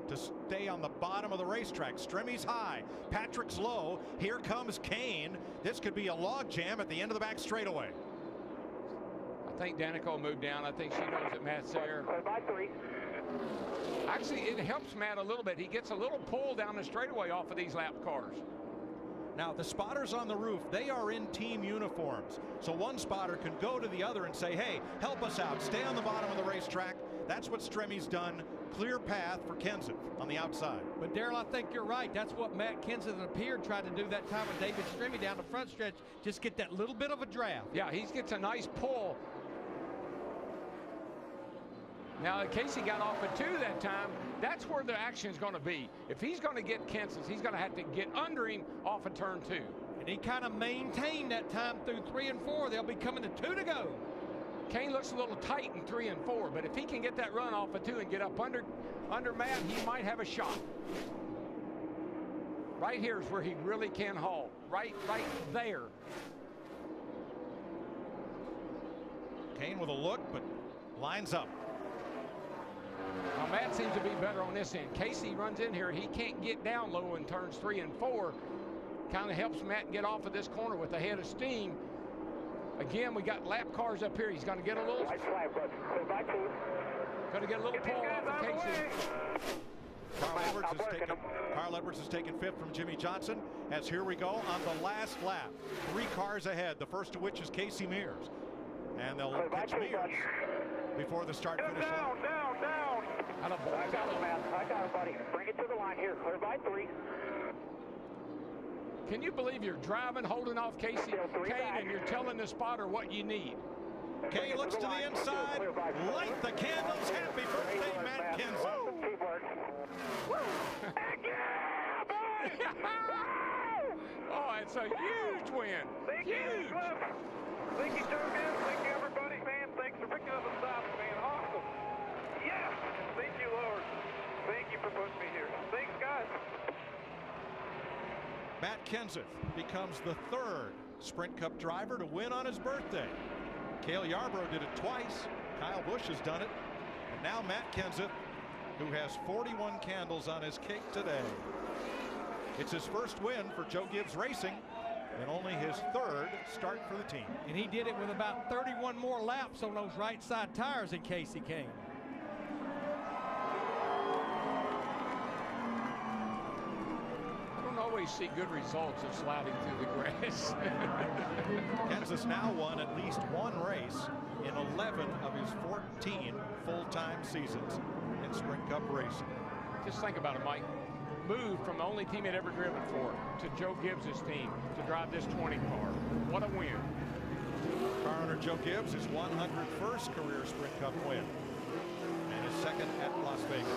to stay on the bottom of the racetrack. Stremmy's high, Patrick's low. Here comes Kane. This could be a log jam at the end of the back straightaway. I think Danica will move down. I think she knows that Matt's there. 4 by 3. Actually, it helps Matt a little bit. He gets a little pull down the straightaway off of these lap cars. Now, the spotters on the roof, they are in team uniforms. So one spotter can go to the other and say, hey, help us out. Stay on the bottom of the racetrack. That's what Stremmy's done. Clear path for Kenseth on the outside. But, Darrell, I think you're right. That's what Matt Kenseth appeared tried to do that time with David Stremme down the front stretch. Just get that little bit of a draft. Yeah, he gets a nice pull. Now, Casey got off at 2 that time. That's where the action is going to be. If he's going to get Kenseth, he's going to have to get under him off of turn 2. And he kind of maintained that time through 3 and 4. They'll be coming to 2 to go. Kane looks a little tight in 3 and 4, but if he can get that run off of 2 and get up under Matt, he might have a shot. Right here is where he really can haul. Right there. Kane with a look, but lines up. Now, Matt seems to be better on this end. Casey runs in here. He can't get down low in turns 3 and 4. Kind of helps Matt get off of this corner with a head of steam. Again, we got lap cars up here. He's going to get a little. Going to get a little pull off of Casey. Carl Edwards has taken 5th from Jimmy Johnson, as here we go on the last lap. 3 cars ahead, the first of which is Casey Mears. And they'll pitch Mears before the start-finish line. Down. I got it, buddy. Bring it to the line here. Clear by 3. Can you believe you're driving, holding off Casey Kane, and you're telling the spotter what you need? Kay looks to the inside. Light the candles. Happy birthday, Matt Kenseth. Oh, it's a huge win. Huge. Thank you, Joe. Thank you, everybody, man. Thanks for picking up the stops, man. Awesome. Yes. Thank you, Lord. Thank you for putting me here. Thanks, guys. Matt Kenseth becomes the 3rd Sprint Cup driver to win on his birthday. Cale Yarborough did it twice. Kyle Busch has done it. And now Matt Kenseth, who has 41 candles on his cake today. It's his first win for Joe Gibbs Racing and only his 3rd start for the team. And he did it with about 31 more laps on those right side tires than Casey Kane. Always see good results of sliding through the grass. Kenseth now won at least 1 race in 11 of his 14 full-time seasons in Sprint Cup racing. Just think about it, Mike. Moved from the only team he'd ever driven for to Joe Gibbs' team to drive this 20 car. What a win. Car owner Joe Gibbs, his 101st career Sprint Cup win and his 2nd at Las Vegas.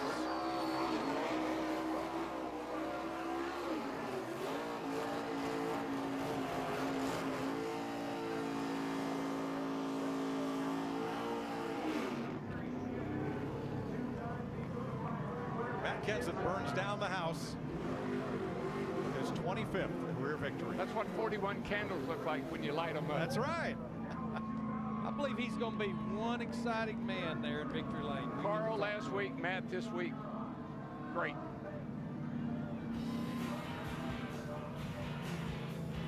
Kenseth burns down the house with his 25th career victory. That's what 41 candles look like when you light them up. That's right. I believe he's going to be one exciting man there in victory lane. Carl last week, Matt this week. Great.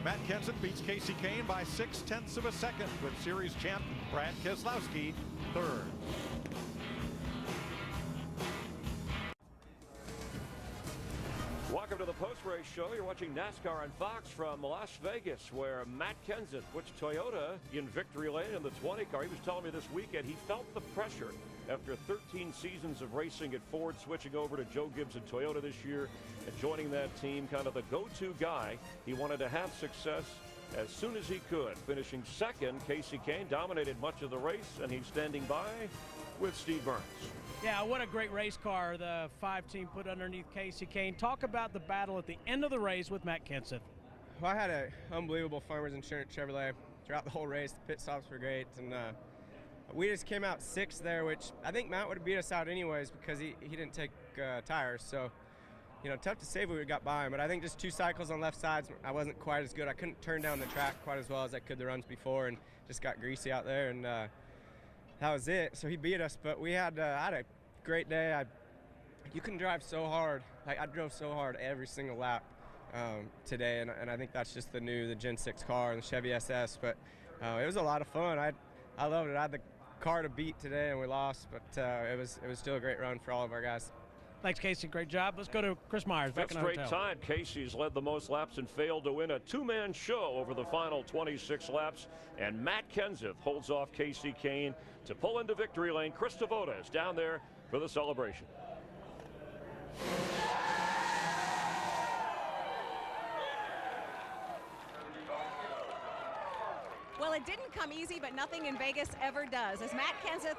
Matt Kenseth beats Casey Kane by 0.6 of a second, with series champ Brad Keselowski 3rd. Welcome to the post-race show. You're watching NASCAR on Fox from Las Vegas, where Matt Kenseth puts Toyota in victory lane in the 20 car. He was telling me this weekend he felt the pressure after 13 seasons of racing at Ford, switching over to Joe Gibbs and Toyota this year and joining that team, kind of the go-to guy. He wanted to have success as soon as he could. Finishing 2nd, Casey Kane dominated much of the race, and he's standing by with Steve Burns. Yeah, what a great race car the 5 team put underneath Casey Kane. Talk about the battle at the end of the race with Matt Kenseth. Well, I had an unbelievable Farmers Insurance Chevrolet throughout the whole race. The pit stops were great, and we just came out 6th there, which I think Matt would have beat us out anyways because he didn't take tires. So, you know, tough to say if we would have got by him, but I think just 2 cycles on left sides, I wasn't quite as good. I couldn't turn down the track quite as well as I could the runs before, and just got greasy out there, and that was it. So he beat us, but I had a great day. You can drive so hard. Like, I drove so hard every single lap today, and I think that's just the Gen 6 car and the Chevy SS, but it was a lot of fun. I loved it. I had the car to beat today, and we lost, but it was still a great run for all of our guys. Thanks, Casey. Great job. Let's go to Chris Myers. Back in the hotel. Fifth straight time Casey's led the most laps and failed to win a 2-man show over the final 26 laps. And Matt Kenseth holds off Casey Kane to pull into victory lane. Chris Devoda is down there for the celebration. Well, it didn't come easy, but nothing in Vegas ever does. As Matt Kenseth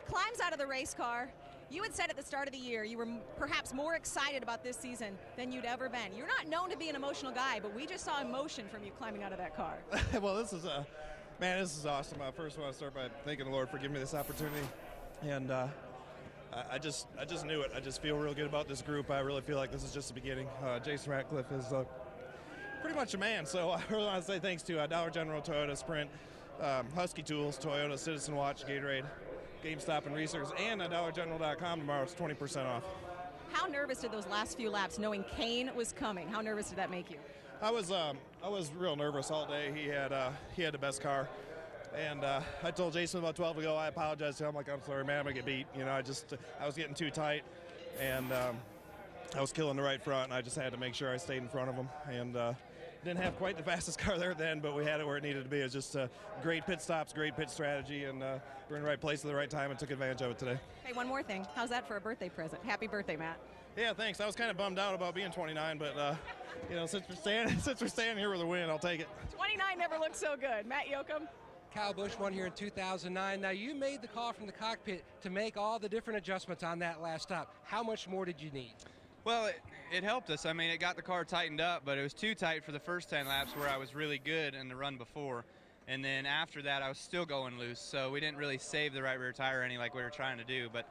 climbs out of the race car, you had said at the start of the year you were perhaps more excited about this season than you'd ever been. You're not known to be an emotional guy, but we just saw emotion from you climbing out of that car. Well, this is awesome. I first want to start by thanking the Lord for giving me this opportunity, and I just knew it. I just feel real good about this group. I really feel like this is just the beginning. Jason Ratcliffe is pretty much a man, so I really want to say thanks to Dollar General, Toyota, Sprint, Husky Tools, Toyota, Citizen Watch, Gatorade, GameStop, and Research, and at DollarGeneral.com tomorrow. It's 20% off. How nervous did those last few laps, knowing Kane was coming? How nervous did that make you? I was real nervous all day. He had the best car. And I told Jason about 12 ago, I apologized to him. I'm like, I'm sorry, man, I'm going to get beat. You know, I was getting too tight, and I was killing the right front, and I just had to make sure I stayed in front of him. And didn't have quite the fastest car there then, but we had it where it needed to be. It was just great pit stops, great pit strategy, and we're in the right place at the right time and took advantage of it today. Hey, one more thing. How's that for a birthday present? Happy birthday, Matt. Yeah, thanks. I was kind of bummed out about being 29, but you know, since we're staying here with a win, I'll take it. 29 never looked so good. Matt Yoakum. Kyle Busch won here in 2009. Now, you made the call from the cockpit to make all the different adjustments on that last stop. How much more did you need? Well, it helped us. I mean, it got the car tightened up, but it was too tight for the first 10 laps where I was really good in the run before. And then after that, I was still going loose, so we didn't really save the right rear tire any like we were trying to do. But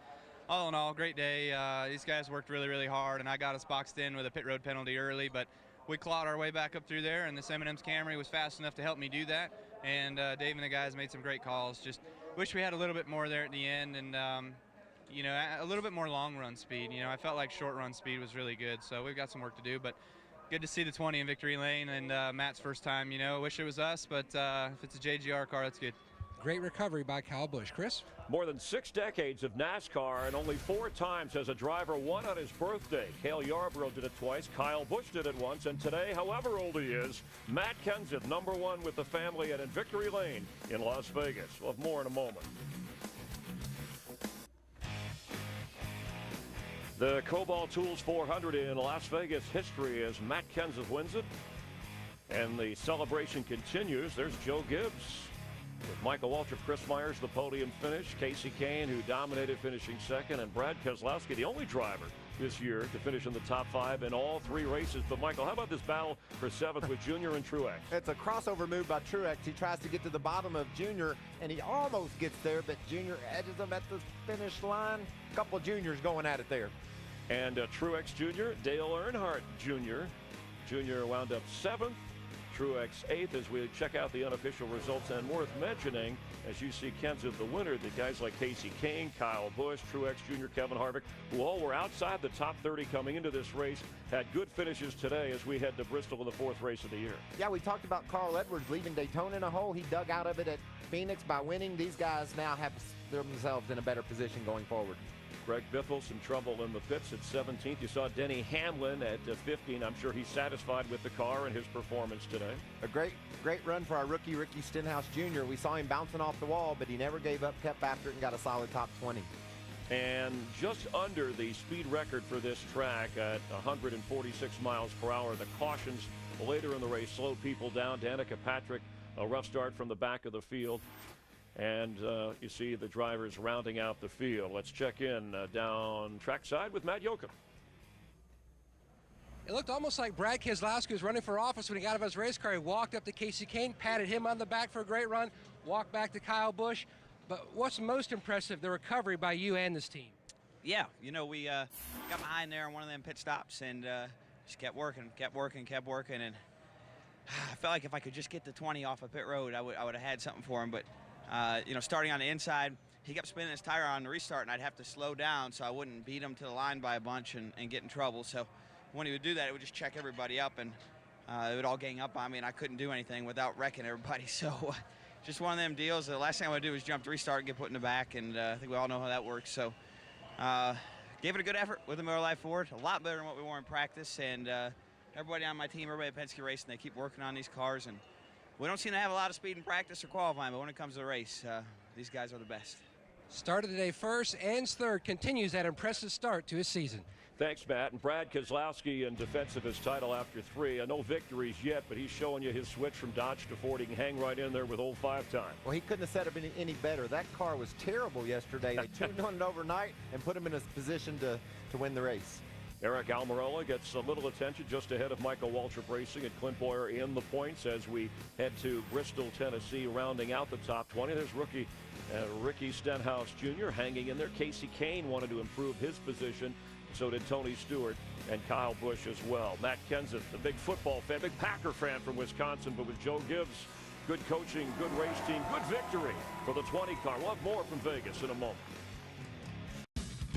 all in all, great day. These guys worked really, really hard, and I got us boxed in with a pit road penalty early, but we clawed our way back up through there, and this M&M's Camry was fast enough to help me do that. And Dave and the guys made some great calls. Just wish we had a little bit more there at the end, and you know, a little bit more long run speed. You know, I felt like short run speed was really good, so we've got some work to do, but good to see the 20 in victory lane, and Matt's first time. You know, wish it was us, but if it's a JGR car, that's good. Great recovery by Kyle Busch. Chris? More than 6 decades of NASCAR, and only 4 times has a driver won on his birthday. Cale Yarborough did it twice, Kyle Busch did it once, and today, however old he is, Matt Kenseth, #1 with the family and in victory lane in Las Vegas. We'll have more in a moment. The Kobalt Tools 400 in Las Vegas history as Matt Kenseth wins it. And the celebration continues. There's Joe Gibbs with Michael Waltrip, Chris Myers, the podium finish. Casey Kane, who dominated, finishing second. And Brad Keselowski, the only driver this year to finish in the top 5 in all 3 races. But, Michael, how about this battle for 7th with Junior and Truex? It's a crossover move by Truex. He tries to get to the bottom of Junior, and he almost gets there, but Junior edges him at the finish line. A couple of Juniors going at it there. And Truex Jr., Dale Earnhardt Jr. Jr. wound up 7th. Truex 8th as we check out the unofficial results. And worth mentioning, as you see Kenseth the winner, the guys like Casey Kane, Kyle Busch, Truex Jr., Kevin Harvick, who all were outside the top 30 coming into this race, had good finishes today as we head to Bristol in the 4th race of the year. Yeah, we talked about Carl Edwards leaving Daytona in a hole. He dug out of it at Phoenix by winning. These guys now have themselves in a better position going forward. Greg Biffle, some trouble in the pits at 17th. You saw Denny Hamlin at 15. I'm sure he's satisfied with the car and his performance today. A great run for our rookie, Ricky Stenhouse Jr. We saw him bouncing off the wall, but he never gave up, kept after it, and got a solid top 20. And just under the speed record for this track at 146 miles per hour. The cautions later in the race slowed people down. Danica Patrick, a rough start from the back of the field. And you see the drivers rounding out the field. Let's check in down trackside with Matt Yoakum. It looked almost like Brad Keselowski was running for office when he got out of his race car. He walked up to Casey Kane, patted him on the back for a great run, walked back to Kyle Busch. But what's most impressive, the recovery by you and this team? Yeah, you know, we got behind there on one of them pit stops and just kept working, and I felt like if I could just get the 20 off of pit road, I would have had something for him. But you know, starting on the inside, he kept spinning his tire on the restart, and I'd have to slow down so I wouldn't beat him to the line by a bunch and get in trouble. So when he would do that, it would just check everybody up, and it would all gang up on me, and I couldn't do anything without wrecking everybody. So just one of them deals. The last thing I would do was jump to restart and get put in the back, and I think we all know how that works. So gave it a good effort with the Miller Lite Ford, a lot better than what we were in practice, and everybody on my team, everybody at Penske Racing, they keep working on these cars, and we don't seem to have a lot of speed in practice or qualifying, but when it comes to the race, these guys are the best. Started today first, ends third, continues that impressive start to his season. Thanks, Matt. And Brad Keselowski in defense of his title after 3. No victories yet, but he's showing you his switch from Dodge to Ford. He can hang right in there with old 5-time. Well, he couldn't have set up any better. That car was terrible yesterday. They tuned on it overnight and put him in a position to win the race. Eric Almirola gets a little attention just ahead of Michael Waltrip Racing and Clint Boyer in the points as we head to Bristol, Tennessee, rounding out the top 20. There's rookie Ricky Stenhouse Jr. hanging in there. Casey Kane wanted to improve his position. So did Tony Stewart and Kyle Busch as well. Matt Kenseth, the big football fan, big Packer fan from Wisconsin, but with Joe Gibbs, good coaching, good race team, good victory for the 20 car. We'll have more from Vegas in a moment.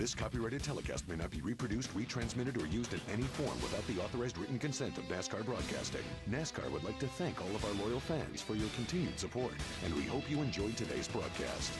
This copyrighted telecast may not be reproduced, retransmitted, or used in any form without the authorized written consent of NASCAR Broadcasting. NASCAR would like to thank all of our loyal fans for your continued support, and we hope you enjoyed today's broadcast.